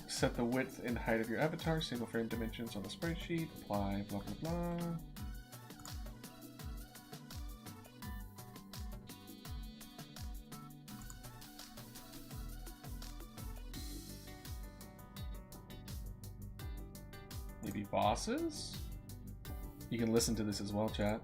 Set the width and height of your avatar, single frame dimensions on the spreadsheet, apply, blah, blah, blah. Maybe bosses? You can listen to this as well, chat.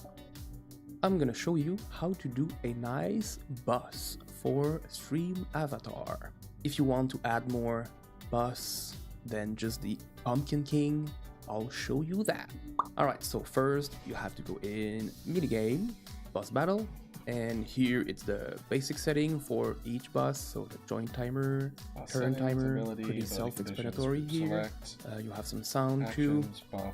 I'm gonna show you how to do a nice boss for stream avatar. If you want to add more boss than just the Pumpkin King, I'll show you that. Alright, so first you have to go in minigame, boss battle, and here it's the basic setting for each boss, so the joint timer, turn timer, ability, pretty self-explanatory here. You have some sound too.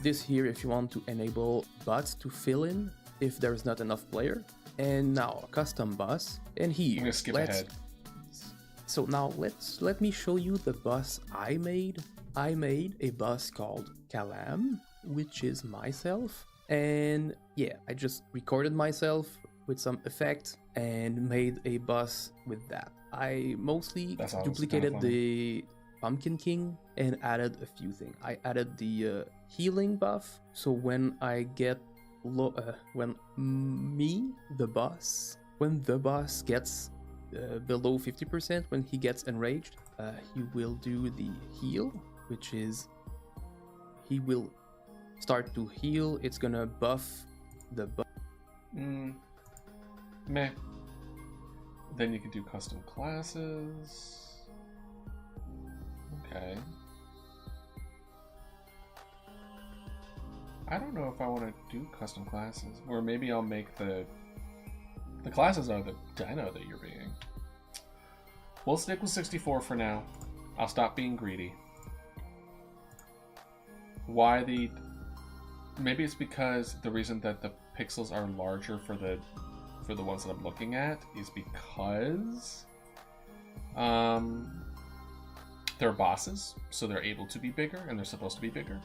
This here if you want to enable bots to fill in if there's not enough player. And now custom boss, and here, I'm gonna skip ahead. So now let me show you the boss I made. I made a boss called Kalam, which is myself, and yeah, I just recorded myself with some effect and made a boss with that. I mostly duplicated the Pumpkin King and added a few things. I added the healing buff, so when I get when the boss gets below 50%, when he gets enraged, he will do the heal, which is he will start to heal. It's gonna buff the buff. Meh. Then you can do custom classes. Okay. I don't know if I want to do custom classes, or maybe I'll make the classes are the dino that you're being. We'll stick with 64 for now. I'll stop being greedy. Why the... Maybe it's because the reason that the pixels are larger for the ones that I'm looking at is because they're bosses, so they're able to be bigger, and they're supposed to be bigger.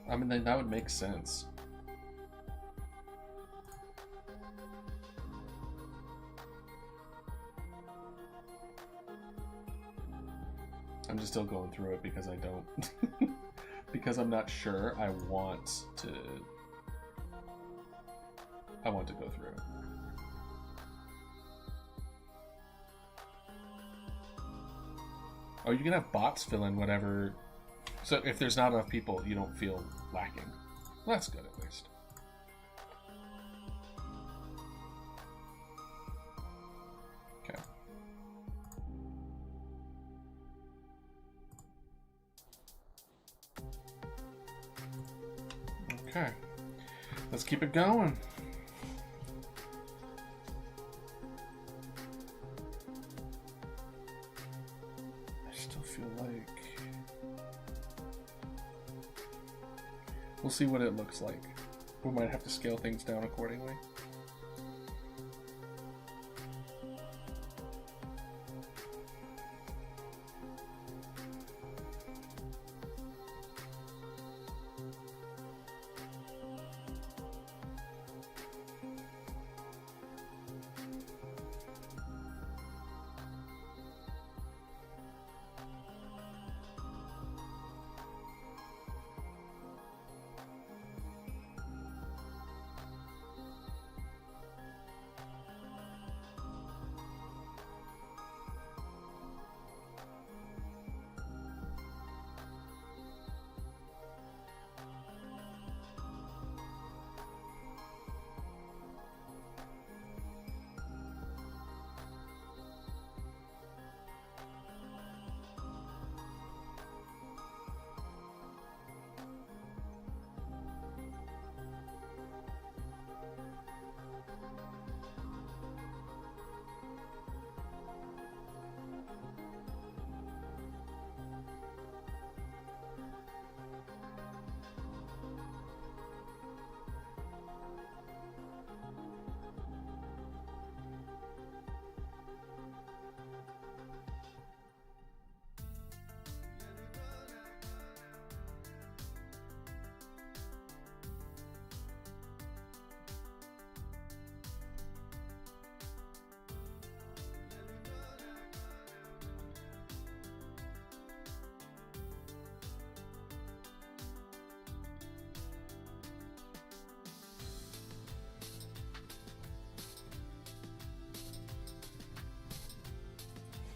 I mean, then that would make sense. I'm just still going through it because I don't... because I'm not sure. I want to go through it. Oh, you can have bots fill in whatever. So if there's not enough people, you don't feel lacking. Well, that's good at least. Okay. Okay. Let's keep it going. I still feel like... We'll see what it looks like. We might have to scale things down accordingly.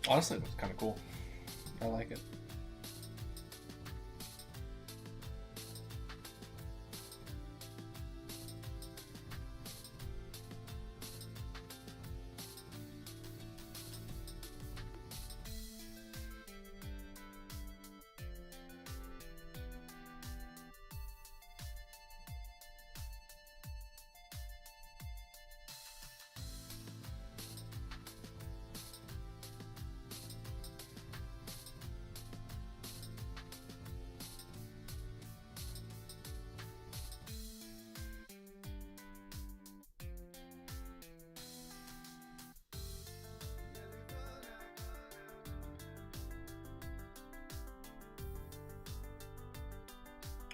Honestly, it looks kind of cool. I like it.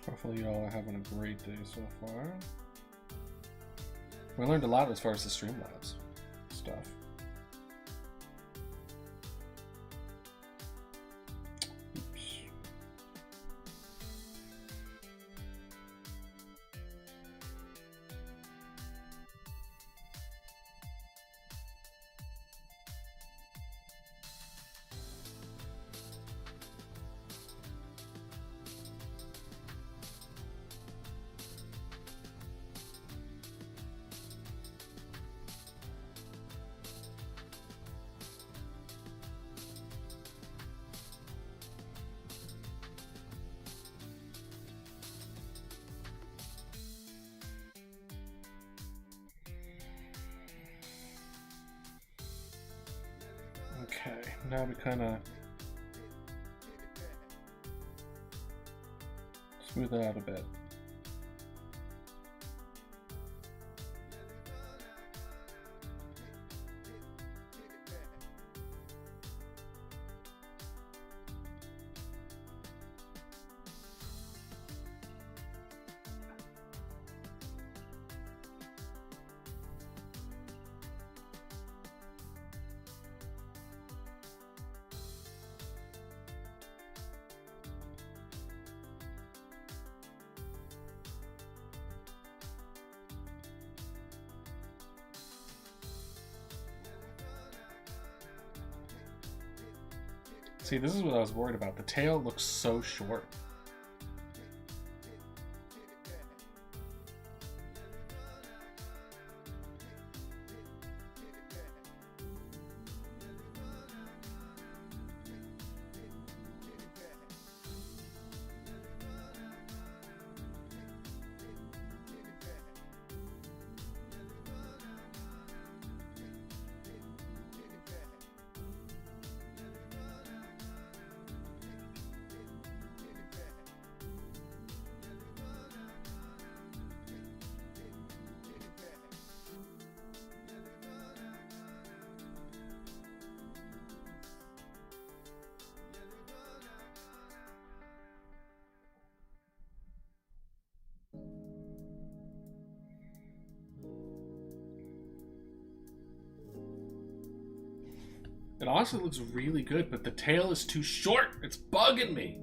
Hopefully you all are having a great day so far. We learned a lot as far as the Streamlabs stuff. Oops. Okay, now we kind of smooth it out a bit. See, this is what I was worried about. The tail looks so short. It honestly looks really good, but the tail is too short. It's bugging me.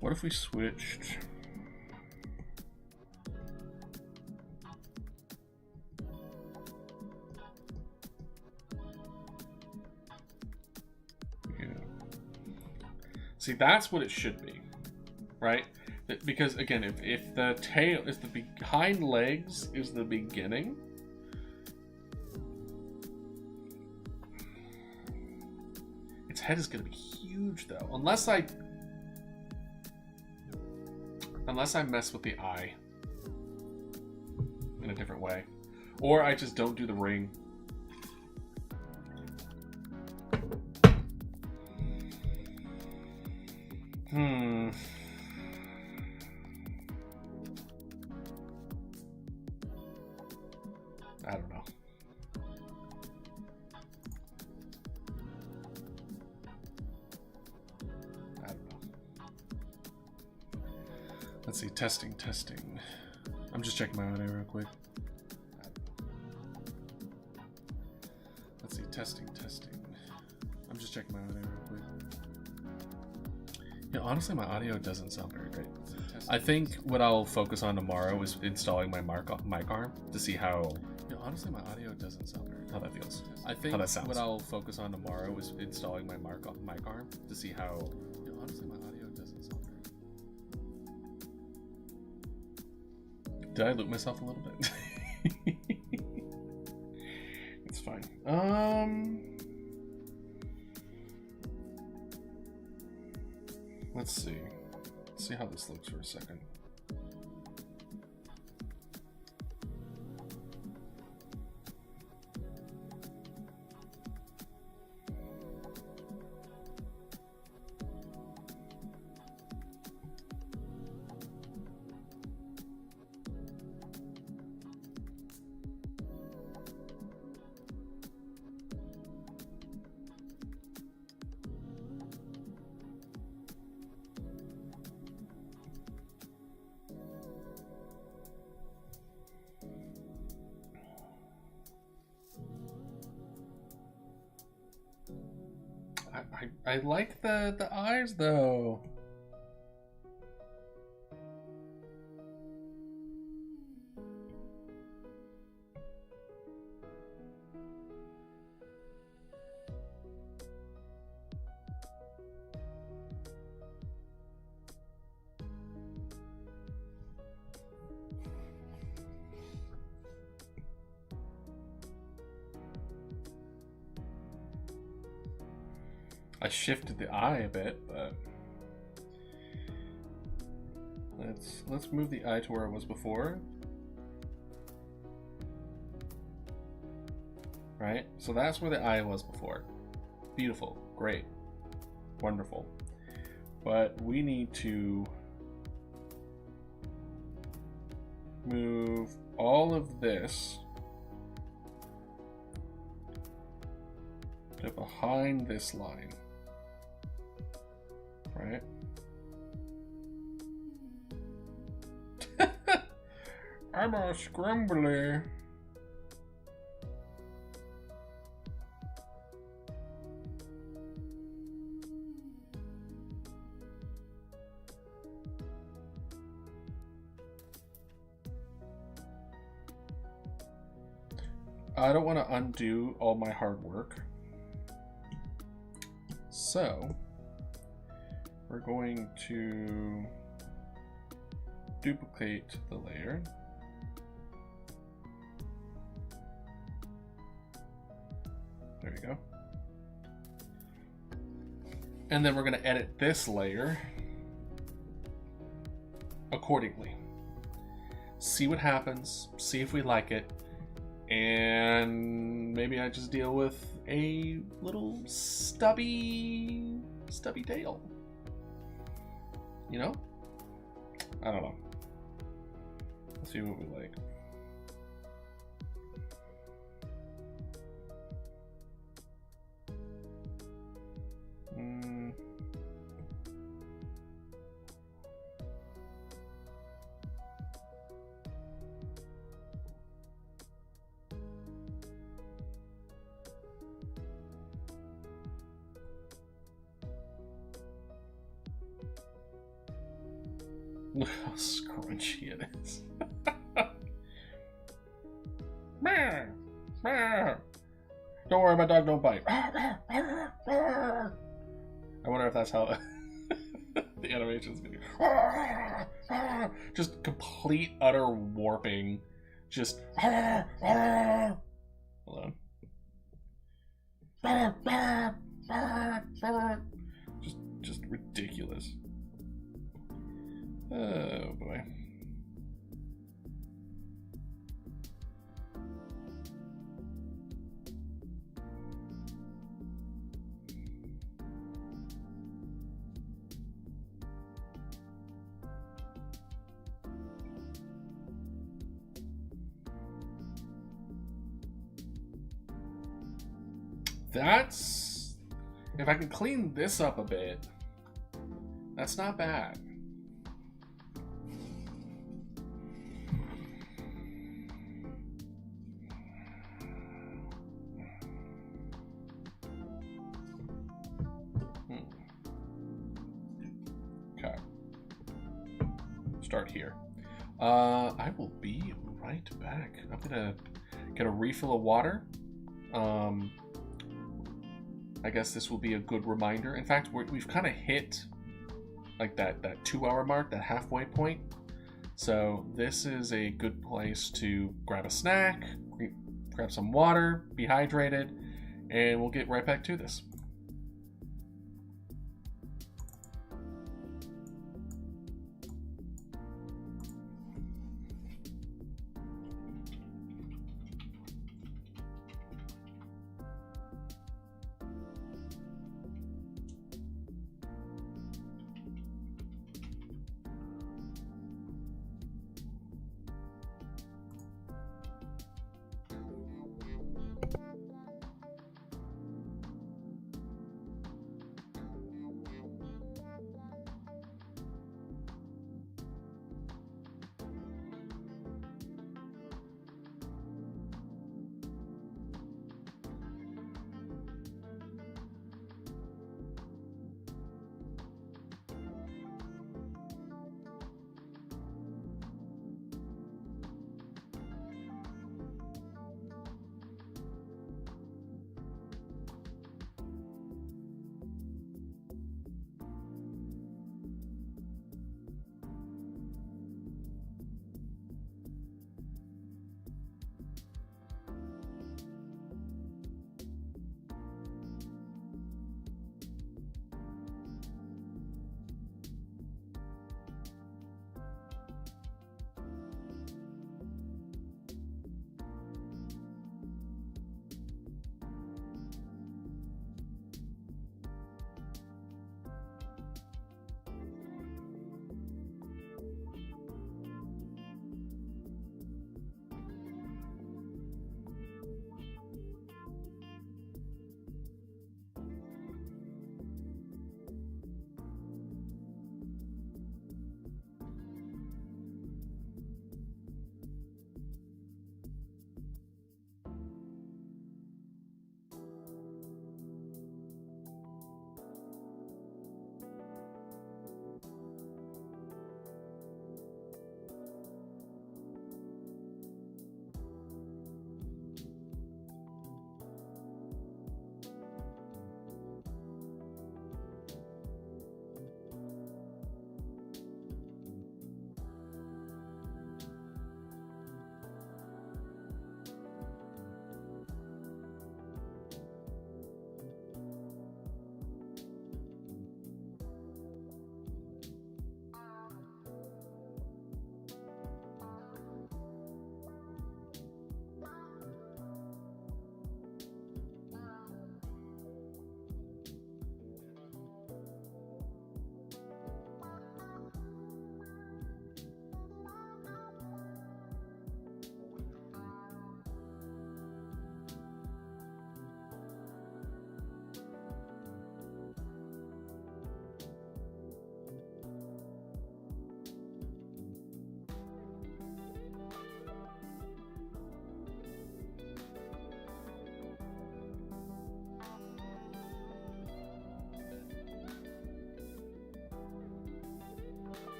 What if we switched? See, that's what it should be, right? Because again, if the tail, if the hind legs is the beginning, its head is going to be huge, though. Unless I mess with the eye in a different way, or I just don't do the ring. I don't know. Let's see, testing. I'm just checking my audio real quick. Let's see, testing. I'm just checking my audio real quick. Yeah, honestly, my audio doesn't sound very great. I think what I'll focus on tomorrow is installing my mic arm to see how. Yeah, honestly, my audio doesn't sound very. How that feels. I think how that sounds. What I'll focus on tomorrow is installing my mic arm to see how. Yeah, honestly, my audio doesn't sound very. Did I loop myself a little bit? It's fine. Let's see. Let's see how this looks for a second. I like the eyes though. I shifted the eye a bit, but let's move the eye to where it was before. Right? So that's where the eye was before. Beautiful, great, wonderful. But we need to move all of this to behind this line. Right? I'm a scrambler. I don't want to undo all my hard work. So we're going to duplicate the layer. There we go. And then we're going to edit this layer accordingly. See what happens, see if we like it, and maybe I just deal with a little stubby tail. You know? I don't know. Let's see what we like. Look how scrunchy it is. Don't worry, my dog don't bite. I wonder if that's how the animation's gonna be. Just complete utter warping. Just hold on. Just ridiculous. Oh boy. That's... if I can clean this up a bit, that's not bad. start here. I will be right back. I'm gonna get a refill of water. I guess this will be a good reminder. In fact, we've kind of hit like that 2-hour mark, that halfway point. So this is a good place to grab a snack, grab some water, be hydrated, and we'll get right back to this.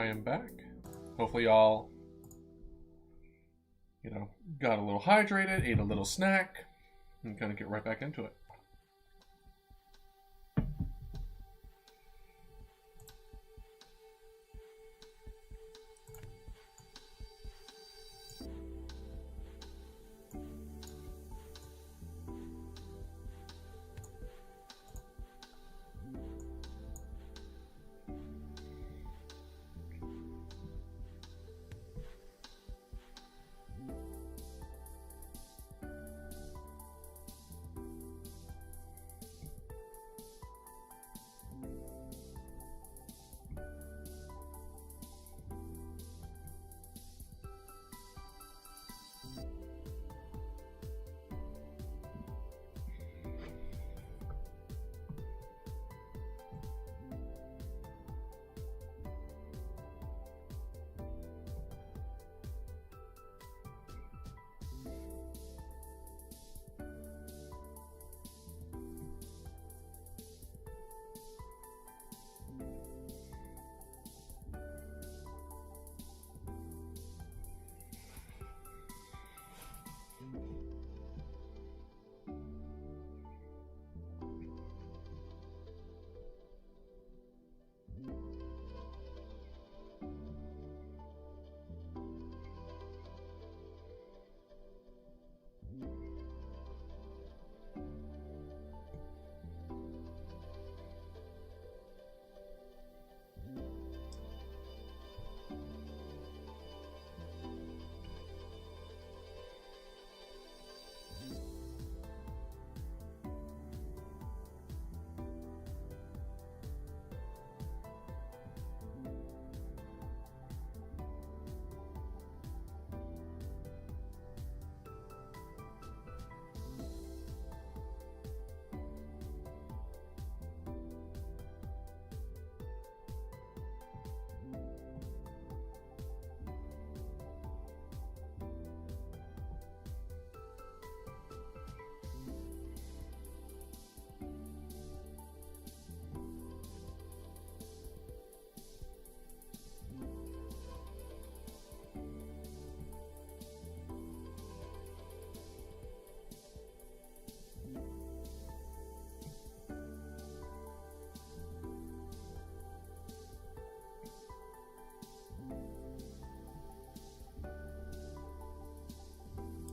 I am back. Hopefully y'all, got a little hydrated, ate a little snack, and kind of get right back into it.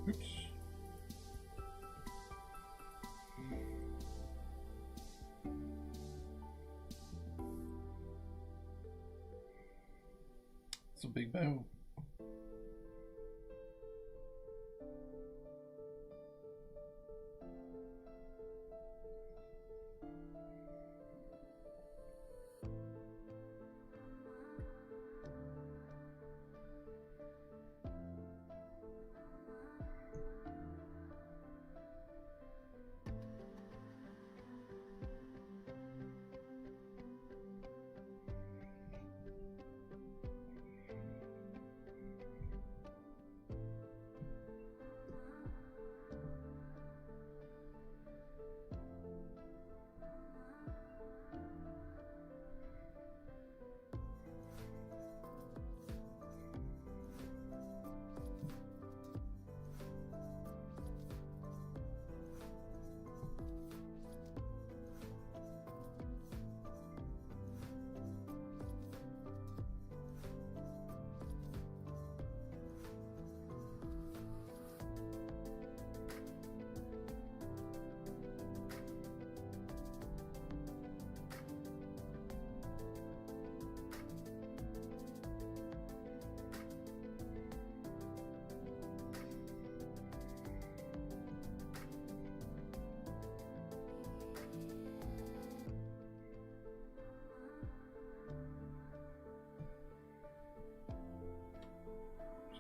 Oops. It's a big bow.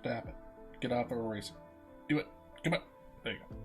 Stop it. Get off of erasing. Do it. Come on. There you go.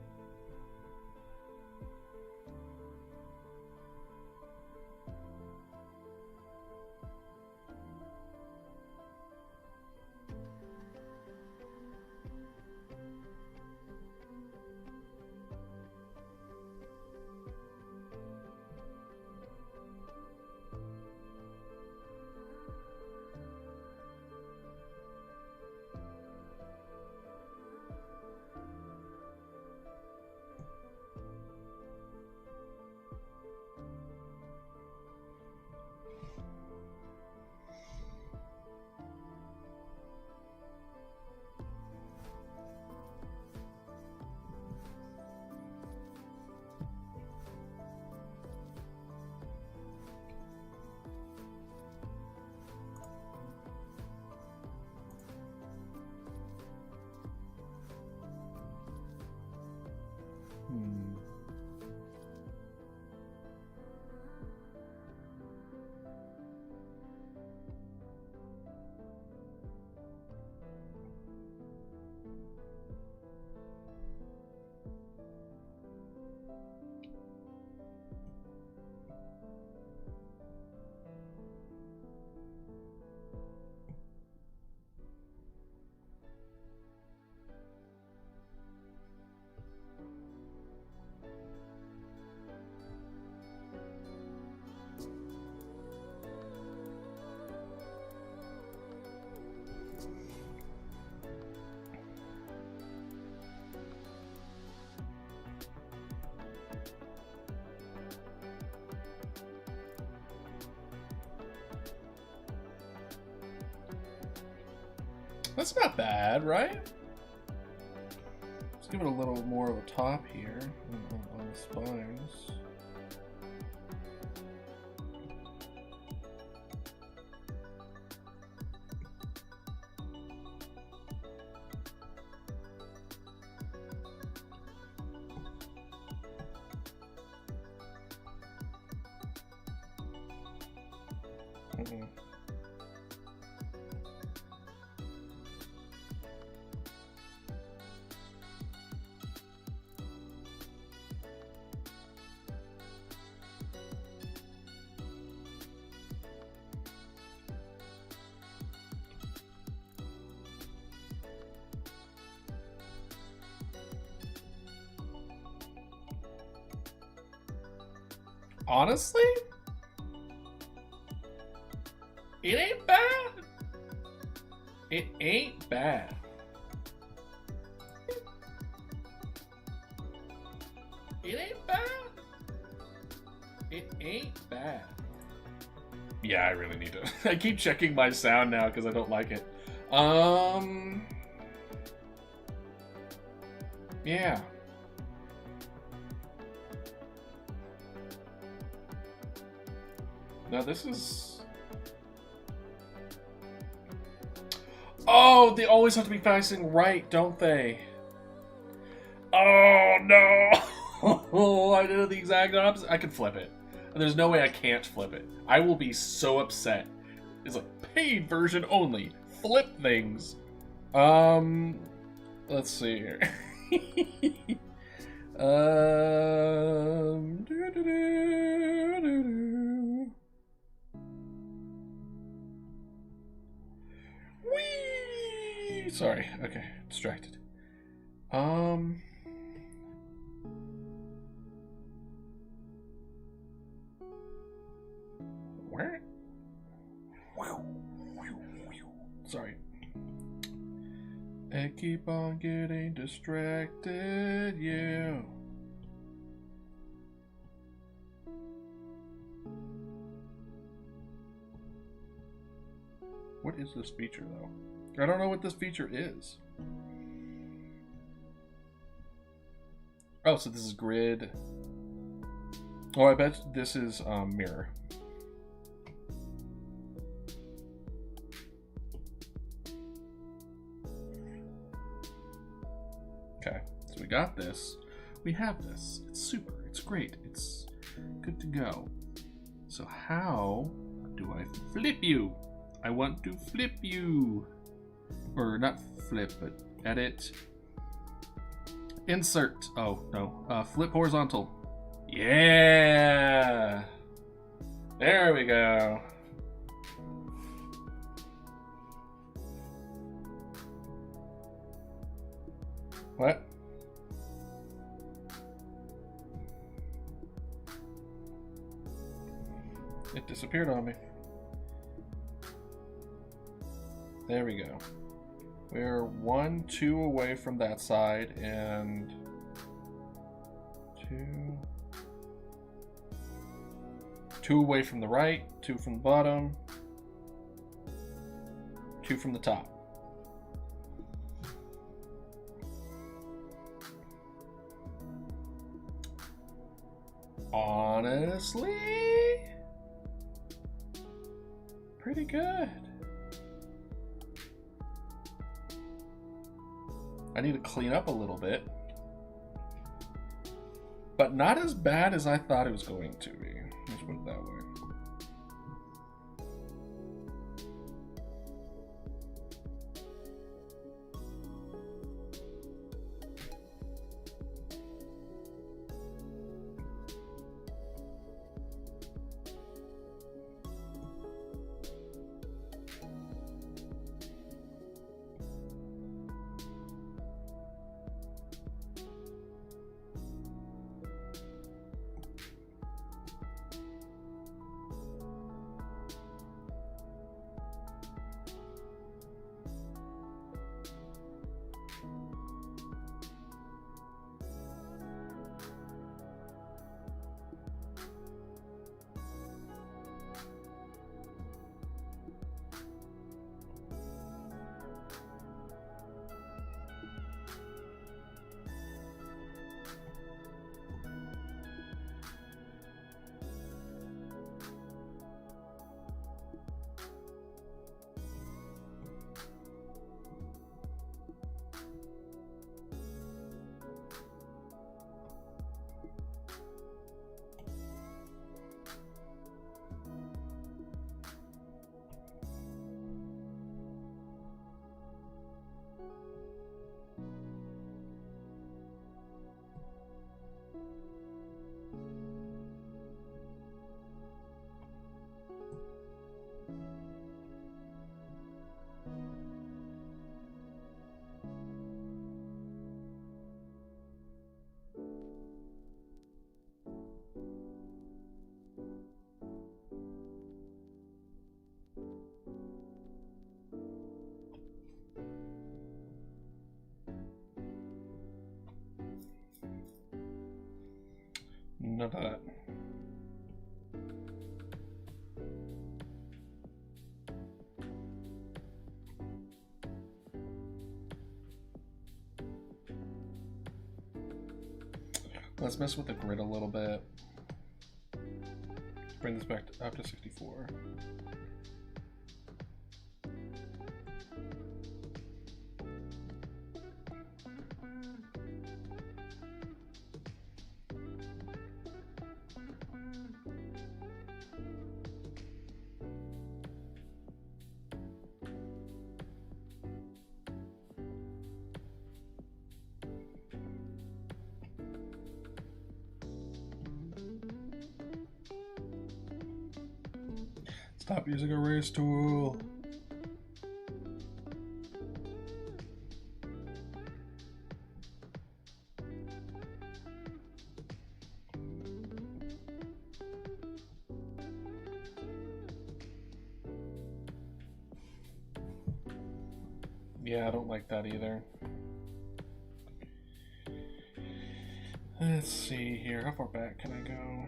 That's not bad, right? Let's give it a little more of a top here on the spines. Honestly, it ain't bad. It ain't bad. It ain't bad. It ain't bad. Yeah, I really need to. I keep checking my sound now because I don't like it. Yeah. Now this is... Oh, they always have to be facing right, don't they? Oh, no! Oh, I did the exact opposite. I can flip it. There's no way I can't flip it. I will be so upset. It's like, paid version only. Flip things. Let's see here. Whee! Sorry. Okay, distracted. Where? Sorry. I keep on getting distracted, yeah. What is this feature, though? I don't know what this feature is. Oh, so this is grid. Oh, I bet this is mirror. Okay, so we got this. We have this. It's super. It's great. It's good to go. So how do I flip you? I want to flip you. Or not flip, but edit. Insert. Oh, no. Flip horizontal. Yeah. There we go. What? It disappeared on me. There we go. We're 1, 2 away from that side, and 2 away from the right, 2 from the bottom, 2 from the top. Honestly, pretty good. I need to clean up a little bit, but not as bad as I thought it was going to be. Let's put it that way. None of that. Let's mess with the grid a little bit. Bring this back up to 64. Stop using a erase tool. Yeah, I don't like that either. Let's see here. How far back can I go?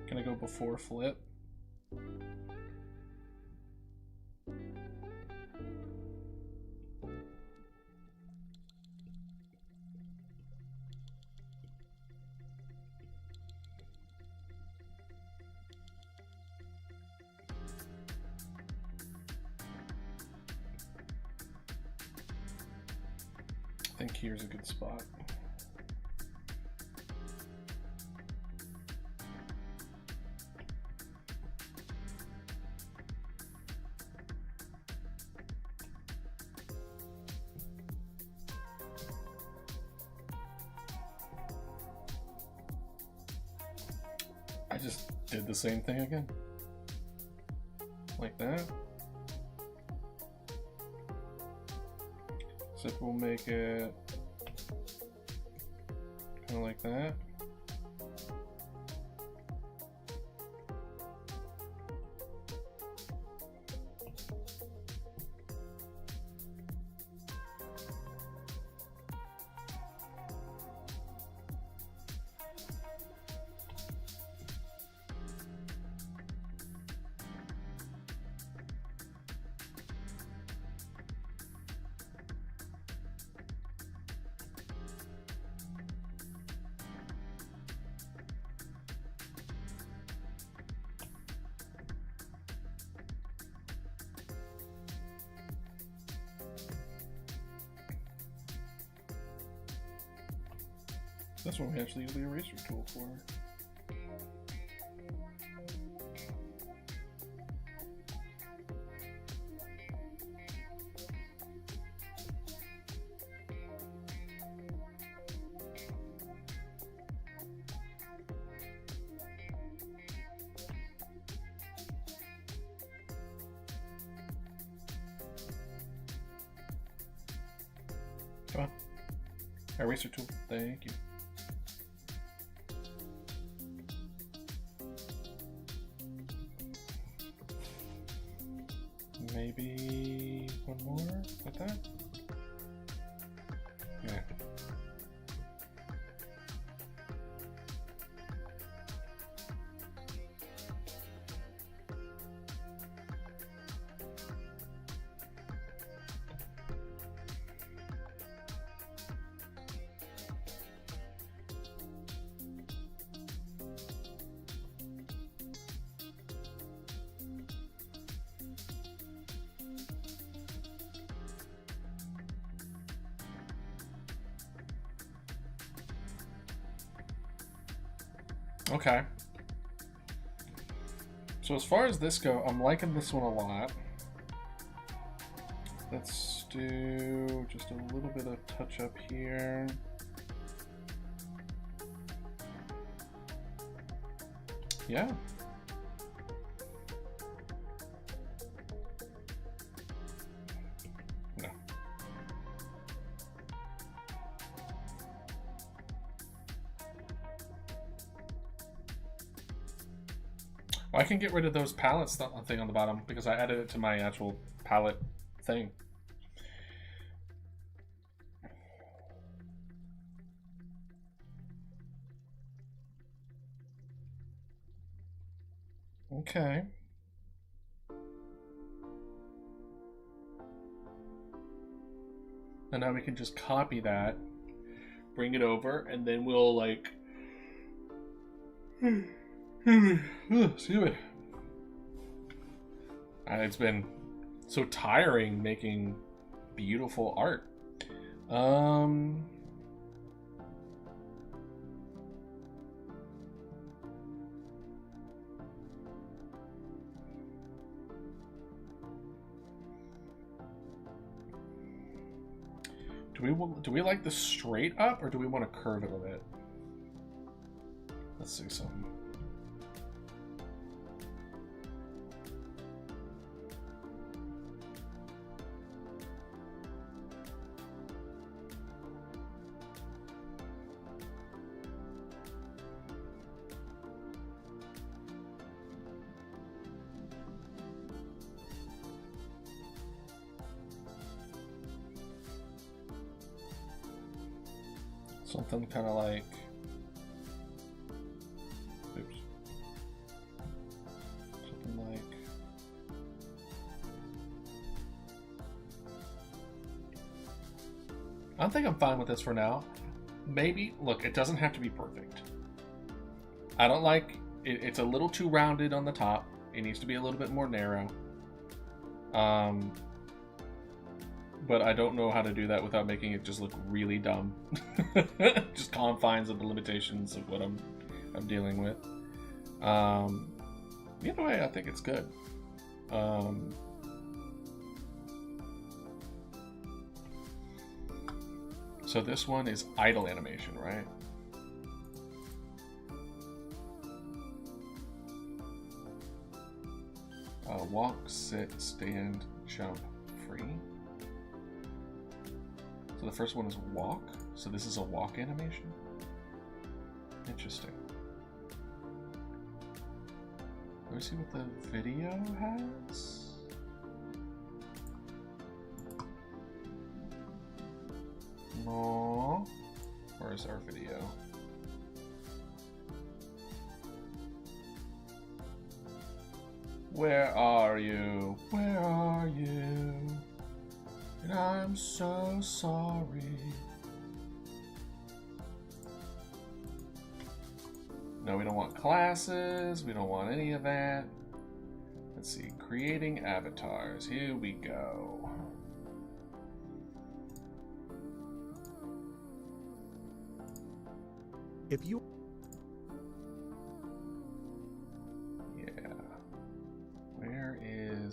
Can I go before flip? I think here's a good spot. I just did the same thing again. Like that. So we'll make it kind of like that. That's what we actually use the eraser tool for. Come on. Eraser tool. Thank you. Maybe one more like that? Yeah. Okay. So as far as this go, I'm liking this one a lot. Let's do just a little bit of touch up here. Yeah. No. I can get rid of those palettes thing on the bottom because I added it to my actual palette thing. Okay. And now we can just copy that, bring it over, and then we'll like... Excuse me. It's been so tiring making beautiful art. Do we like the straight up, or do we want to curve it a bit? Let's see something. Something kind of like... Oops. Something like... I think I'm fine with this for now. Maybe, look, it doesn't have to be perfect. I don't like... It's a little too rounded on the top. It needs to be a little bit more narrow. But I don't know how to do that without making it just look really dumb. Just confines of the limitations of what I'm dealing with. Either way, I think it's good. So this one is idle animation, right? Walk, sit, stand, jump, free. So the first one is walk. So this is a walk animation. Interesting. Let me see what the video has. No. Where's our video? Where are you? Where are you? And I'm so sorry. No, we don't want classes. We don't want any of that. Let's see. Creating avatars. Here we go. If you... Yeah.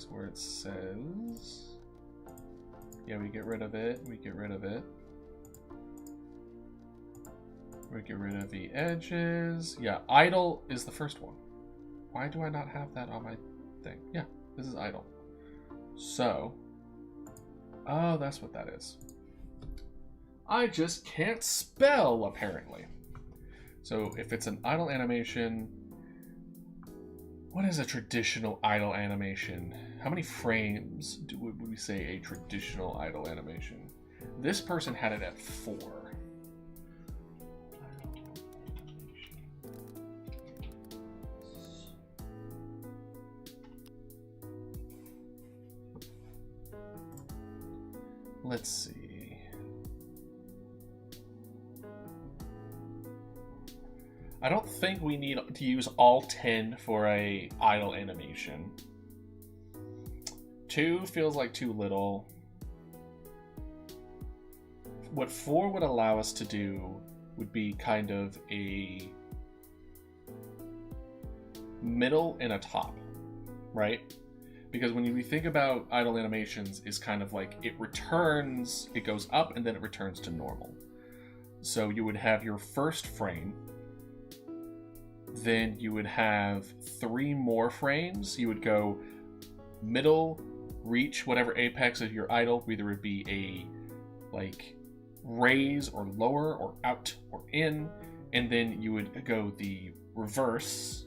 Where it says... Yeah, we get rid of it. We get rid of it. We get rid of the edges. Yeah, idle is the first one. Why do I not have that on my thing? Yeah, this is idle. So, oh, that's what that is. I just can't spell, apparently. So if it's an idle animation, what is a traditional idle animation? How many frames would we say a traditional idle animation? This person had it at 4. Let's see. I don't think we need to use all 10 for a idle animation. 2 feels like too little. What 4 would allow us to do would be kind of a middle and a top, right? Because when we think about idle animations, is kind of like it returns, it goes up and then it returns to normal. So you would have your first frame, then you would have 3 more frames. You would go middle, reach whatever apex of your idle, whether it be a like raise or lower or out or in, and then you would go the reverse.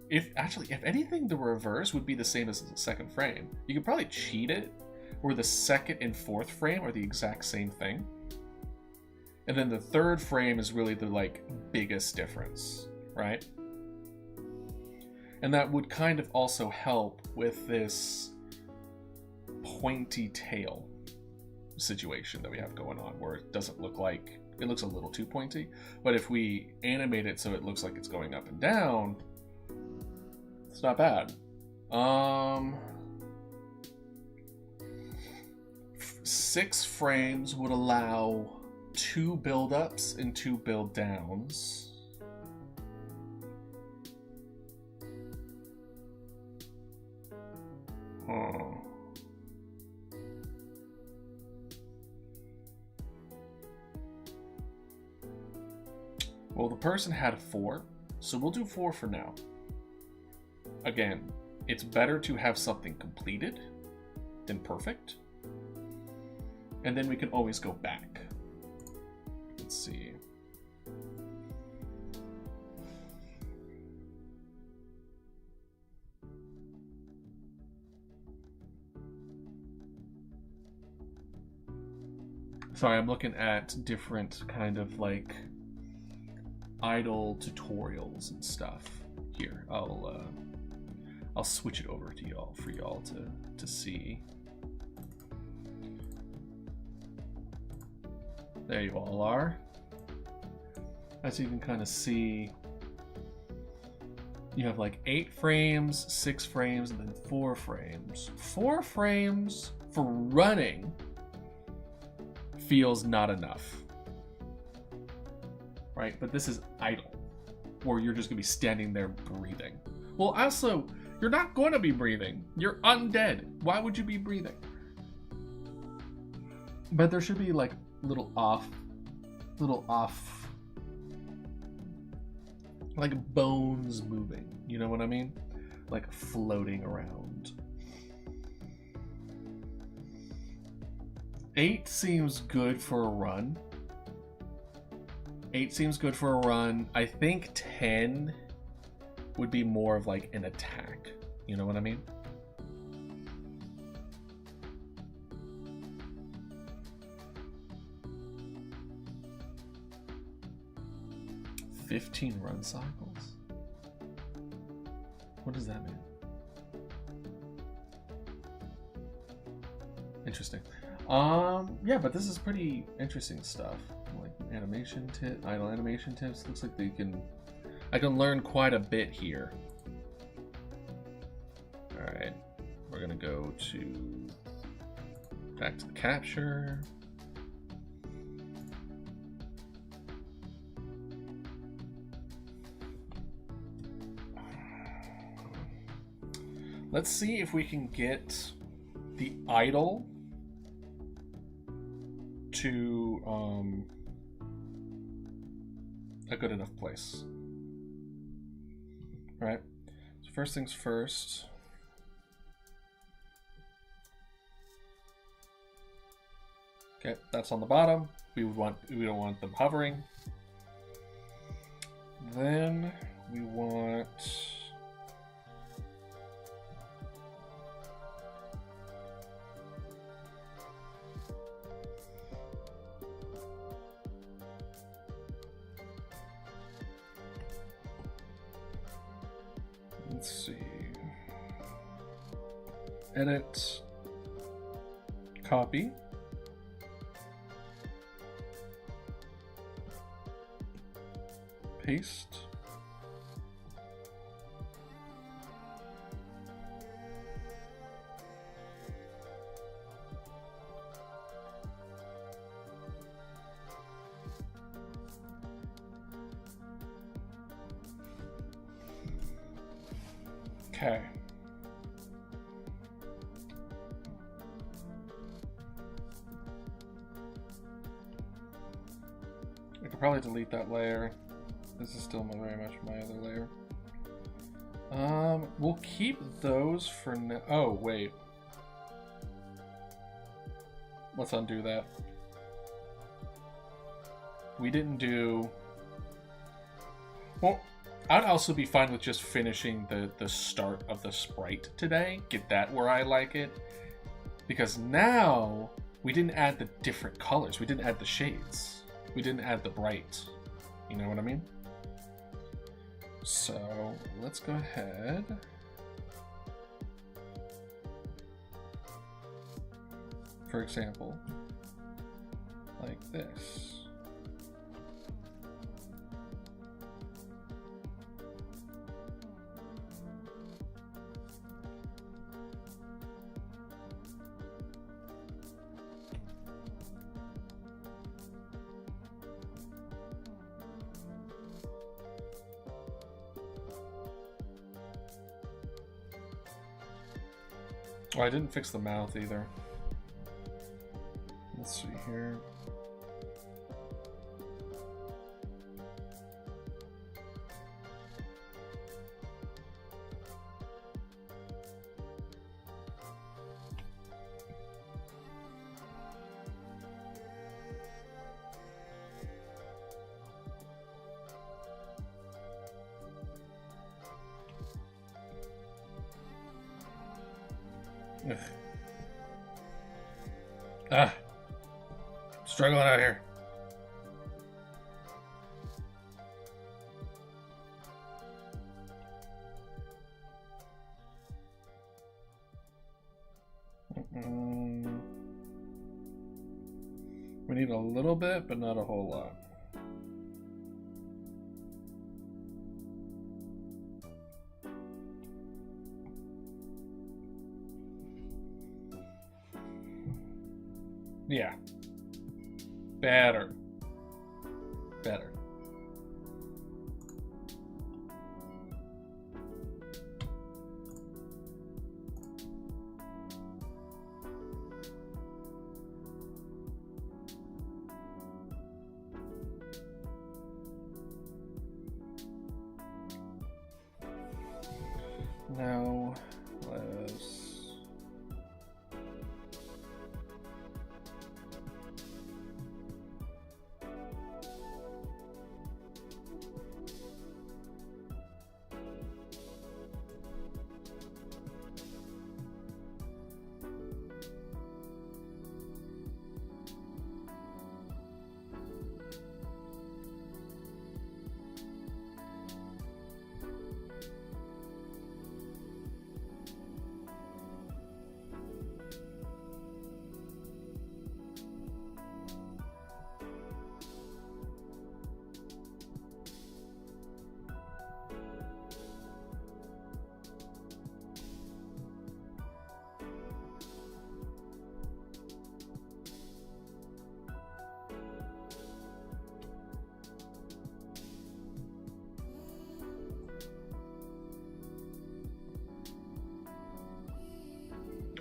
If anything, the reverse would be the same as the second frame. You could probably cheat it, where the second and fourth frame are the exact same thing. And then the third frame is really the like biggest difference, right? And that would kind of also help with this pointy tail situation that we have going on, where it doesn't look like, it looks a little too pointy, but if we animate it so it looks like it's going up and down, it's not bad. 6 frames would allow 2 build-ups and 2 build-downs. Well, the person had 4, so we'll do 4 for now. Again, it's better to have something completed than perfect. And then we can always go back. Let's see. Sorry, I'm looking at different kind of like idle tutorials and stuff. Here, I'll switch it over to y'all for y'all to see. There you all are. As you can kind of see, you have like 8 frames, 6 frames, and then 4 frames. 4 frames for running feels not enough, right? But this is idle, where you're just gonna be standing there breathing. Well, also, you're not going to be breathing. You're undead. Why would you be breathing? But there should be like little off, like bones moving. You know what I mean? Like floating around. 8 seems good for a run. 8 seems good for a run. I think 10 would be more of like an attack. You know what I mean? "15 run cycles? What does that mean?" Interesting. Yeah, but this is pretty interesting stuff. Like animation tip, idle animation tips. Looks like I can learn quite a bit here. All right, we're gonna go back to the capture. Let's see if we can get the idle to a good enough place. All right, so first things first. Okay, that's on the bottom. We don't want them hovering. Then we want let's see. Edit, copy. Paste. Okay. I could probably delete that layer. This is still very much my other layer. We'll keep those for now. Oh, wait. Let's undo that. We didn't do... Well, I'd also be fine with just finishing the start of the sprite today. Get that where I like it. Because now, we didn't add the different colors. We didn't add the shades. We didn't add the bright. You know what I mean? So let's go ahead. For example, like this. Oh, I didn't fix the mouth either. Let's see here. Ugh. Ah, struggling out here. We need a little bit, but not a whole lot. Yeah. Better. Better. Now, let's...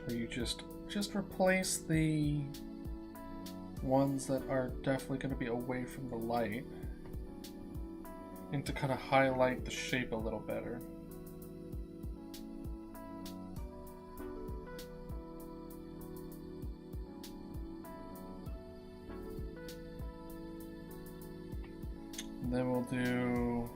Or you just replace the ones that are definitely going to be away from the light, and to kind of highlight the shape a little better. And then we'll do...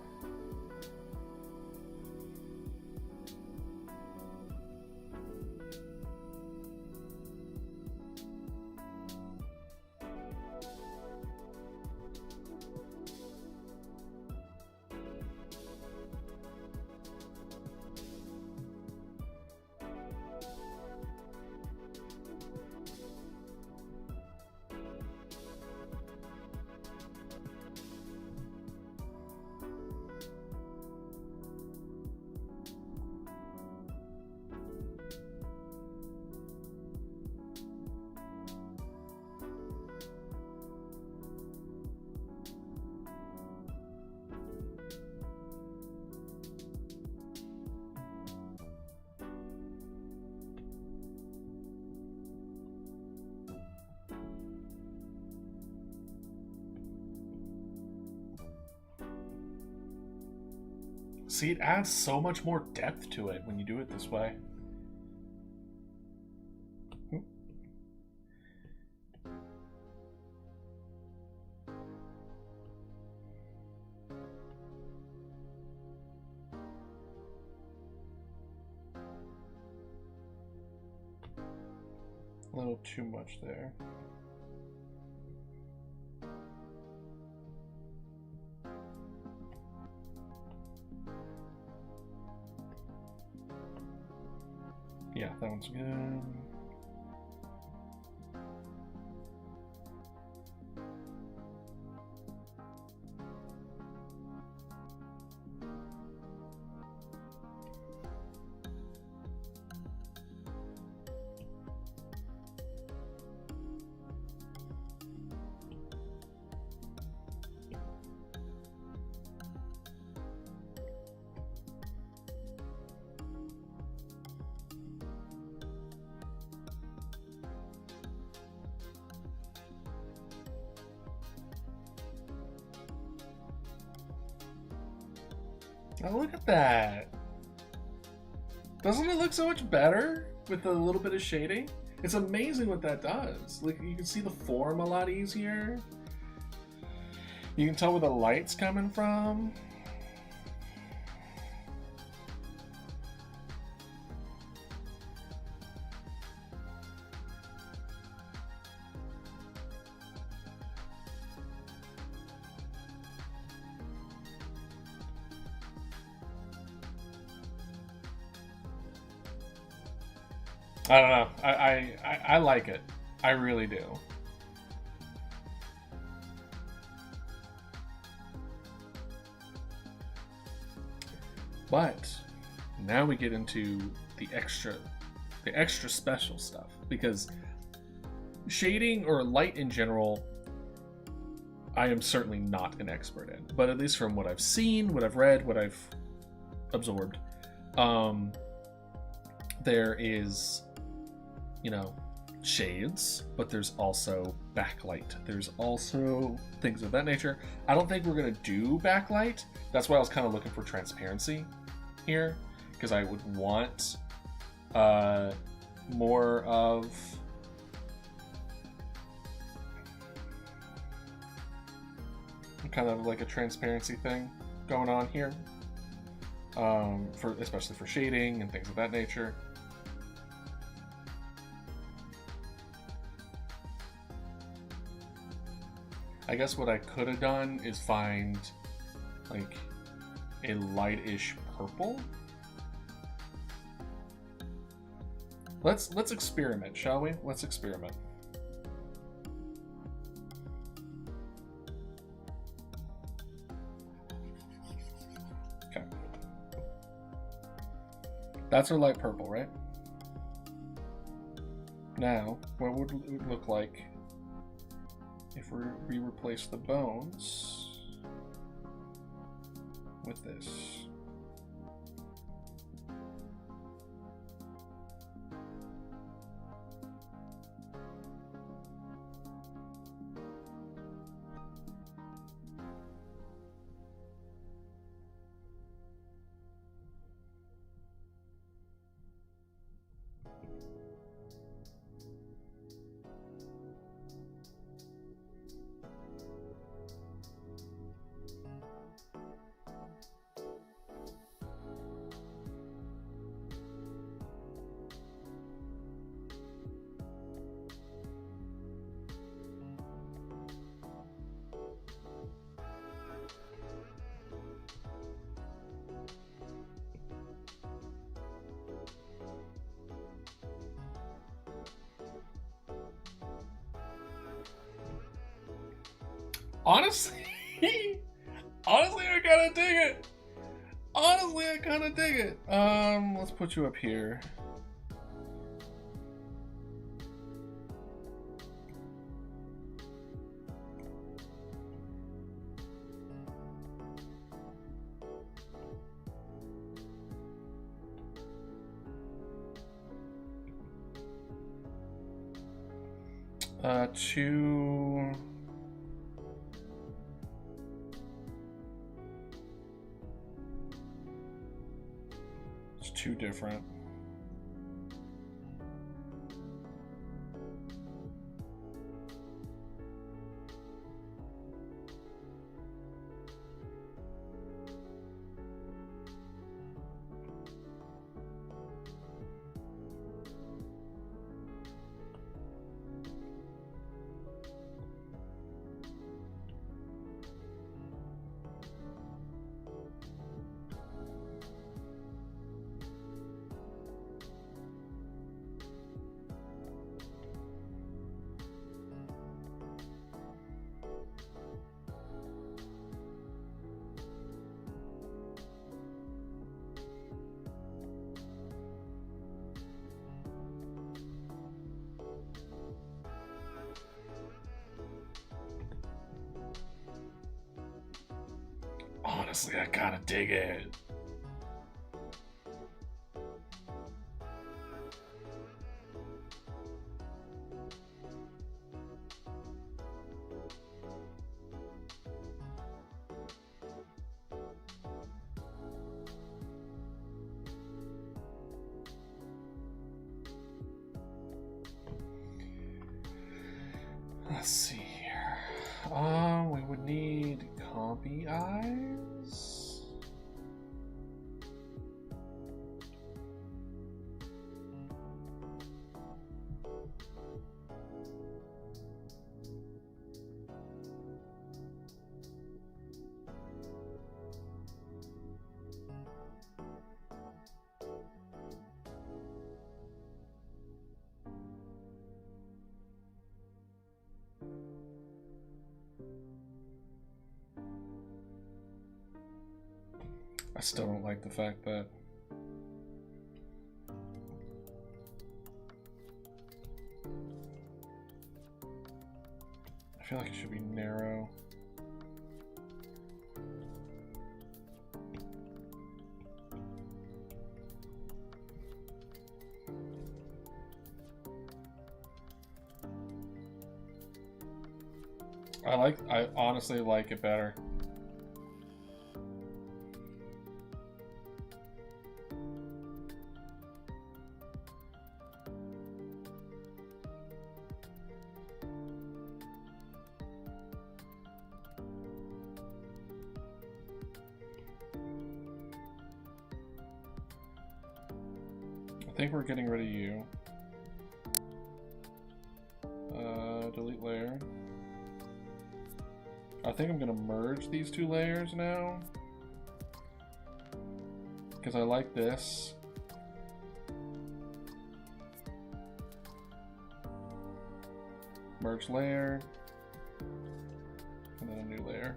See, it adds so much more depth to it when you do it this way. A little too much there. Sounds good. Oh, look at that. Doesn't it look so much better with a little bit of shading? It's amazing what that does. Like, you can see the form a lot easier. You can tell where the light's coming from. I don't know. I like it. I really do. But now we get into the extra special stuff, because shading or light in general, I am certainly not an expert in. But at least from what I've seen, what I've read, what I've absorbed, there is, you know, shades, but there's also backlight. There's also things of that nature. I don't think we're gonna do backlight. That's why I was kind of looking for transparency here, because I would want more of kind of like a transparency thing going on here, especially for shading and things of that nature. I guess what I could have done is find like a lightish purple. Let's experiment, shall we? Let's experiment. Okay. That's our light purple, right? Now, what would it look like if we replace the bones with this? Honestly, I kind of dig it. Honestly, I kind of dig it. Let's put you up here. It's too different. Honestly, I kind of dig it. Let's see here. We would need Compy eyes. I still don't like the fact that I feel like it should be narrow. I honestly like it better. I think we're getting rid of you. Delete layer. I think I'm gonna merge these two layers now, because I like this. Merge layer, and then a new layer.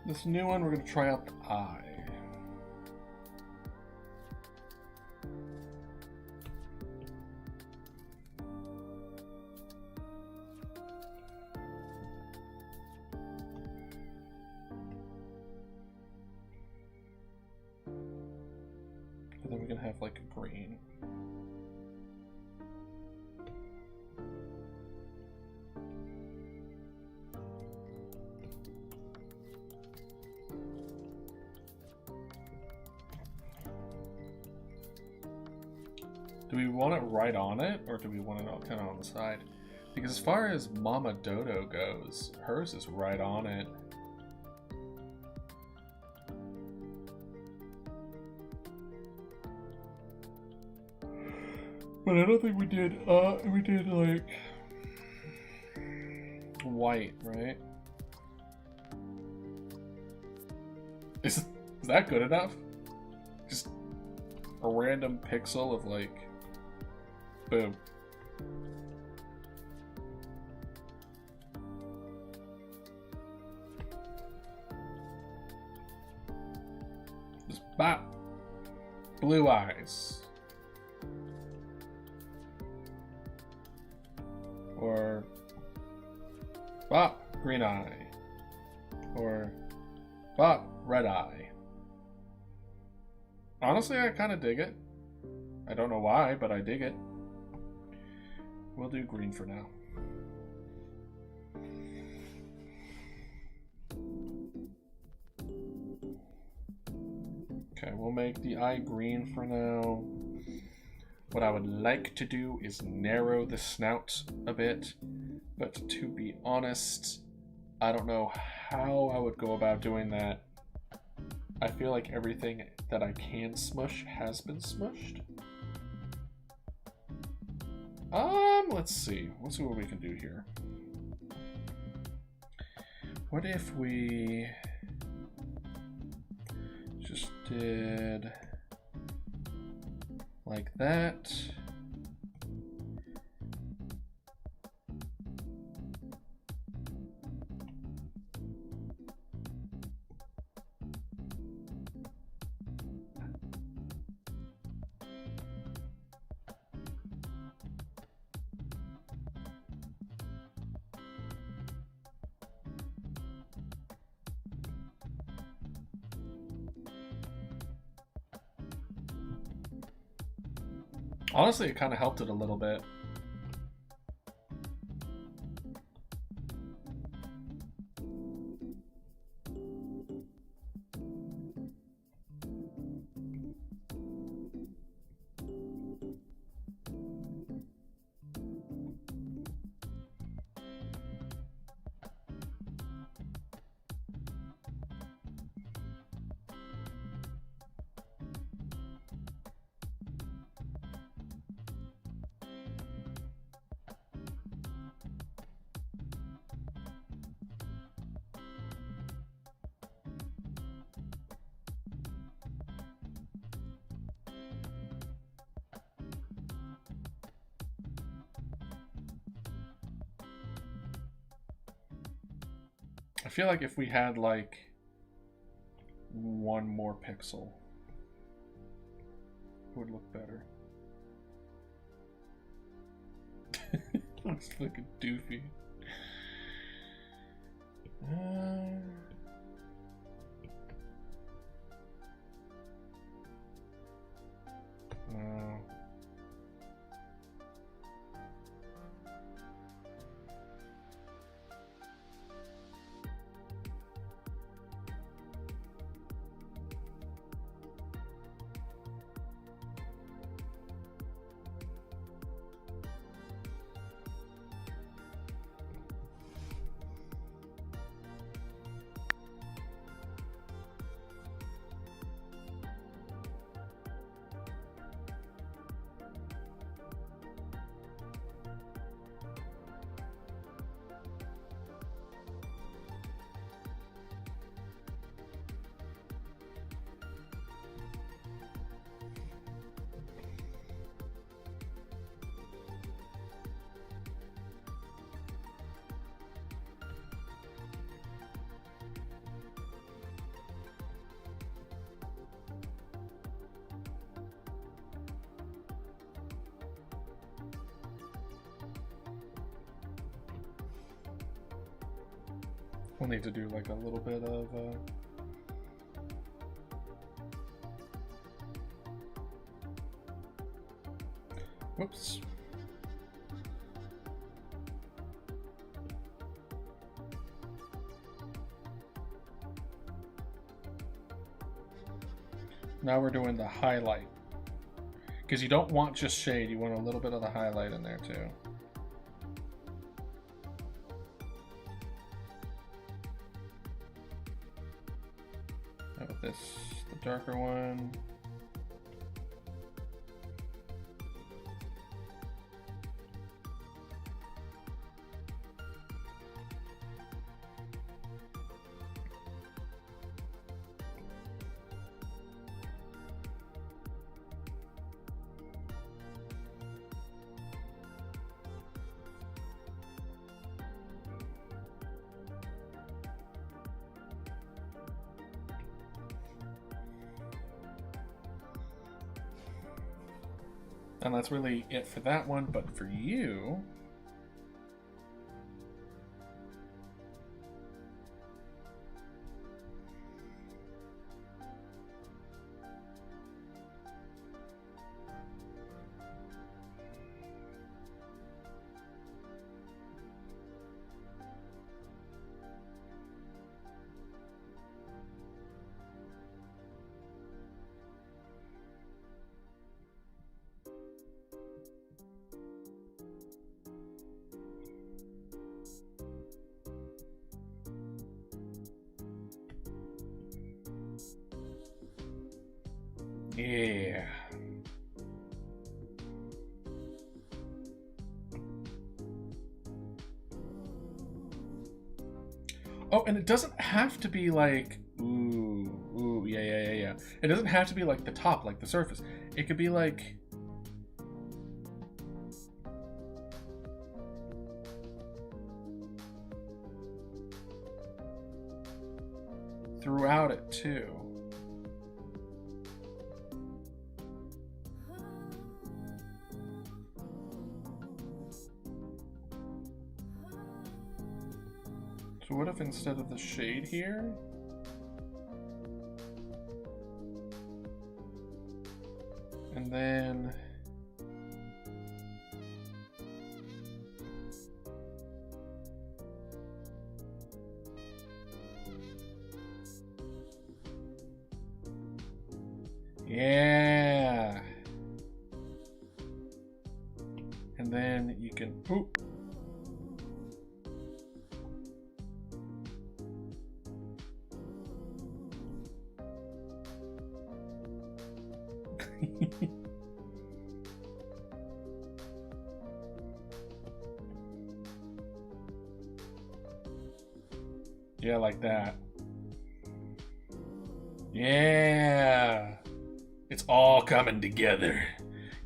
This new one, we're gonna try out the eye. And then we're gonna have like a green. Do we want it right on it, or do we want it kind of on the side? Because as far as Mama Dodo goes, hers is right on it. But I don't think we did like white, right? Is that good enough? Just a random pixel of like, boom. Just bop. Blue eyes. Or bop, green eye. Or bop, red eye. Honestly, I kind of dig it. I don't know why, but I dig it. We'll do green for now. Okay, we'll make the eye green for now. What I would like to do is narrow the snout a bit, but to be honest, I don't know how I would go about doing that. I feel like everything that I can smush has been smushed. Let's see what we can do here. What if we just did like that? Honestly, it kind of helped it a little bit. I feel like if we had like one more pixel, it would look better. Looks fucking doofy. We'll need to do like a little bit of whoops. Now we're doing the highlight. Because you don't want just shade, you want a little bit of the highlight in there too. With this, the darker one. And that's really it for that one, but for you... Yeah. Oh, and it doesn't have to be like, ooh, yeah. It doesn't have to be like the top, like the surface. It could be like, throughout it too. So what if instead of the shade here, and then Yeah. And then you can poop. Yeah, like that. Yeah. It's all coming together.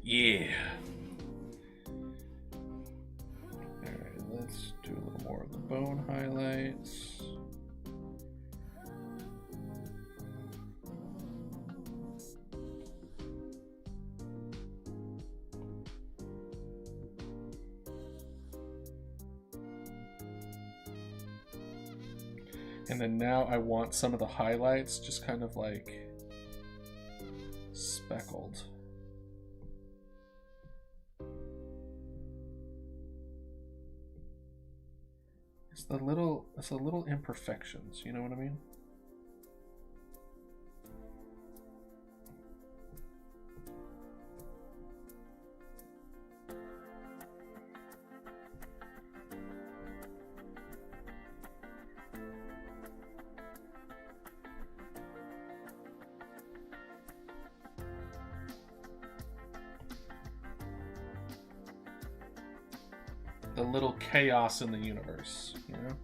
Yeah. Alright, let's do a little more of the bone highlights. And then now I want some of the highlights just kind of like speckled. It's the little imperfections, you know what I mean? The little chaos in the universe, you know?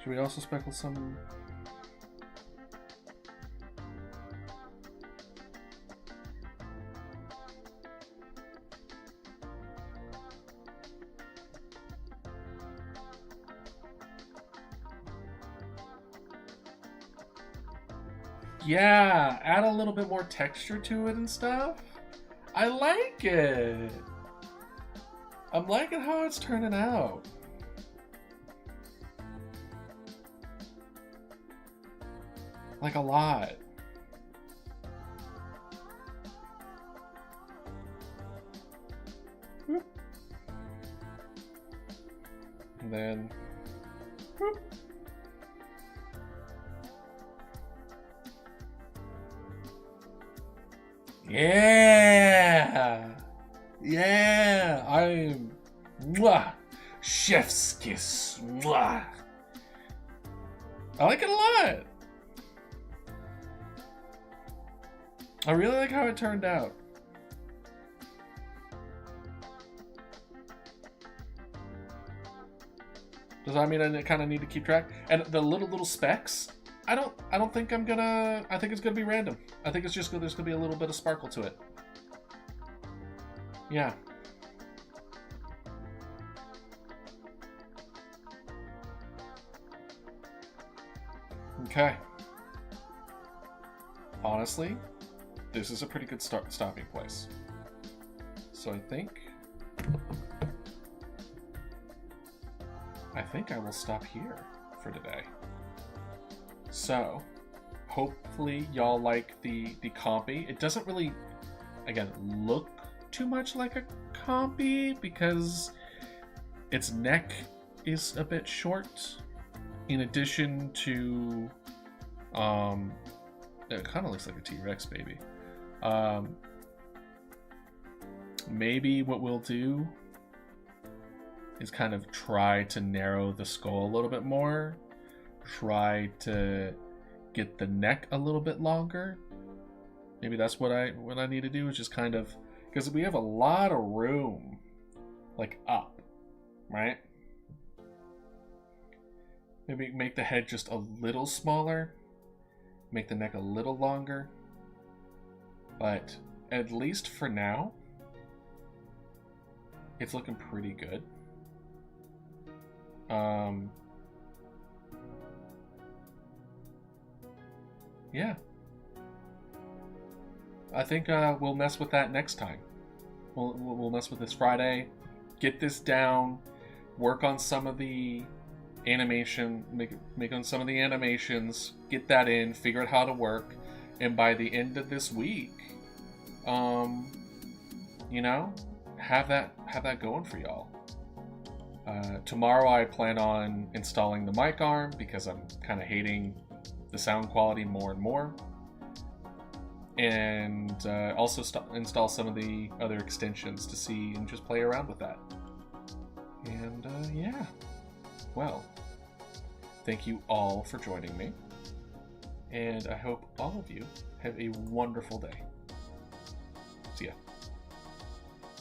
Should we also speckle some? Yeah, add a little bit more texture to it and stuff. I like it. I'm liking how it's turning out. Like a lot. Whoop. And then whoop. Yeah. Yeah, I'm mwah, chef's kiss. Mwah. I like it a lot. I really like how it turned out. Does that mean I kind of need to keep track? And the little specks, I don't think I'm gonna. I think it's gonna be random. I think it's just there's gonna be a little bit of sparkle to it. Yeah. Okay. Honestly, this is a pretty good stopping place. So I think I will stop here for today. So, hopefully y'all like the compy. It doesn't really, again, look too much like a compy because its neck is a bit short. In addition to, it kind of looks like a T-Rex baby. Maybe what we'll do is kind of try to narrow the skull a little bit more. Try to get the neck a little bit longer. Maybe that's what I need to do is just kind of, because we have a lot of room, like up, right? Maybe make the head just a little smaller, make the neck a little longer. But at least for now, it's looking pretty good. Yeah. I think we'll mess with that next time. We'll mess with this Friday, get this down, work on some of the animation, make on some of the animations, get that in, figure out how to work, and by the end of this week, you know, have that going for y'all. Tomorrow I plan on installing the mic arm because I'm kind of hating the sound quality more and more. and also install some of the other extensions to see and just play around with that. And yeah, well, thank you all for joining me, and I hope all of you have a wonderful day. See ya.